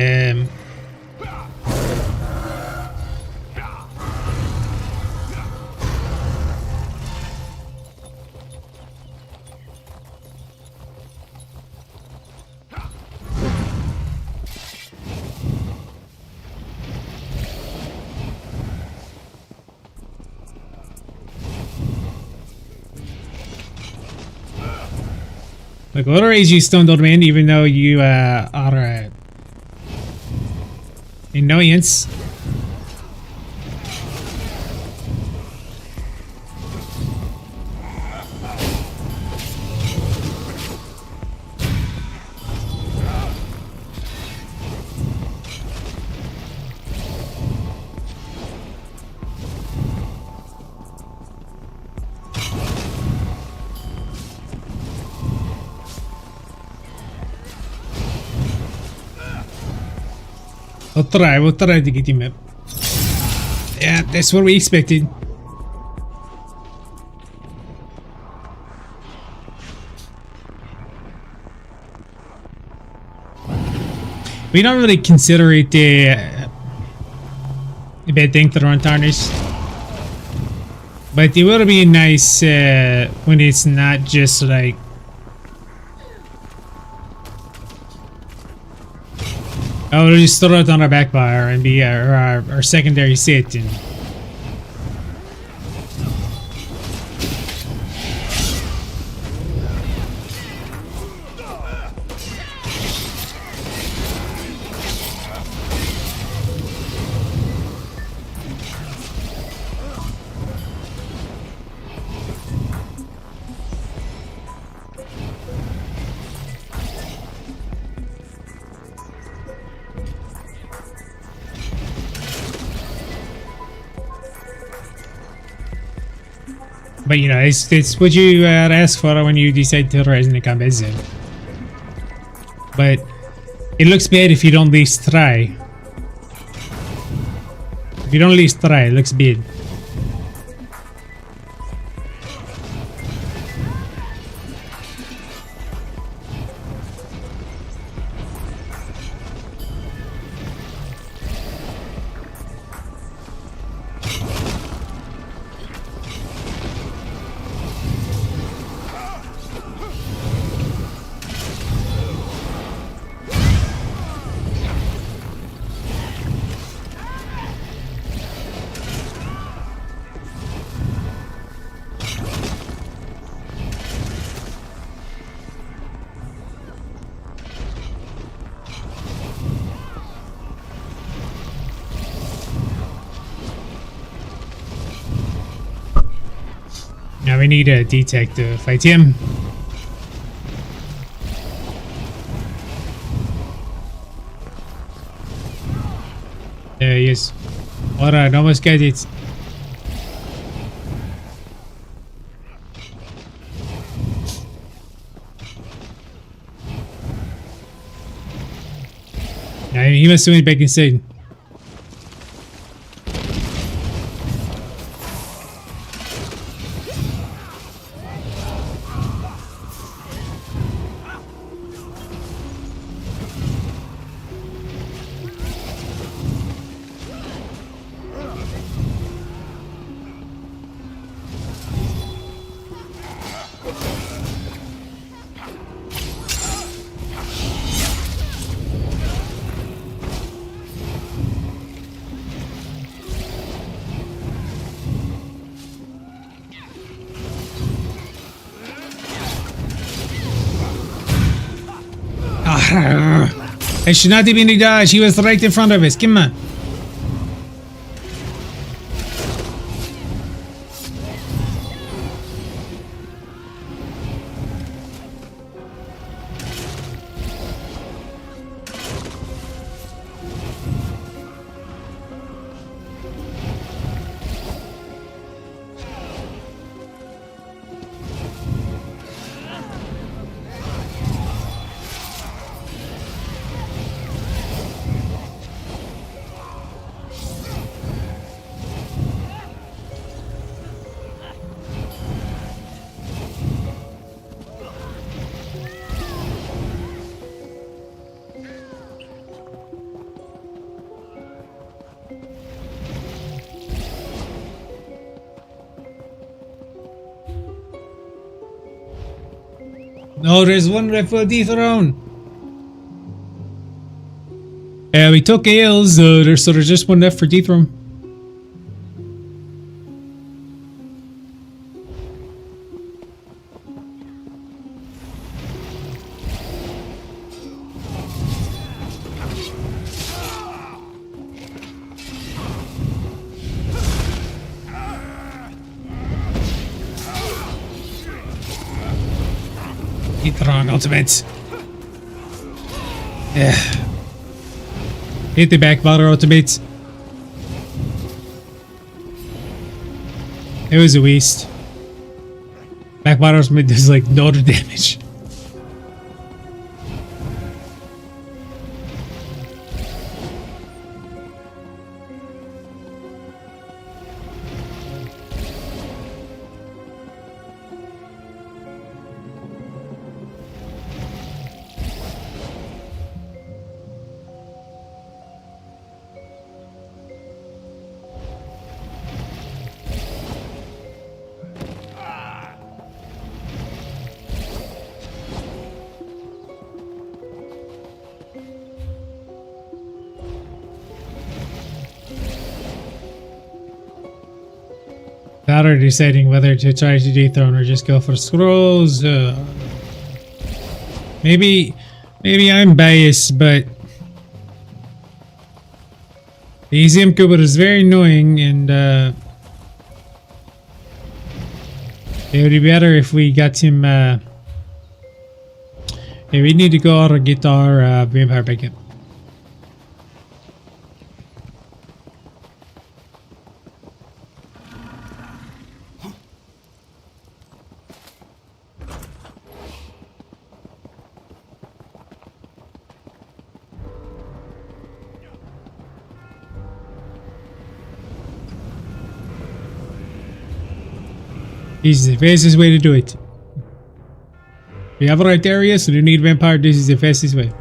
Like, what raise you Stone Old Man, even though you are annoyance. We'll try to get him up. Yeah, that's what we expected. We don't really consider it a bad thing to run tarnish. But it will be nice when it's not just like oh, we'll just throw it on our back bar and be our secondary sit. And but you know, it's what you ask for when you decide to rise in the combat zone. But it looks bad if you don't at least try. If you don't at least try, it looks bad. Now we need a detect to fight him. There he is. Alright, almost got it. Now he must have went back inside. I should not even die. She was right in front of us. Come on. No, there's one left for dethrone. Yeah, we took Ales, so there's just one left for dethrone. Dethrone ultimate. Yeah. Hit the back water ultimate. It was a waste. Back water ultimate does like no other damage. Now they're deciding whether to try to dethrone or just go for scrolls. Maybe I'm biased, but the EZM Cooper is very annoying, and it would be better if we got him. Yeah, we need to go out and get our vampire back in. This is the fastest way to do it. We have the right area, so we need vampire. This is the fastest way.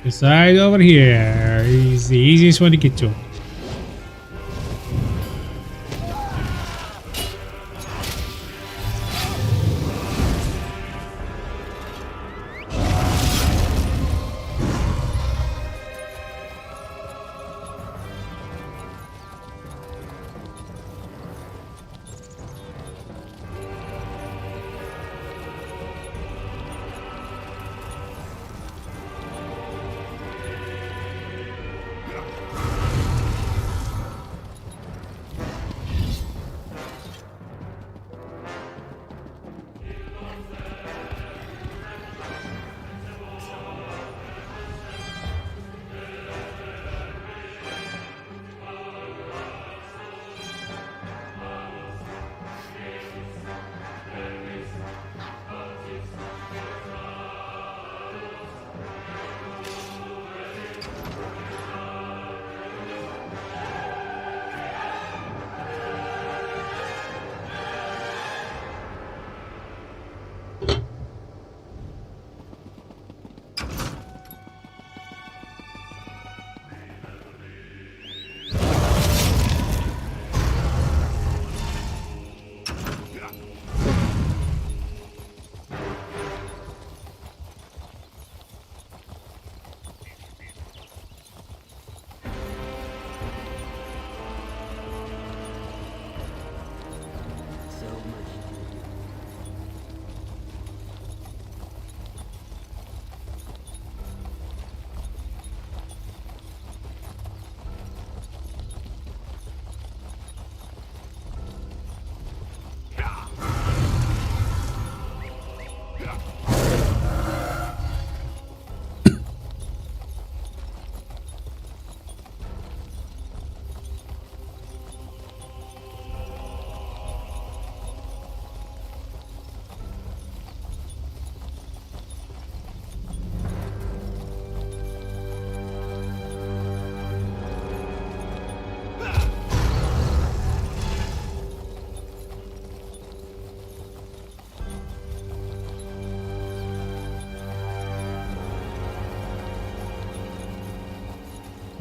The side over here is the easiest one to get to.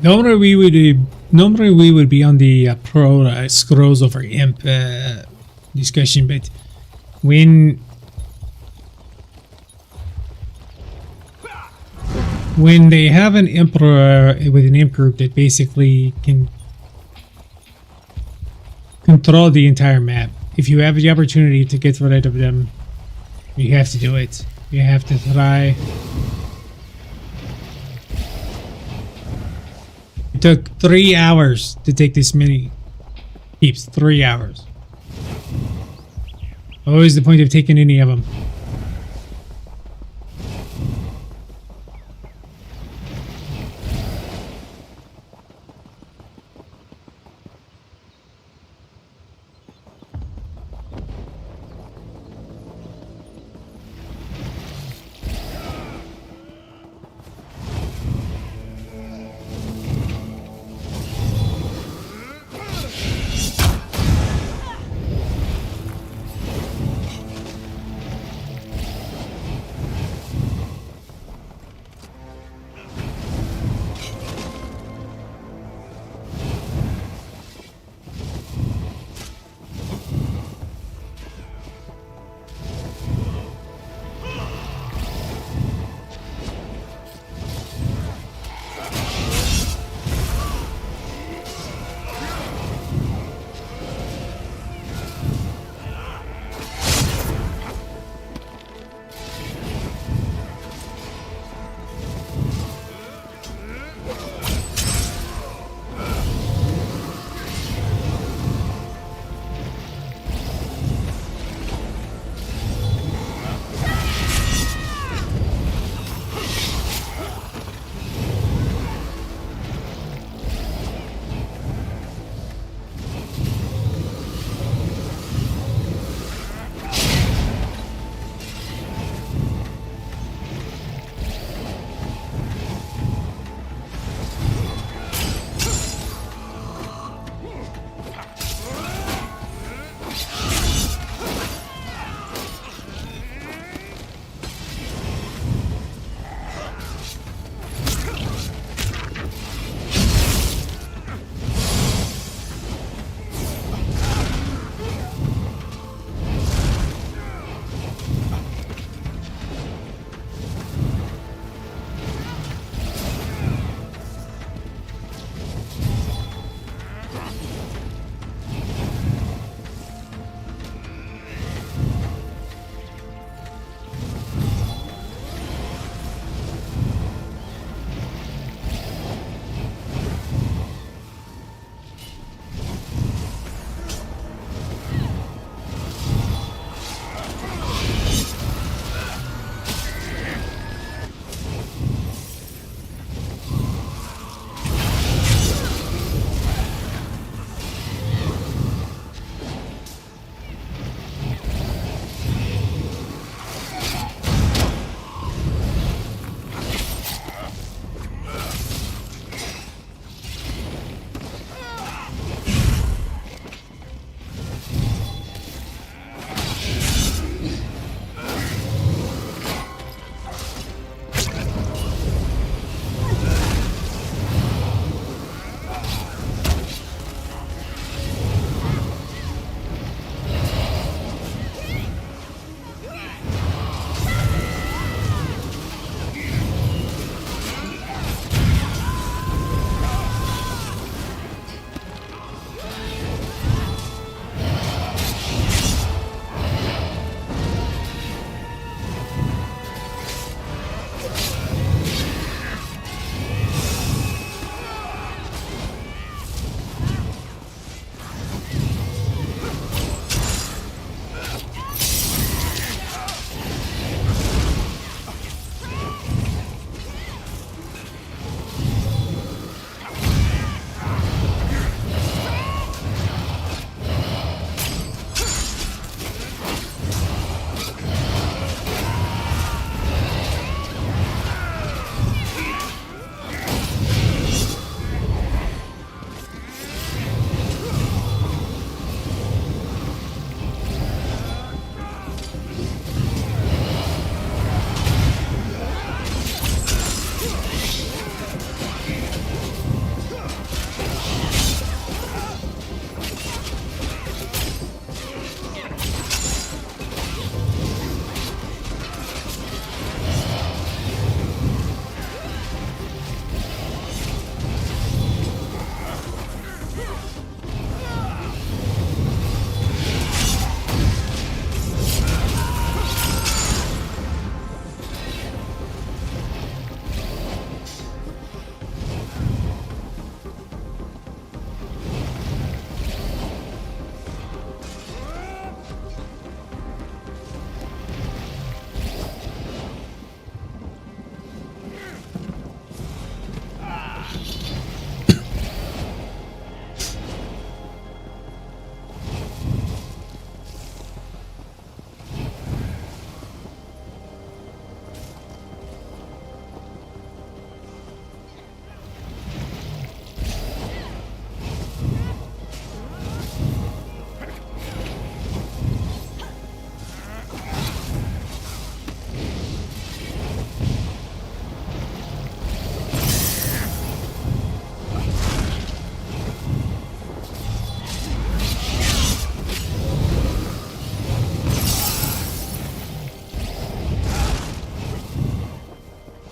Normally we would be on the pro scrolls over imp discussion, but when they have an emperor with an imp group that basically can control the entire map, if you have the opportunity to get rid of them, you have to do it. You have to try. It took 3 hours to take this many keeps. 3 hours. What was the point of taking any of them?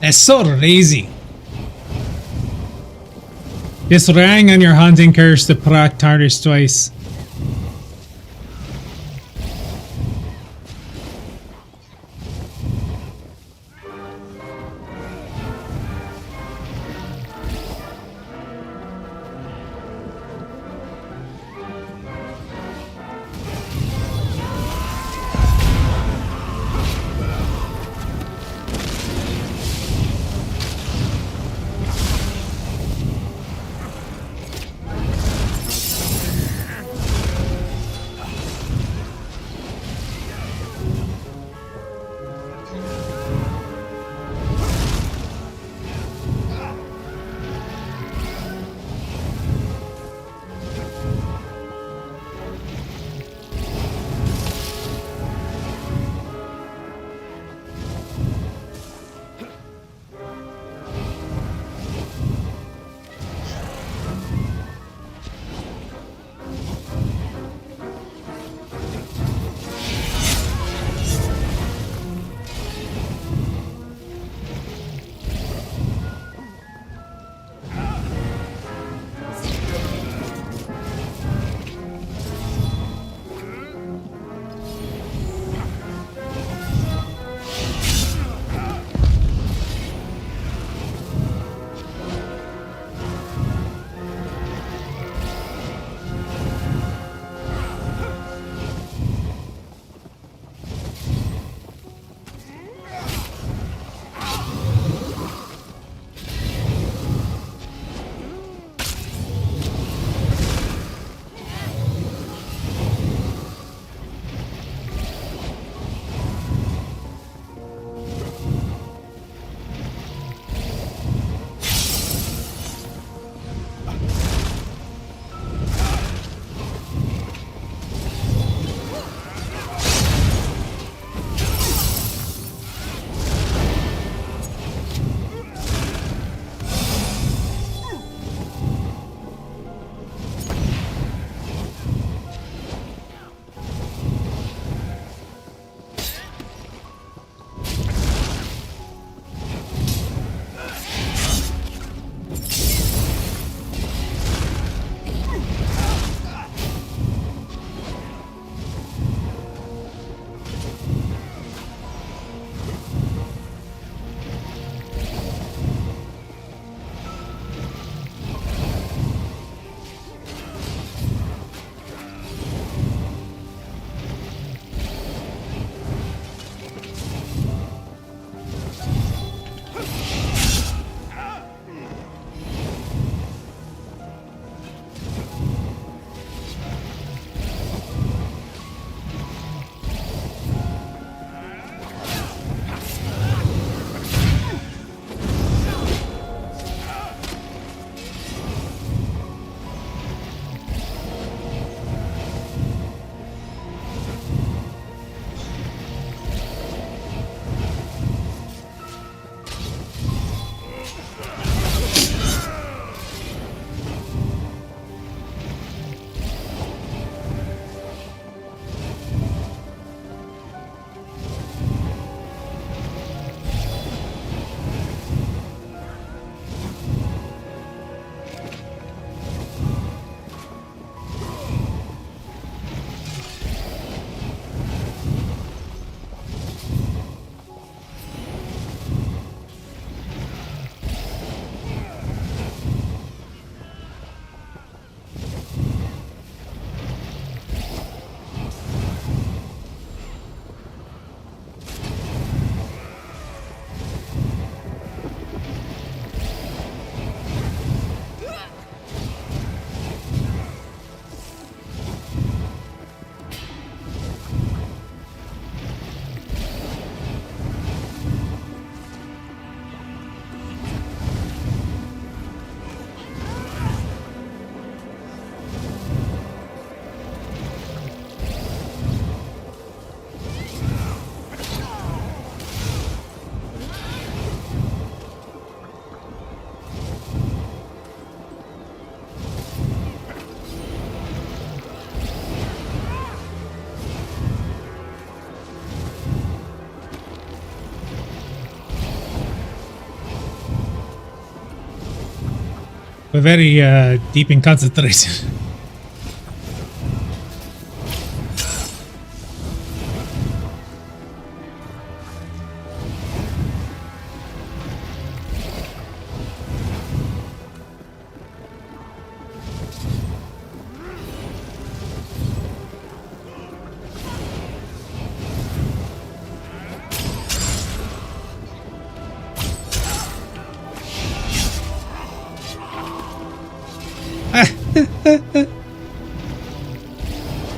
That's so lazy. Just rang on your hunting curse to proc TARDIS twice. We're very deep in concentration.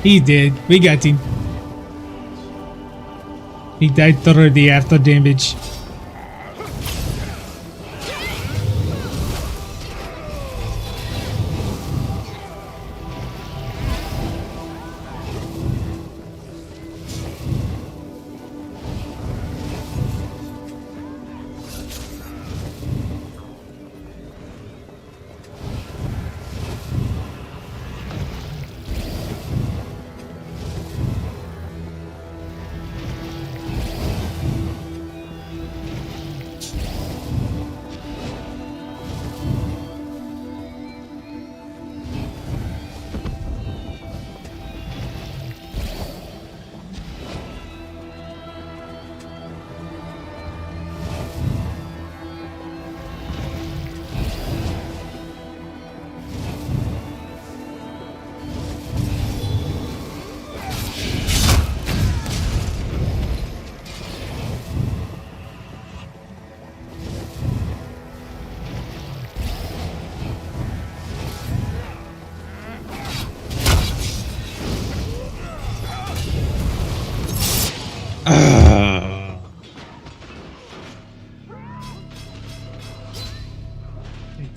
He did. We got him. He died through the after damage.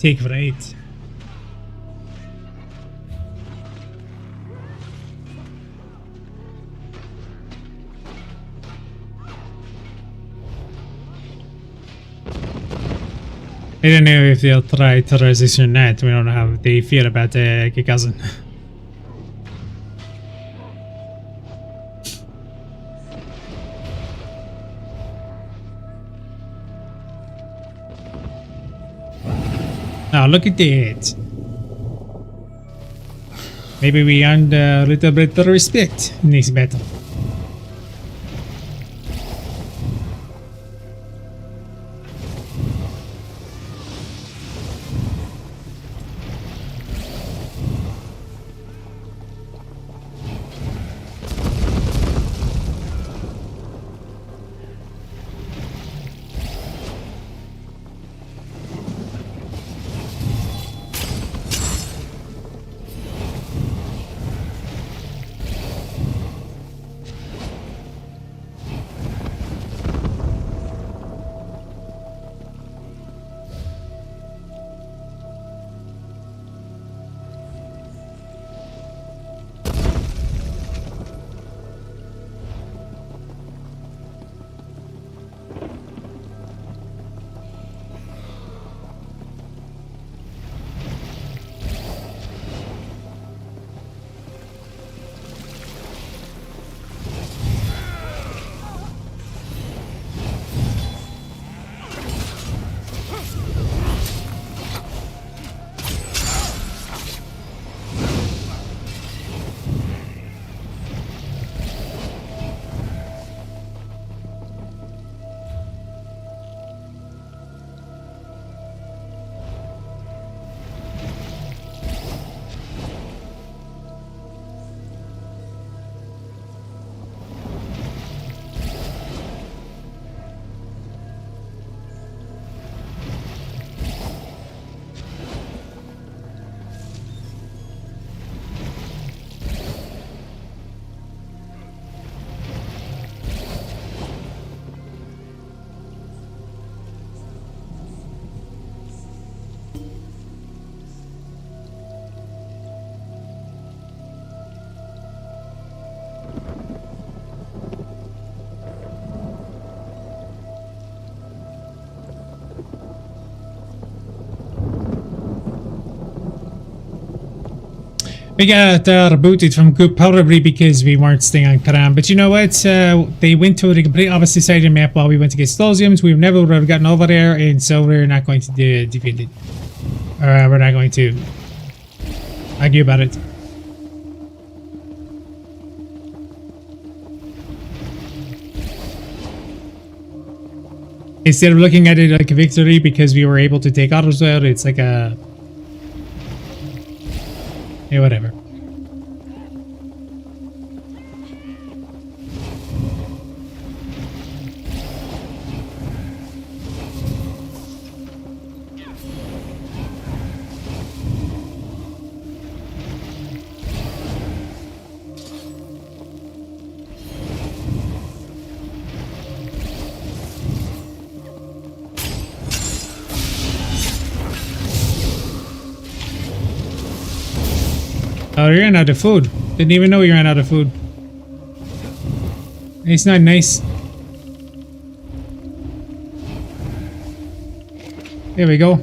Take right. I don't know if they'll try to resist or not. We don't know how they feel about Gankhausen. Now look at that. Maybe we earned a little bit of respect in this battle. We got rebooted from Goop probably because we weren't staying on Karam. But you know what? They went to the complete opposite side of the map while we went to get Stosiums. We never would have gotten over there, and so we're not going to defend it. We're not going to argue about it. Instead of looking at it like a victory because we were able to take others out, it's like a... Yeah, whatever. Oh, you ran out of food. Didn't even know you ran out of food. It's not nice. There we go.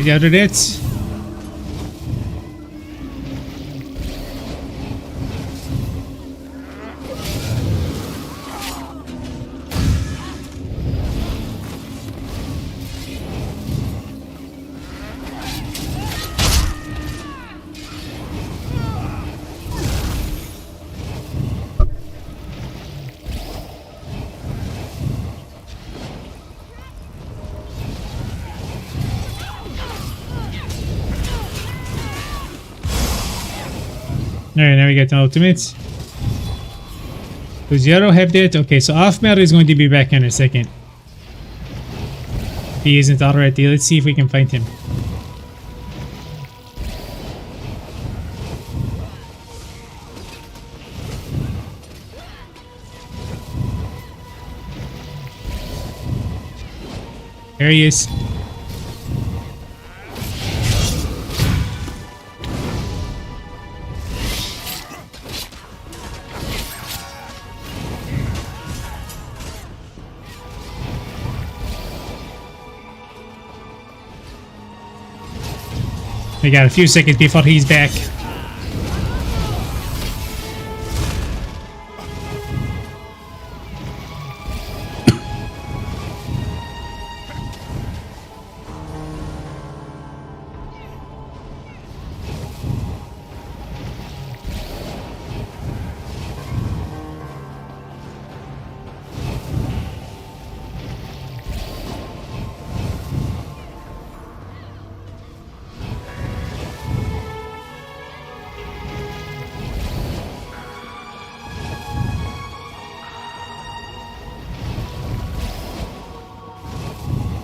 You out of it? Alright, now we get the ultimates. Does Zero have that? Okay, so Ahmed is going to be back in a second. If he isn't already, let's see if we can find him. There he is. We got a few seconds before he's back.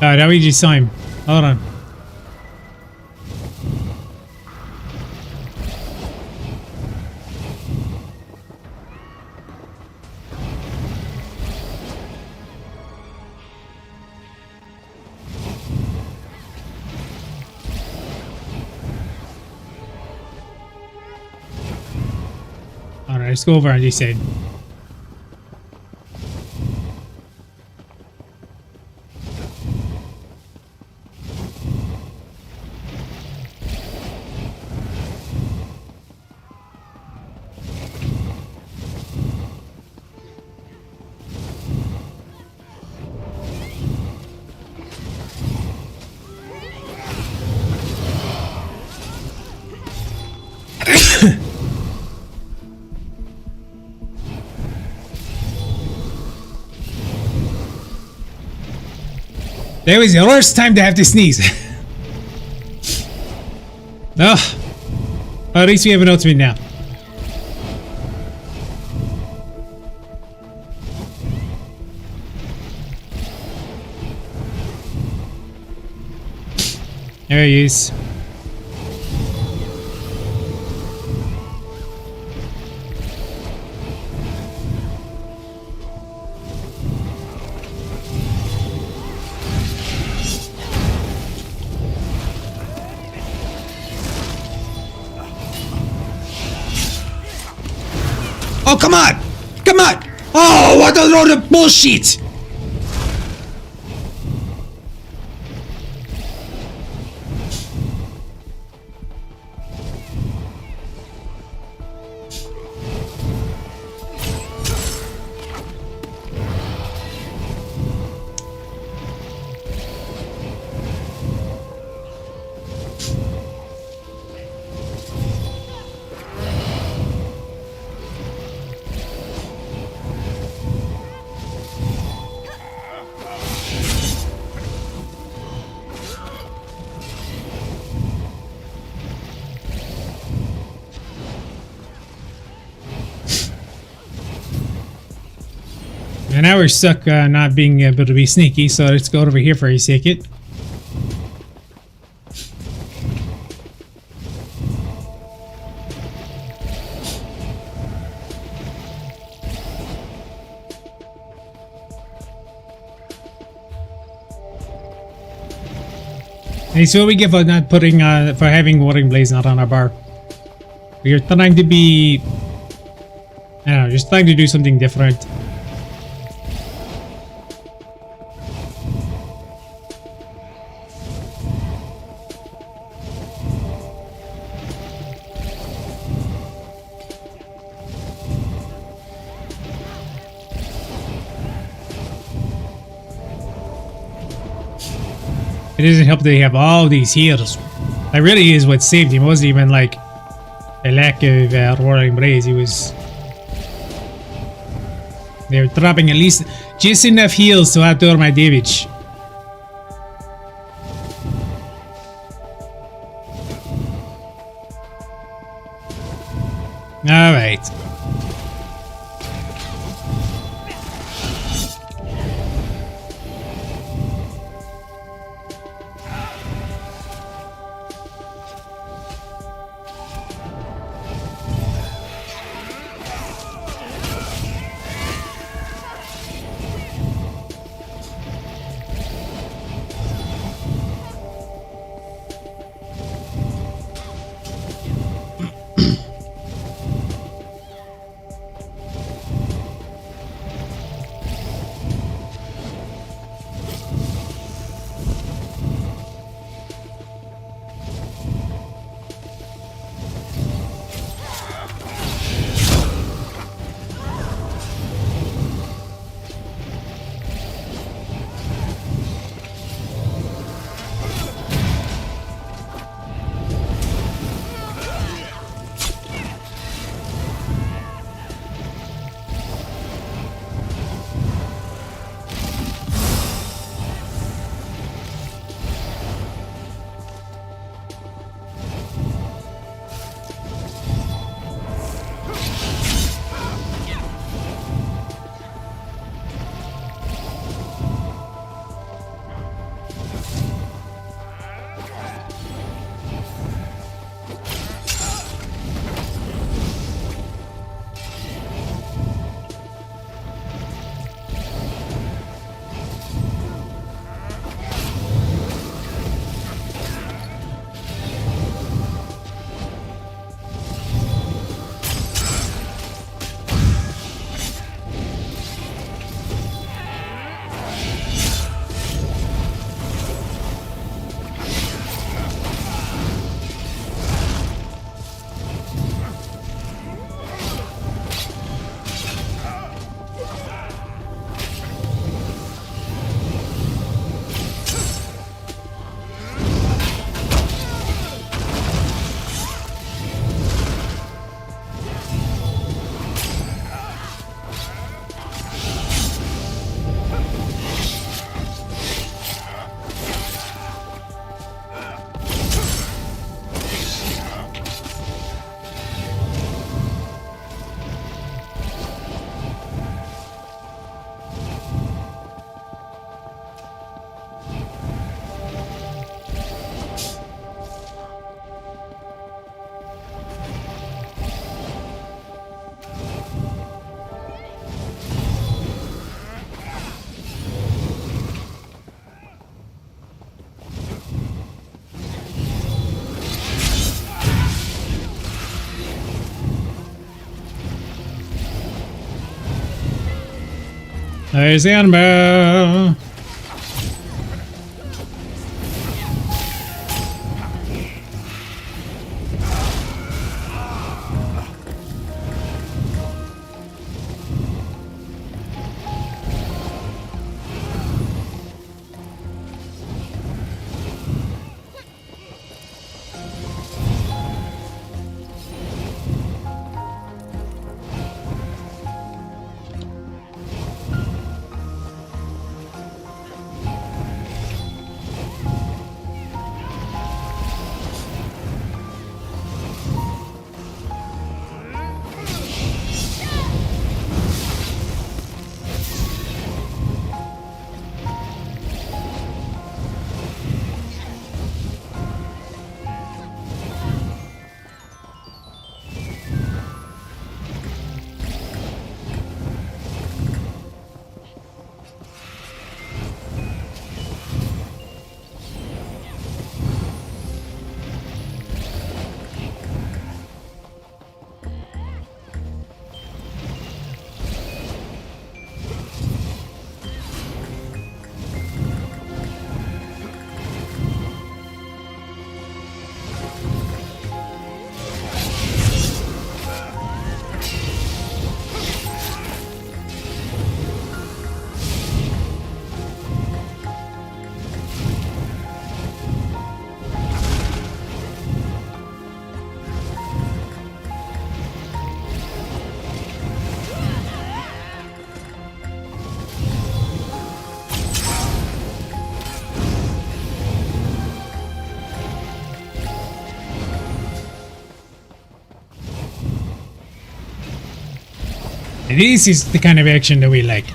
Now we just saw him. Hold on. Alright, let's go over on this side. That was the worst time to have to sneeze. Oh, at least we have an ultimate now. There he is. Oh, come on! Come on! Oh, what a load of bullshit! And now we're stuck not being able to be sneaky, so let's go over here for a second. Hey, so we get for not putting for having Warring Blaze not on our bar. We're trying to be, I don't know, just trying to do something different. It doesn't help that they have all these heals. That really is what saved him. It wasn't even like a lack of Roaring Blaze. He was... They were dropping at least just enough heals to outdo my damage. Alright. There's the animal. This is the kind of action that we like.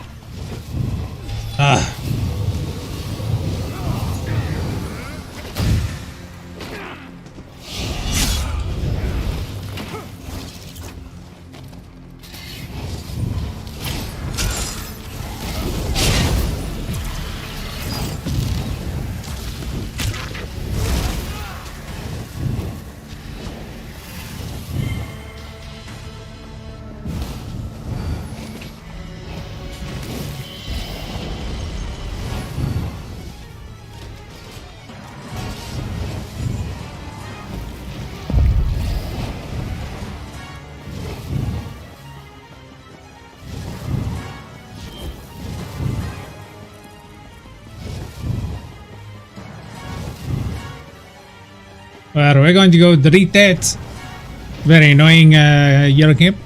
Well, we're going to go delete that very annoying yellow camp.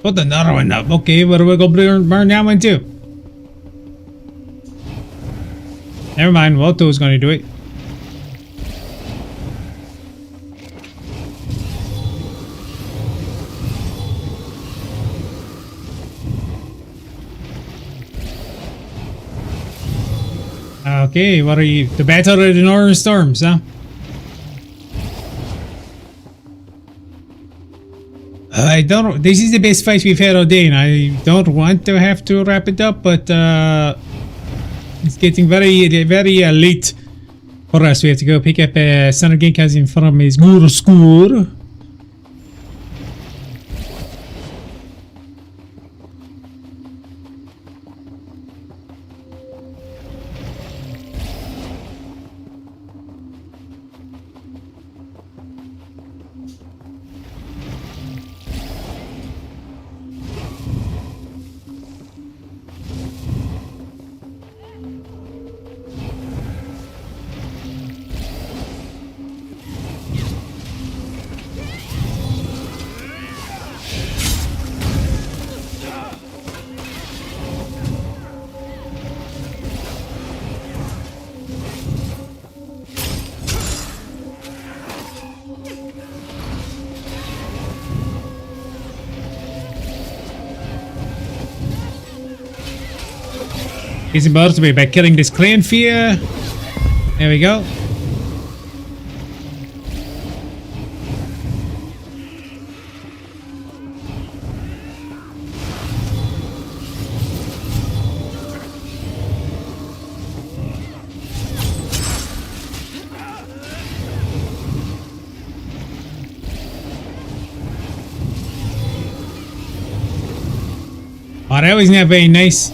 Put another one up. Okay, what are we gonna burn that one too? Never mind, Walto is gonna do it. Okay, what are you? The Battle of the Northern Storms, huh? I don't. This is the best fight we've had all day, and I don't want to have to wrap it up, but it's getting very late for us. We have to go pick up son of Gankhausen from his guru school. He's about to be by killing this clan fear. There we go. Oh, that was not very nice.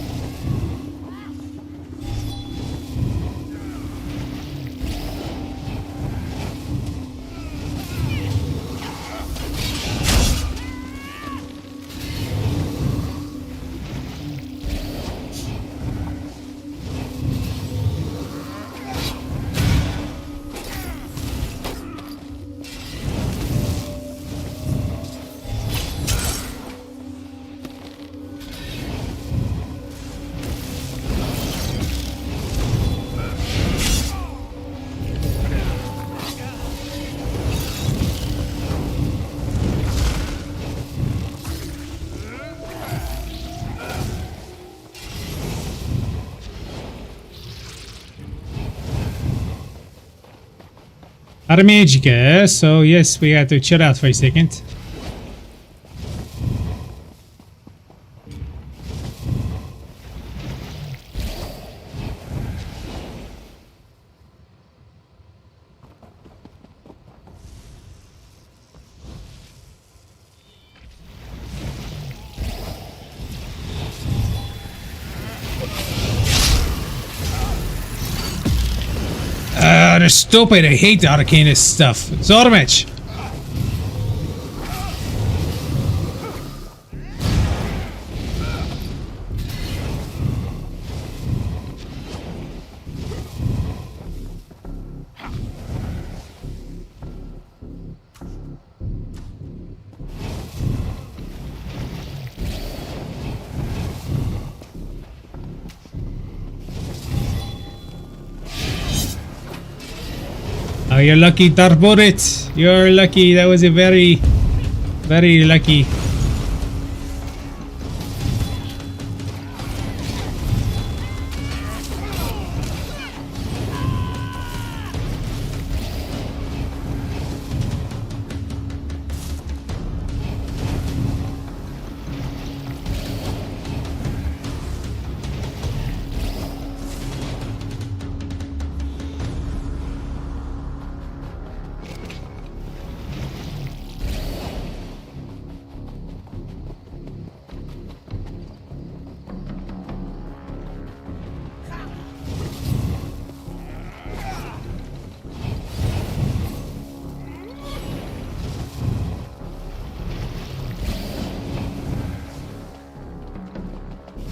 Armagika, so yes, we had to chill out for a second. They're stupid. I hate the Arcanist stuff. Zormich! Oh, you're lucky, Darborit. You're lucky. That was a very lucky.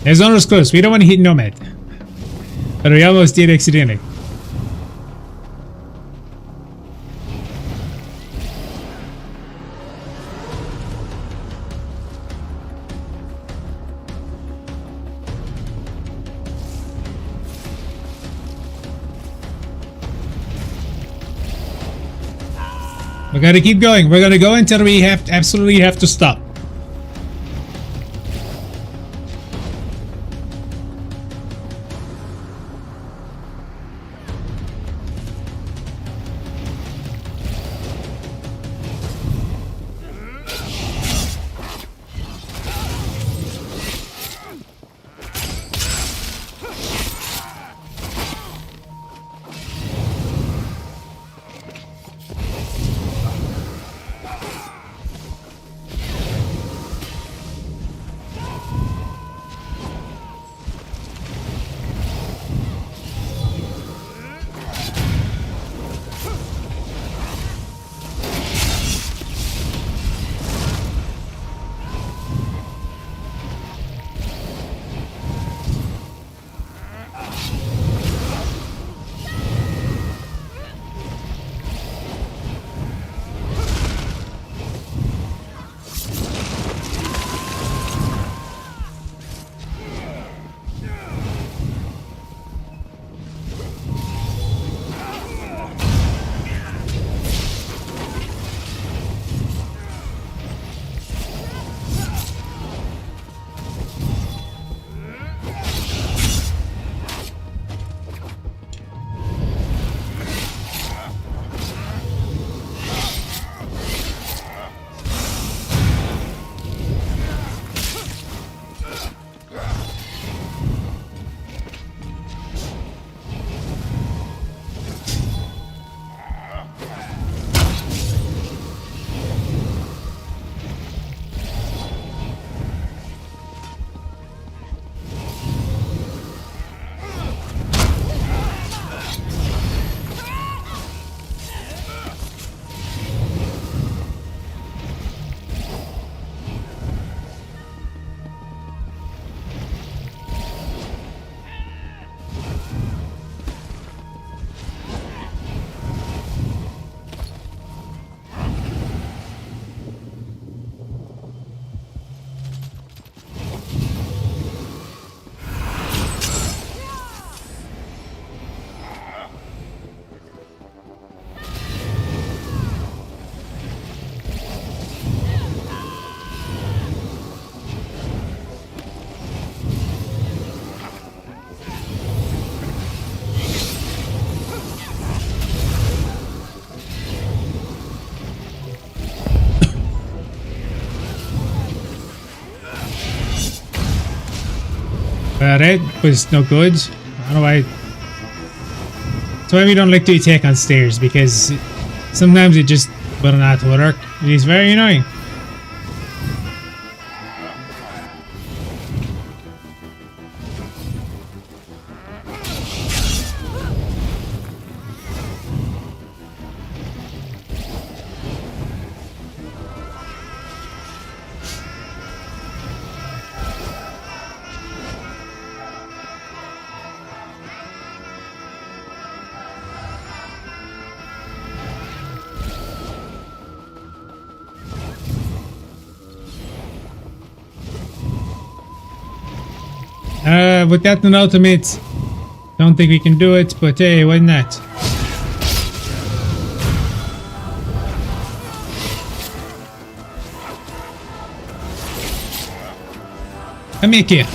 The zone is close. We don't want to hit Nomad. But we almost did accidentally. We're gonna keep going. We're gonna go until we absolutely have to stop. Red was no good. I don't know why. That's why we don't like to attack on stairs, because sometimes it just will not work. It is very annoying. Without an ultimate, don't think we can do it, but hey, why not? Come here.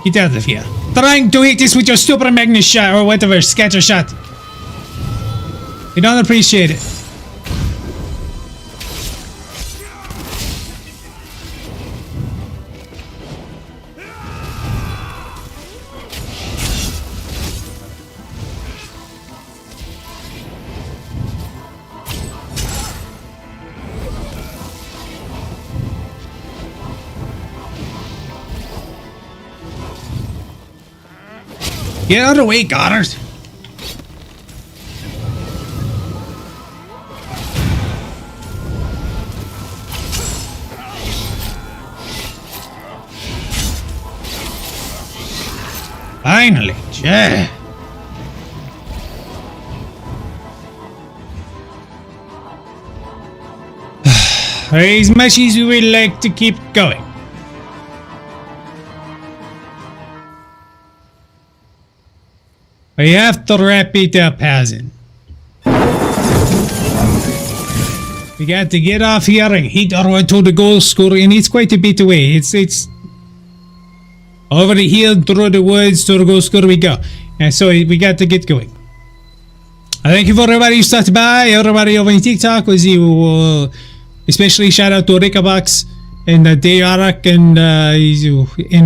Get out of here. Trying to hit this with your super magnet shot or whatever, scatter shot. We don't appreciate it. Get out of the way, Goddard. Finally, yeah. As much as we would like to keep going. We have to wrap it up, Hazen. We got to get off here and hit our way to the goal score, and it's quite a bit away. It's over the hill, through the woods, to the goal score we go. And so we got to get going. Thank you for everybody who stopped by, everybody over on TikTok, was you, especially shout out to Rickabox and Dayarak, and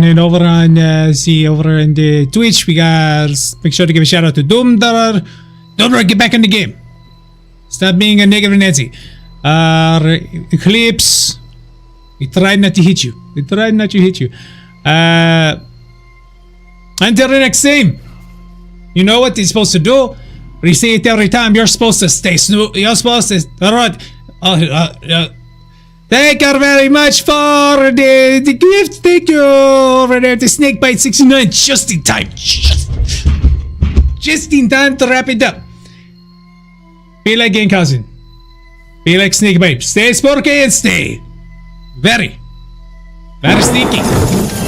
then over on over on the Twitch, we got, make sure to give a shout out to Doomdar. Doomdar, get back in the game. Stop being a negative Nancy. Eclipse, we tried not to hit you. Until the next game, you know what you're supposed to do. We say it every time. You're supposed to stay you're supposed to thank you very much for the gift. Thank you over there to Snakebite 69. Just in time. Just in time to wrap it up. Be like Gankhausen. Be like Snakebite. Stay sporky and stay very sneaky.